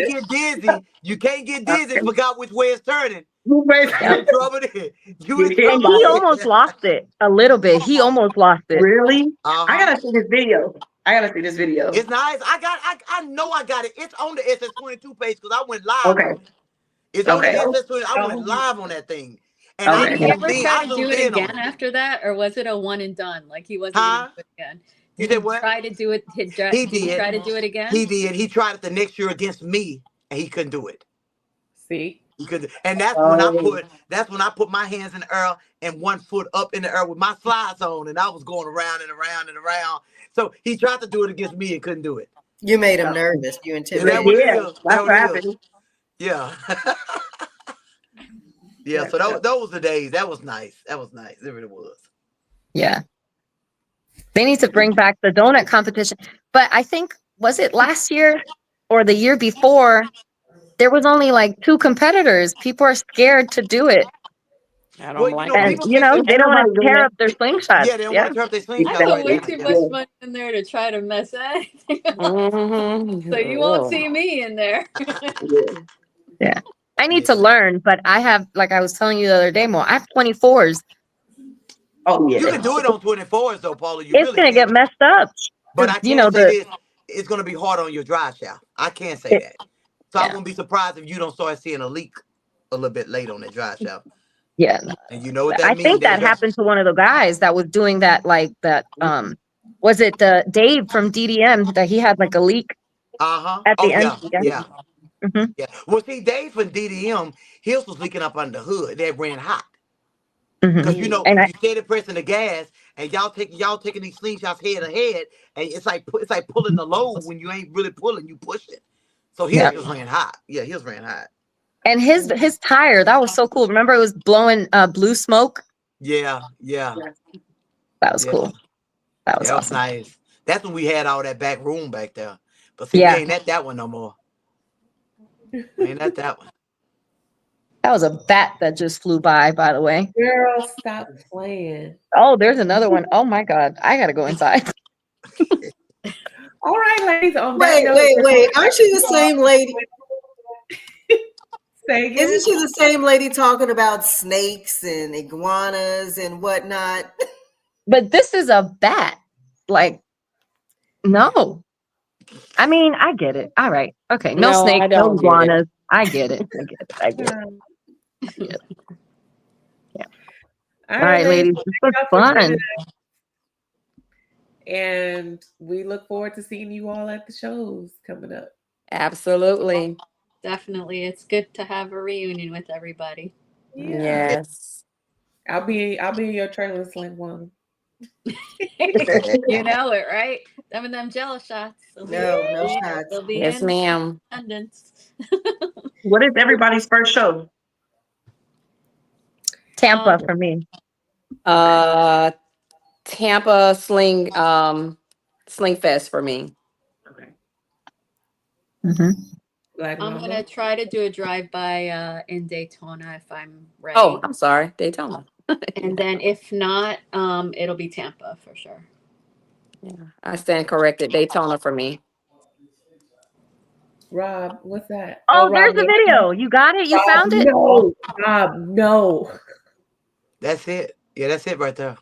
get dizzy. You can't get dizzy. Forgot which way it's turning. You in trouble there. You in And trouble. he almost lost it a little bit. He almost lost it. Really? I gotta see this video. It's nice. I know I got it. It's on the SS22 page because I went live. Okay. It's on the Okay. SS22. I went live on that thing. And Okay. Did he ever I try to do zoomed it in on again after that, or was it a one and done? Like he wasn't Huh? going to do it again. You Did did he what? try to do it? He Did he did. try to do it again? He did. He tried it the next year against me, and he couldn't do it. See? He could, and that's when I put my hands in the air and one foot up in the air with my slides on, and I was going around and around and around. So he tried to do it against me and couldn't do it. You made him nervous. You Is that intimidated. what it Yeah, is? that's That what what it happened. is? Yeah. Yeah. So those was the days. That was nice. That was nice. It really was. Yeah. They need to bring back the donut competition. But I think, was it last year or the year before? There was only like 2 competitors. People are scared to do it. I don't like And, it. they don't want to tear up their slingshots. Yeah, they don't want to tear up their slingshot. I put like way that. too Yeah. much money in there to try to mess anything up. Mhm. So you won't see me in there. Yeah. I need to learn, but I have, like I was telling you the other day, Mo, I have 24s. Oh You can do it on 24s though, Paula. You It's really going to can. get messed up. But I You can know, say the this: it's going to be hard on your drive shaft. I can say that. So I wouldn't be surprised if you don't start seeing a leak a little bit late on that drive shaft. yeah. And you know what that I means? think that happened to one of the guys that was doing that, like that. Was it the Dave from DDM that he had like a leak at the end? Yeah. Mhm. Yeah. Well, see, Dave from DDM, his was leaking up under the hood. That ran hot. Mhm. Because you know, And you steady pressing the gas, and y'all taking these slingshots head to head, and it's like pulling the load when you ain't really pulling, you push it. So his Yeah. just ran hot. Yeah, his ran hot. And his tire, that was so cool. Remember, it was blowing blue smoke. Yeah. That was Yeah. cool. That was That was awesome. nice. That's when we had all that back room back there. But see, Yeah. we ain't at that one no more. We ain't at that one. That was a bat that just flew by the way. Girl, stop playing. Oh, there's another one. Oh my God, I gotta go inside. All right, ladies. On that Wait, note, wait. Aren't you the same lady? Say again. Isn't she the same lady talking about snakes and iguanas and whatnot? But this is a bat. Like, no. I mean, I get it. All right. Okay. No, No, I snakes, no don't get it. iguanas. I get it. I get it. Yeah. All right, ladies. This was fun. And we look forward to seeing you all at the shows coming up. Absolutely. Definitely. It's good to have a reunion with everybody. Yes. I'll be in your trailer sling one. You know it, right? Them jealous shots. No shots. They'll be Yes, in ma'am. attendance. What is everybody's first show? Tampa for me. Tampa Sling Fest for me. Okay. I'm gonna try to do a drive-by in Daytona if I'm ready. Oh, I'm sorry, Daytona. And then if not, it'll be Tampa for sure. Yeah, I stand corrected. Daytona for me. Rob, what's that? Oh, there's Rob, the video. You got it? You Rob, found it? No, Rob, no. That's it. Yeah, that's it right there.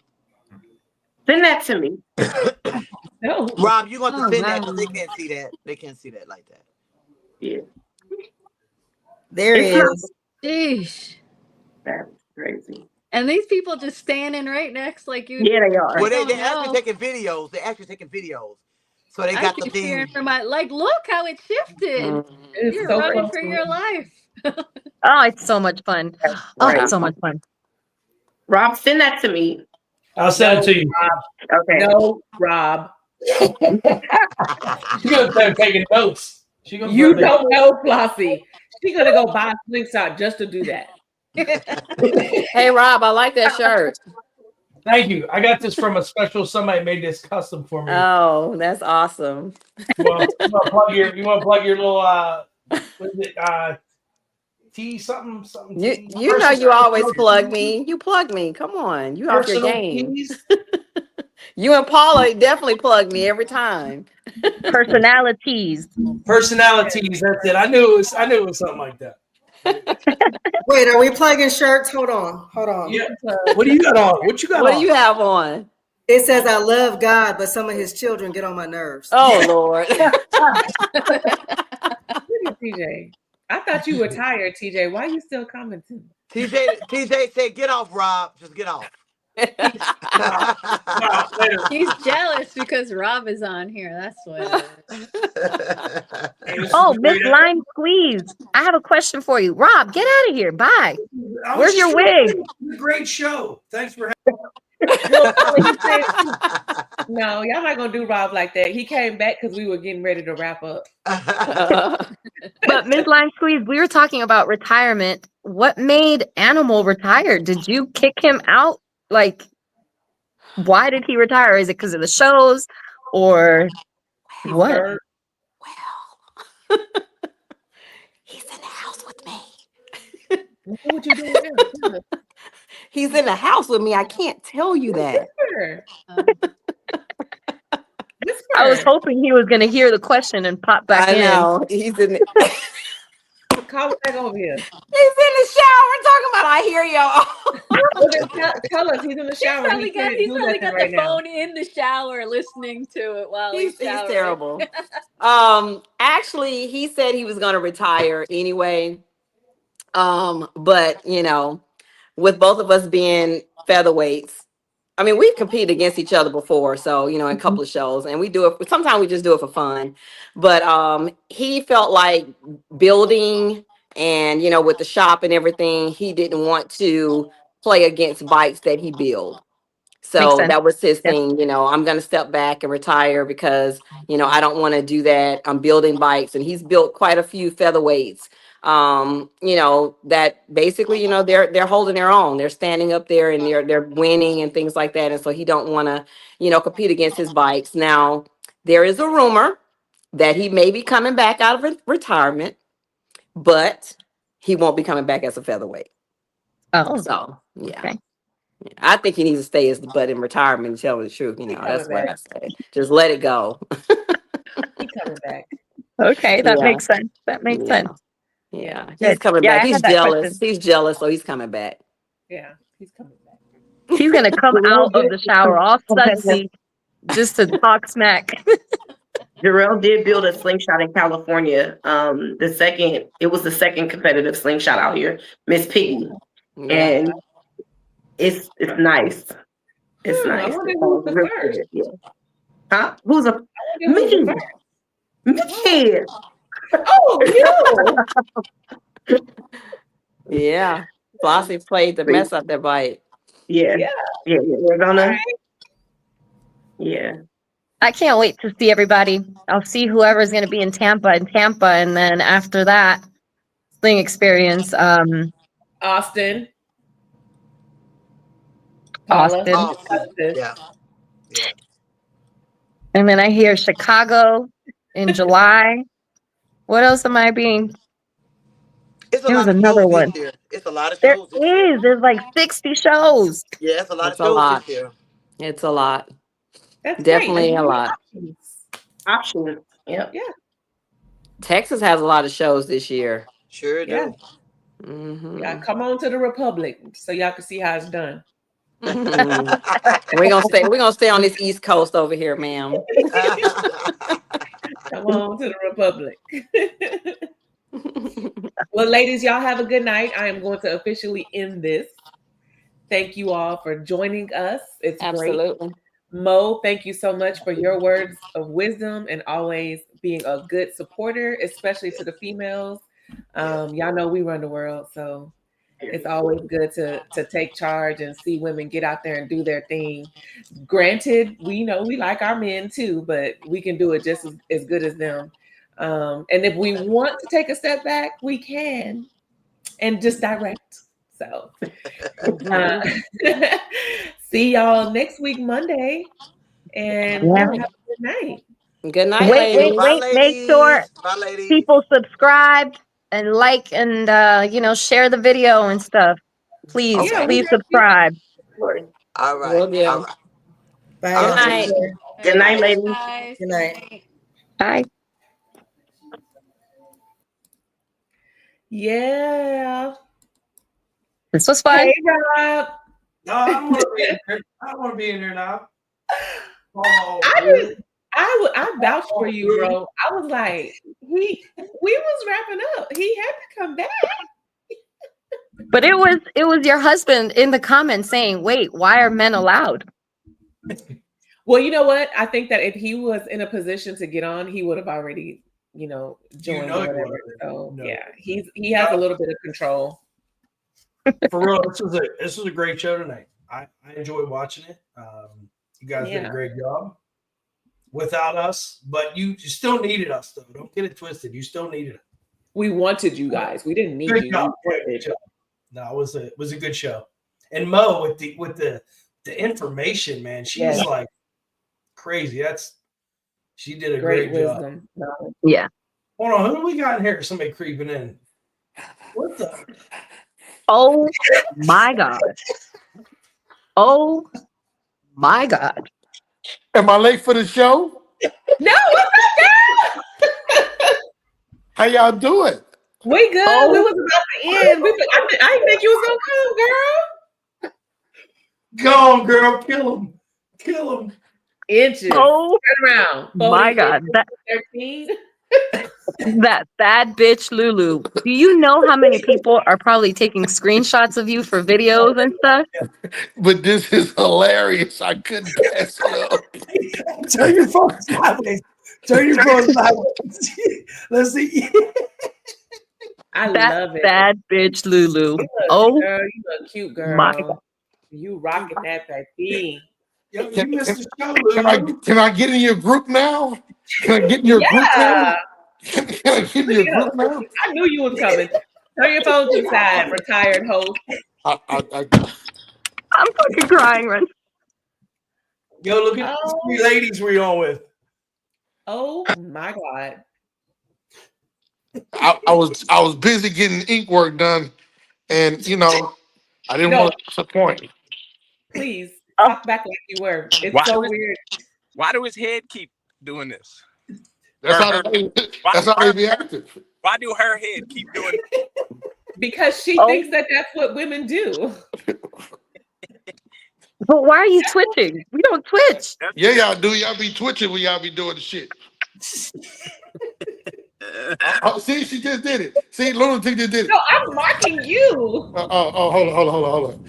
Send that to me. No. Rob, you want to send that because they can't see that. They can't see that like that. Yeah. There it is. Sheesh. That's crazy. And these people just standing right next, like you. Yeah, they are. Well, they're don't actually know. taking videos. They're actually taking videos. So they I got the keep thing. hearing from my look how it shifted. It's You're so running close for to your it. life. Oh, it's so much fun. Oh, it's so much fun. Rob, send that to me. I'll send it to you. Rob. Okay. No, Rob. She's gonna start taking notes. She gonna You start don't know Flossie. She's gonna go buy a slingshot just to do that. Hey, Rob, I like that shirt. Thank you. I got this from a special. Somebody made this custom for me. Oh, that's awesome. You want to plug your little what is it? T something. You know you always plug me. You plug me. Come on, you off your Personal game. tees. You and Paula definitely plug me every time. Personalities. Personalities. That's it. I knew it was something like that. Wait, are we plugging shirts? Hold on. Yeah. What do you got on? What you got What on? do you have on? It says I love God, but some of his children get on my nerves. Oh Lord. Look at TJ. I thought you were tired, TJ. Why are you still commenting? TJ said, "Get off, Rob. Just get off." He's jealous because Rob is on here. That's what it is. Oh, Miss Lime Squeeze. I have a question for you. Rob, get out of here. Bye. Where's your wig? Great show. Thanks for No, y'all not gonna do Rob like that. He came back because we were getting ready to wrap up. But Miss Lime Squeeze, we were talking about retirement. What made Animal retire? Did you kick him out? Like, why did he retire? Is it because of the shows or what? Well, he's in the house with me. What would you do with him? He's in the house with me. I can't tell you that. I was hoping he was going to hear the question and pop back in. I know. He's in the Call it back over here. He's in the shower talking about I hear y'all. Well, then tell us he's in the shower. He's probably He got right the now. phone in the shower listening to it while he's showering. terrible. Actually, he said he was going to retire anyway. But you know, with both of us being featherweights, I mean, we've competed against each other before, so you know, in a couple of shows, and we do it. Sometimes we just do it for fun. But he felt like building, and you know, with the shop and everything, he didn't want to play against bikes that he built. So that was his thing. You know, I'm going to step back and retire because you know I don't want to do that. I'm building bikes, and he's built quite a few featherweights. You know, that basically, you know, they're holding their own. They're standing up there and they're winning and things like that. And so he don't want to, you know, compete against his bikes. Now, there is a rumor that he may be coming back out of retirement, but he won't be coming back as a featherweight. Oh, so yeah. Okay. I think he needs to stay as the butt in retirement and tell the truth. You know, that's what I say. Just let it go. He's coming back. Okay, that Yeah. makes sense. That makes sense. Yeah, he's Good. coming Yeah, back. I He's had that jealous. question. He's jealous, so he's coming back. Yeah, he's coming back. He's going to come out of the shower all sudsy just to talk smack. Jarrell did build a slingshot in California. It was the second competitive slingshot out here, Miss Piggy. Yeah. And it's nice. It's I nice. wonder who was the Real first. good, yeah. Huh? Who's a me? Me. Oh, you. Yeah. Flossie played the mess out that bite. Yeah. We're gonna. Yeah. I can't wait to see everybody. I'll see whoever's going to be in Tampa, and then after that, Sling Experience, Austin. Austin. Yeah. And then I hear Chicago in July. What else am I being? There was another one. It's a lot of There shows this year. is. There's like 60 shows. Yeah, it's a lot It's of a shows lot. this year. It's a lot. That's Definitely great. a lot. Options. Yep. Yeah. Texas has a lot of shows this year. Sure do. Yeah. Mhm. Yeah, come on to the Republic so y'all can see how it's done. We're gonna stay on this East Coast over here, ma'am. Come on to the Republic. Well, ladies, y'all have a good night. I am going to officially end this. Thank you all for joining us. It's Absolutely. great. Mo, thank you so much for your words of wisdom and always being a good supporter, especially to the females. Y'all know we run the world, so it's always good to take charge and see women get out there and do their thing. Granted, we know we like our men too, but we can do it just as good as them. And if we want to take a step back, we can, and just direct. So see y'all next week, Monday, and y'all have a good night. Good night, Wait. Make sure people subscribe and like and share the video and stuff. Please, Okay. please subscribe. All right. Will do. All right. Bye. All right. night. Good night, ladies. Guys. Good night. Bye. Yeah. This was fun. Hey, Rob. No, I don't want to be in here. I don't want to be in here now. Oh, I vouched for you, bro. I was like, we was wrapping up. He had to come back. But it was your husband in the comments saying, "Wait, why are men allowed?" Well, you know what? I think that if he was in a position to get on, he would have already, joined. know he or whatever. would. So No. yeah, he has a little bit of control. For real, this was a great show tonight. I enjoyed watching it. You guys did a Yeah. great job without us, but you still needed us though. Don't get it twisted. You still needed it. We wanted you guys. We didn't need Great you. job. We Great wanted you. job. No, it was a good show. And Mo with the information, man, she's Yeah. like crazy. She did a Great great job. wisdom. No. Yeah. Hold on, who do we got in here? Somebody creeping in. What the? Oh my God. Oh my God. Am I late for the show? No, what's up, girl? How y'all doing? We good. Oh. We was about to end. I didn't think you was gonna come, girl. Go on, girl. Kill him. Kill him. Inches. Oh Turn around. my 40, God. 13. That bad bitch Lulu. Do you know how many people are probably taking screenshots of you for videos and stuff? But this is hilarious. I couldn't pass it up. Turn your phone sideways. Turn your phone sideways. Let's see. I That love it. bad bitch Lulu. You look, Oh girl, you look cute, girl. my God. You rocking that baby. Yo, you missed the show, Can I get in your group now? Can I get in your group now? Yeah. Can I get in your group now? I knew you was coming. Turn your phone to the side, retired host. I'm fucking crying right Yo, look at these three ladies we're on with. Oh my God. I was busy getting ink work done, and I didn't No. want to disappoint. Please talk back like you were. It's Why so was- weird. Why do his head keep doing this? That's how they be acting. Why do her head keep doing it? Because she Oh. thinks that that's what women do. But why are you twitching? We don't twitch. Yeah, y'all do. Y'all be twitching when y'all be doing the shit. Oh, see, she just did it. See, Lunatic just did it. No, I'm marking you. Hold on.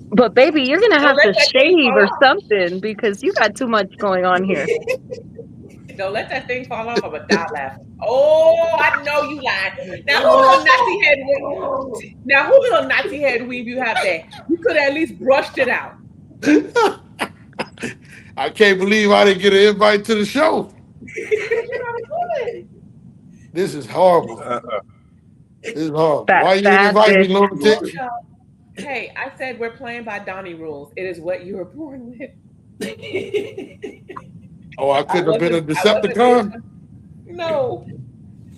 But baby, you're gonna have let to that thing shave fall or off. something because you got too much going on here. Don't let that thing fall off. I'm a die laughing. Oh, I know you lied. Now who little Nazi head weave? Now who little Nazi head weave you have there? You could at least brushed it out. I can't believe I didn't get an invite to the show. This is horrible. This is horrible. Why you didn't invite me, lunatic? Hey, I said we're playing by Donnie rules. It is what you were born with. Oh, I couldn't have been a Decepticon? No.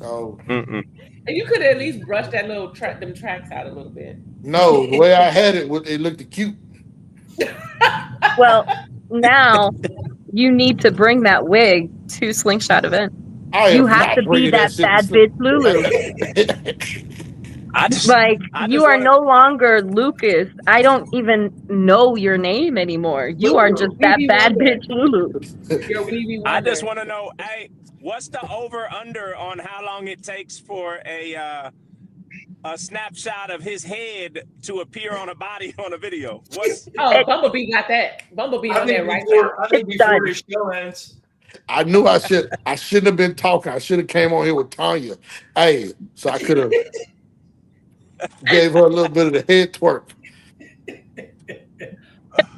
Oh. And you could at least brush that little them tracks out a little bit. No, the way I had it, it looked cute. Well, now you need to bring that wig to Slingshot event. You have to be that bad bitch Lulu. You are no longer Lucas. I don't even know your name anymore. You are just that bad bitch Lulu. I just want to know, hey, what's the over under on how long it takes for a snapshot of his head to appear on a body on a video? Oh, Bumblebee got that. Bumblebee on there right now. I think before the show ends. I knew I shouldn't have been talking. I should have came on here with Tanya. Hey, so I could have gave her a little bit of the head twerk.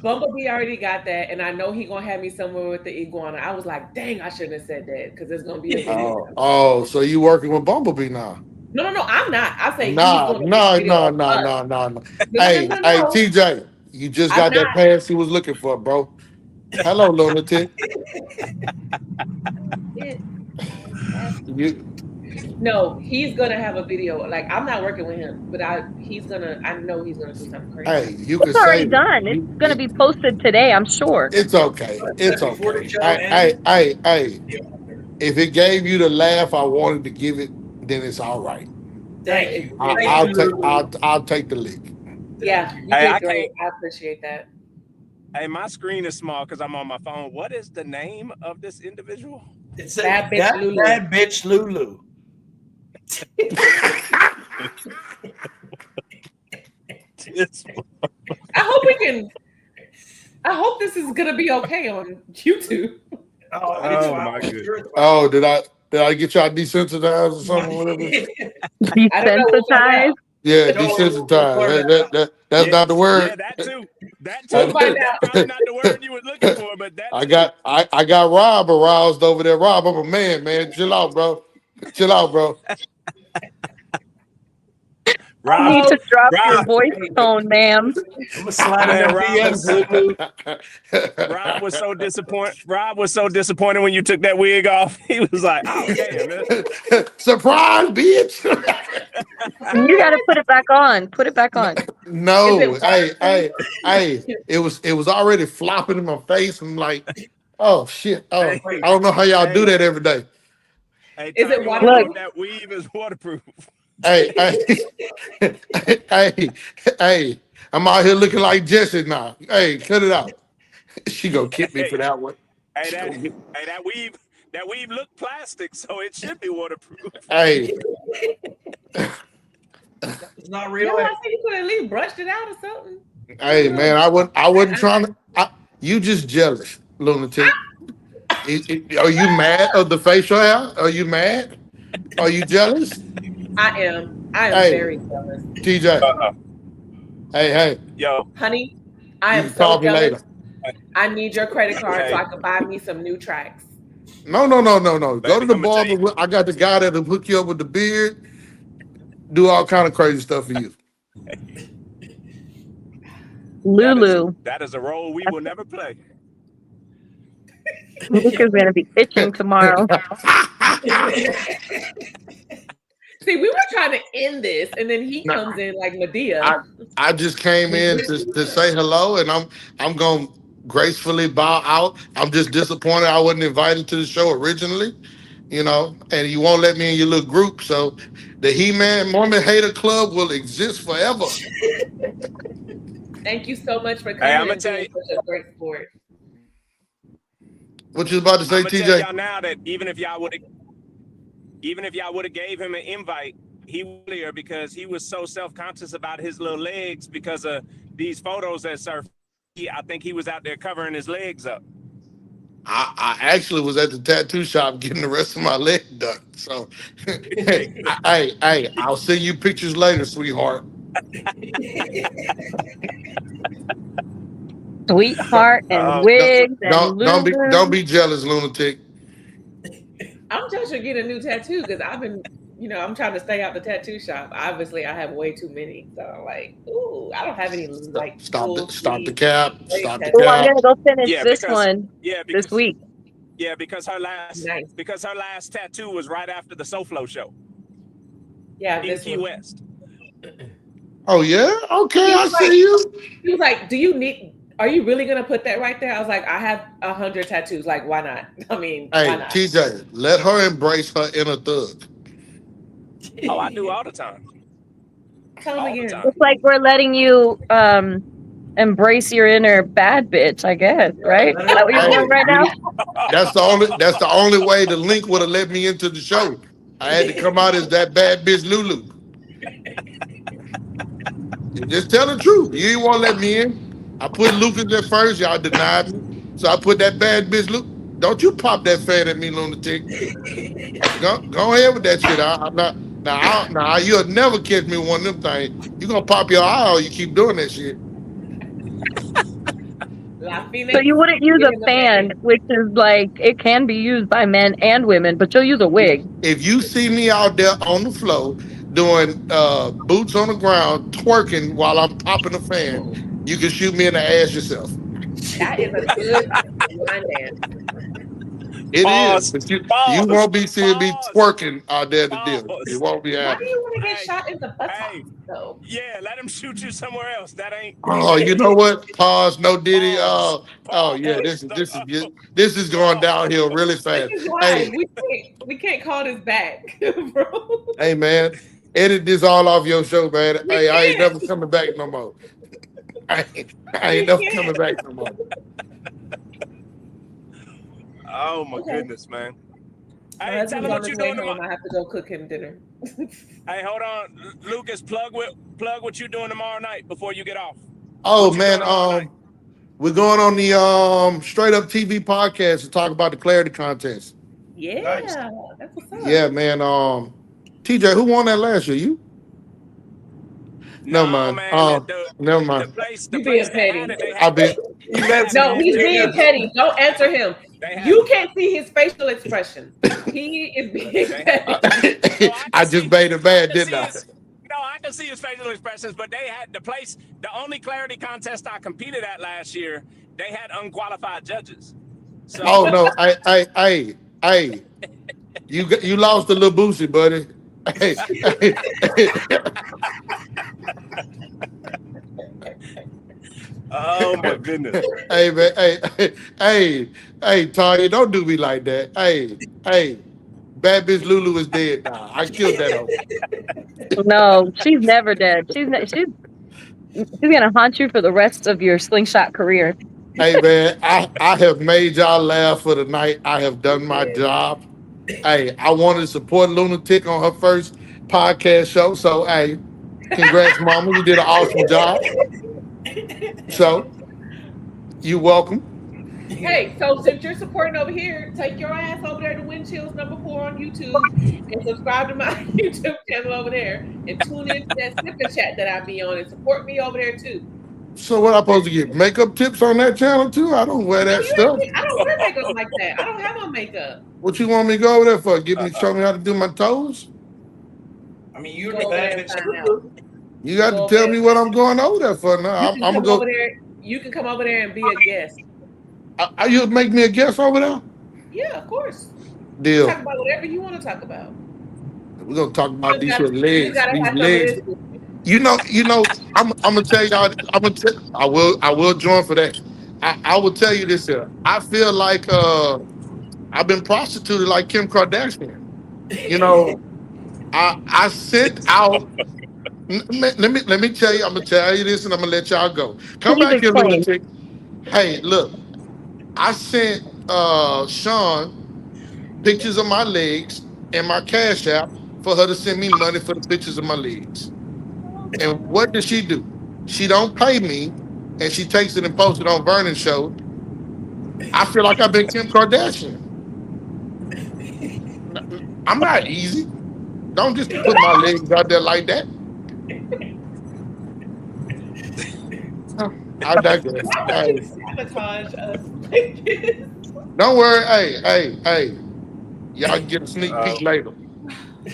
Bumblebee already got that, and I know he gonna have me somewhere with the iguana. I was like, dang, I shouldn't have said that because it's gonna be a video. Oh, so you working with Bumblebee now? No, I'm not. I say No. Hey, TJ, you just got that pants he was looking for, bro. Hello, lunatic. No, he's gonna have a video. Like, I'm not working with him, but I know he's gonna do something crazy. Hey, you can It's already done. It's gonna be posted today, I'm sure. It's okay. It's okay. Hey. If it gave you the laugh I wanted to give it, then it's all right. Thank you. I'll take the lick. Yeah, you did great. I appreciate that. Hey, my screen is small because I'm on my phone. What is the name of this individual? It's Bad Bitch Lulu. Bad Bitch Lulu. I hope this is gonna be okay on YouTube. Oh my goodness. Oh, did I get y'all desensitized or something? Whatever. Desensitized? Yeah, desensitized. That's not the word. Yeah, that too. That's probably not the word you were looking for, but that. I got Rob aroused over there. Rob, I'm a man. Chill out, bro. You need to drop your voice tone, ma'am. Rob was so disappointed when you took that wig off. He was like, "Oh damn, man. Surprise, bitch!" You got to put it back on. Put it back on. No, hey, it was already flopping in my face. I'm like, oh shit! Oh, I don't know how y'all do that every day. Hey, is it waterproof? That weave is waterproof. Hey, I'm out here looking like Jesse now. Hey, cut it out. She gonna kick me for that one. Hey, that weave look plastic, so it should be waterproof. Hey. It's not real. I think you could at least brushed it out or something. Hey man, I wasn't trying to. You just jealous, lunatic. Are you mad of the facial hair? Are you mad? Are you jealous? I am very jealous. TJ. Hey. Yo. Honey, I am so jealous. Later. I need your credit card so I can buy me some new tracks. No. Go to the barber. I got the guy that'll hook you up with the beard. Do all kind of crazy stuff for you. Lulu. That is a role we will never play. Luca's gonna be itching tomorrow. See, we were trying to end this, and then he comes in like Medea. I just came in to say hello, and I'm gonna gracefully bow out. I'm just disappointed I wasn't invited to the show originally, and you won't let me in your little group. So the He-Man Mormon Hater Club will exist forever. Thank you so much for coming. I'm gonna tell you, such a great sport. What you about to say, TJ? Tell y'all now that even if y'all would have gave him an invite, because he was so self-conscious about his little legs because of these photos that surfaced. I think he was out there covering his legs up. I actually was at the tattoo shop getting the rest of my leg done. So, hey, I'll send you pictures later, sweetheart. Sweetheart and wigs and don't be jealous, lunatic. I'm just to get a new tattoo because I've been, I'm trying to stay out the tattoo shop. Obviously, I have way too many. So I'm like, ooh, I don't have any like. Stop the cap. Stop the Oh, I'm cap. gonna go finish this one this week. Yeah, because her last tattoo was right after the SoFlo show. Yeah, in Key West. Oh yeah, okay, I see you. He was like, are you really gonna put that right there? I was like, I have 100 tattoos. Like, why not? I mean, Hey, why not? TJ, let her embrace her inner thug. Oh, I do all the time. Tell him again. It's like we're letting you embrace your inner bad bitch, I guess, right? Is that what you're doing right now? That's the only way the link would have let me into the show. I had to come out as that bad bitch Lulu. Just tell the truth. You didn't want to let me in. I put Lucas at first. Y'all denied me. So I put that bad bitch Luke. Don't you pop that fan at me, lunatic. Go ahead with that shit. I'm not. Now, you'll never catch me one of them things. You're going to pop your eye or you keep doing that shit. So you wouldn't use a fan, which is like, it can be used by men and women, but you'll use a wig. If you see me out there on the floor doing boots on the ground, twerking while I'm popping a fan, you can shoot me in the ass yourself. That is a good line dance. It is. But you won't be seeing me twerking out there to deal. It won't be Why happening. do you want to get shot in the buttocks, though? Yeah, let him shoot you somewhere else. That ain't. Oh, you know what? Pause. No Diddy. Yeah. This is going downhill really fast. This is why Hey, we can't call this back, bro. hey, man. Edit this all off your show, man. Hey, I ain't never coming back no more. I ain't never coming back no more. Oh my goodness, man. My Hey, tell husband's him on what his you way doing home. tomorrow. I have to go cook him dinner. Hey, hold on, Lucas. Plug what you doing tomorrow night before you get off. Oh, What you man. doing tomorrow night? We're going on the Straight Up TV podcast to talk about the clarity contest. Yeah, Nice. that's what's up. Yeah, man. TJ, who won that last year? You? Never mind. Man, Never mind. You being petty. I bet. No, he's being petty. Don't answer him. You can't see his facial expression. He is being petty. I just made it bad, didn't I? No, I can see his facial expressions, but they had the only clarity contest I competed at last year, they had unqualified judges. So, Oh no, hey, you lost the little Boosie, buddy. Hey, oh my goodness. hey, man, hey, Tanya, don't do me like that. Hey, bad bitch Lulu is dead now. I killed that hoe. No, she's never dead. She's gonna haunt you for the rest of your slingshot career. Hey man, I have made y'all laugh for the night. I have done my job. Hey, I wanted to support Lunatic on her first podcast show. So hey, congrats, mama. You did an awesome job. So you welcome. Hey, so since you're supporting over here, take your ass over there to Windchills #4 on YouTube and subscribe to my YouTube channel over there and tune in to that Snippet Chat that I be on and support me over there too. So what I supposed to get? Makeup tips on that channel too? I don't wear that stuff. I don't wear makeup like that. I don't have on makeup. What you want me to go over there for? Show me how to do my toes? I mean, you're the bad bitch. You got to tell me what I'm going over there for now. I'm gonna go. Over there. You can come over there and be a guest. You make me a guest over there? Yeah, of course. Deal. Talk about whatever you want to talk about. We're gonna talk about these gotta- legs. you gotta These have legs. some of You know. I'm gonna tell y'all. I will join for that. I will tell you this here. I feel like I've been prostituted like Kim Kardashian. You know, I sent out. Let me tell you. I'm gonna tell you this, and I'm gonna let y'all go. Come Please back here, explain. lunatic. Hey, look. I sent Sean pictures of my legs and my Cash App for her to send me money for the pictures of my legs. And what does she do? She don't pay me, and she takes it and posts it on Vernon's show. I feel like I've been Kim Kardashian. I'm not easy. Don't just put my legs out there like that. I digress. Hey. Sabotage us. Don't worry. Hey. Y'all can get a sneak peek later.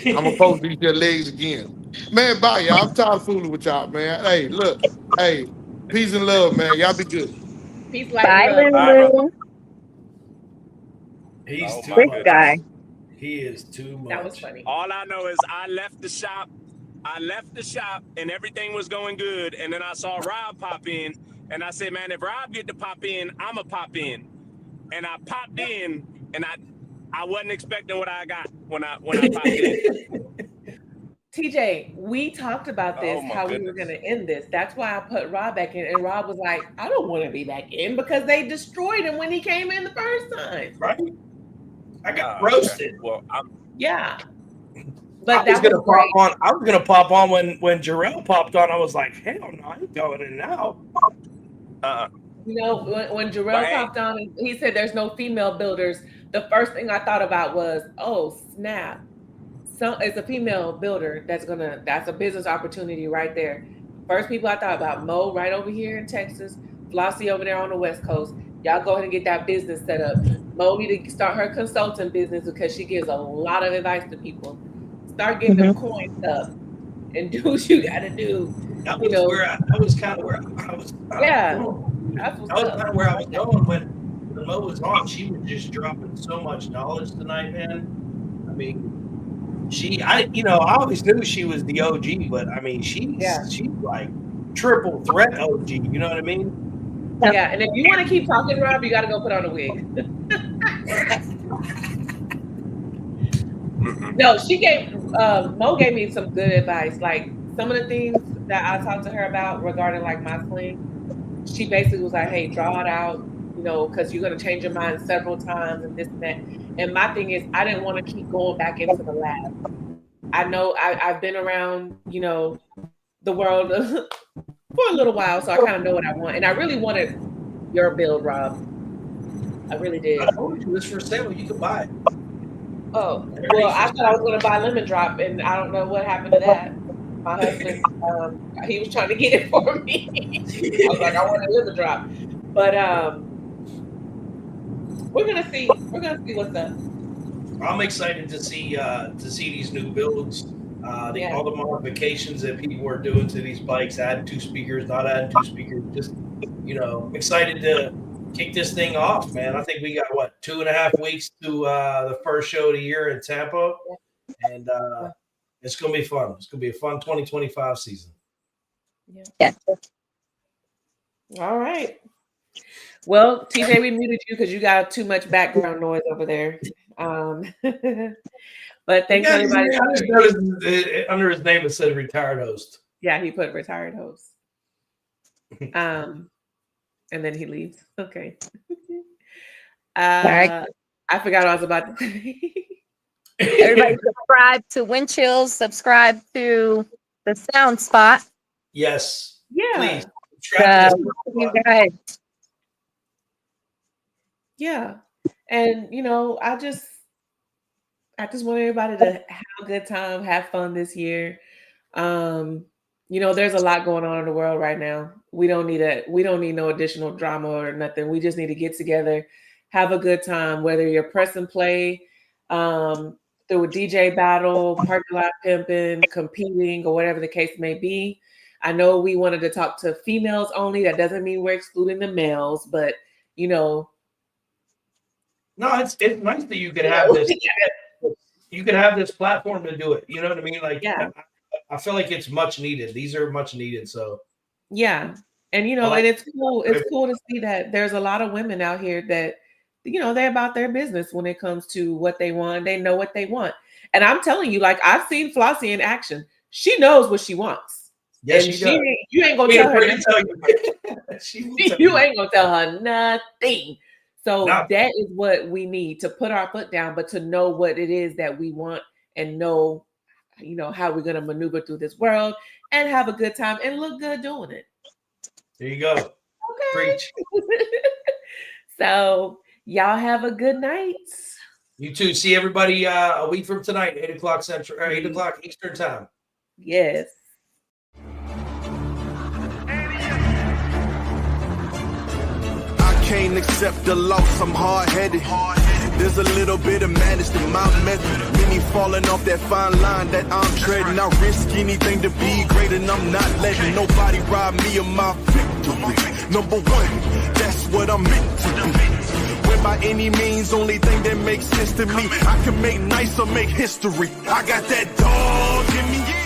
I'm gonna post these your legs again. Man, bye, y'all. I'm tired of fooling with y'all, man. Hey, look. Hey, peace and love, man. Y'all be good. Peace, light, and love. He's too This much. guy. He is too much. That was funny. All I know is I left the shop and everything was going good. And then I saw Rob pop in and I said, man, if Rob get to pop in, I'ma pop in. And I popped in and I wasn't expecting what I got when I popped in. TJ, we talked about this, my how we were going to end this. That's why I put Rob back in. And Rob was like, I don't want to be back in because they destroyed him when he came in the first time. Right. I got roasted. Well, yeah. But I was gonna pop on when Jarrell popped on. I was like, hell no, I ain't going in now. You know, when Jarrell popped on and he said there's no female builders, the first thing I thought about was, oh snap. It's a female builder that's a business opportunity right there. First people I thought about, Mo right over here in Texas, Flossie over there on the West Coast. Y'all go ahead and get that business set up. Mo need to start her consulting business because she gives a lot of advice to people. Start getting them coins up and do what you got to do. That was where I was kind of where I was. Yeah, that was kind of where I was going when Mo was on. She was just dropping so much knowledge tonight, man. I mean, I always knew she was the OG, but I mean, she's like triple threat OG. You know what I mean? Yeah, and if you want to keep talking, Rob, you got to go put on a wig. No, Mo gave me some good advice. Like some of the things that I talked to her about regarding like my sling, she basically was like, hey, draw it out, because you're going to change your mind several times and this and that. And my thing is, I didn't want to keep going back into the lab. I know I've been around, the world for a little while, so I kind of know what I want. And I really wanted your build, Rob. I really did. I told you it's for sale. You can buy it. Oh, well, I thought I was going to buy Lemon Drop, and I don't know what happened to that. My husband, he was trying to get it for me. I was like, I want a Lemon Drop. But we're gonna see what's up. I'm excited to see these new builds. All the modifications that people are doing to these bikes, adding 2 speakers, not adding 2 speakers. Just excited to kick this thing off, man. I think we got 2.5 weeks to the first show of the year in Tampa, and it's gonna be fun. It's gonna be a fun 2025 season. Yeah. All right. Well, TJ, we muted you because you got too much background noise over there. But thanks everybody. Under his name it says retired host. Yeah, he put retired host. And then he leaves. Okay. I forgot what I was about to say. Everybody subscribe to Wind Chills, subscribe to the Sound Spot. Yes. Yeah. Please. You guys. Yeah. And I just want everybody to have a good time, have fun this year. There's a lot going on in the world right now. We don't need no additional drama or nothing. We just need to get together, have a good time, whether you're press and play, through a DJ battle, parking lot pimping, competing, or whatever the case may be. I know we wanted to talk to females only. That doesn't mean we're excluding the males, but No, it's nice that you could have this. You can have this platform to do it. You know what I mean? Like, yeah. I feel like it's much needed. These are much needed. So, yeah, and and it's cool. It's cool to see that there's a lot of women out here that they're about their business when it comes to what they want. They know what they want, and I'm telling you, like I've seen Flossie in action. She knows what she wants. Yes, and she does. You ain't gonna tell her. You ain't gonna tell her nothing. So that is what we need to put our foot down, but to know what it is that we want and know you know, how we're gonna maneuver through this world and have a good time and look good doing it. There you go. Okay. Preach. So y'all have a good night. You too. See everybody a week from tonight, 8 o'clock Central, 8 o'clock Eastern time. Yes. I can't accept the loss, I'm hard-headed. There's a little bit of madness to my method. Many falling off that fine line that I'm treading. I risk anything to be great, and I'm not letting nobody rob me of my victory. Number one, that's what I'm meant to be. When by any means, only thing that makes sense to me, I can make nice or make history. I got that dog in me.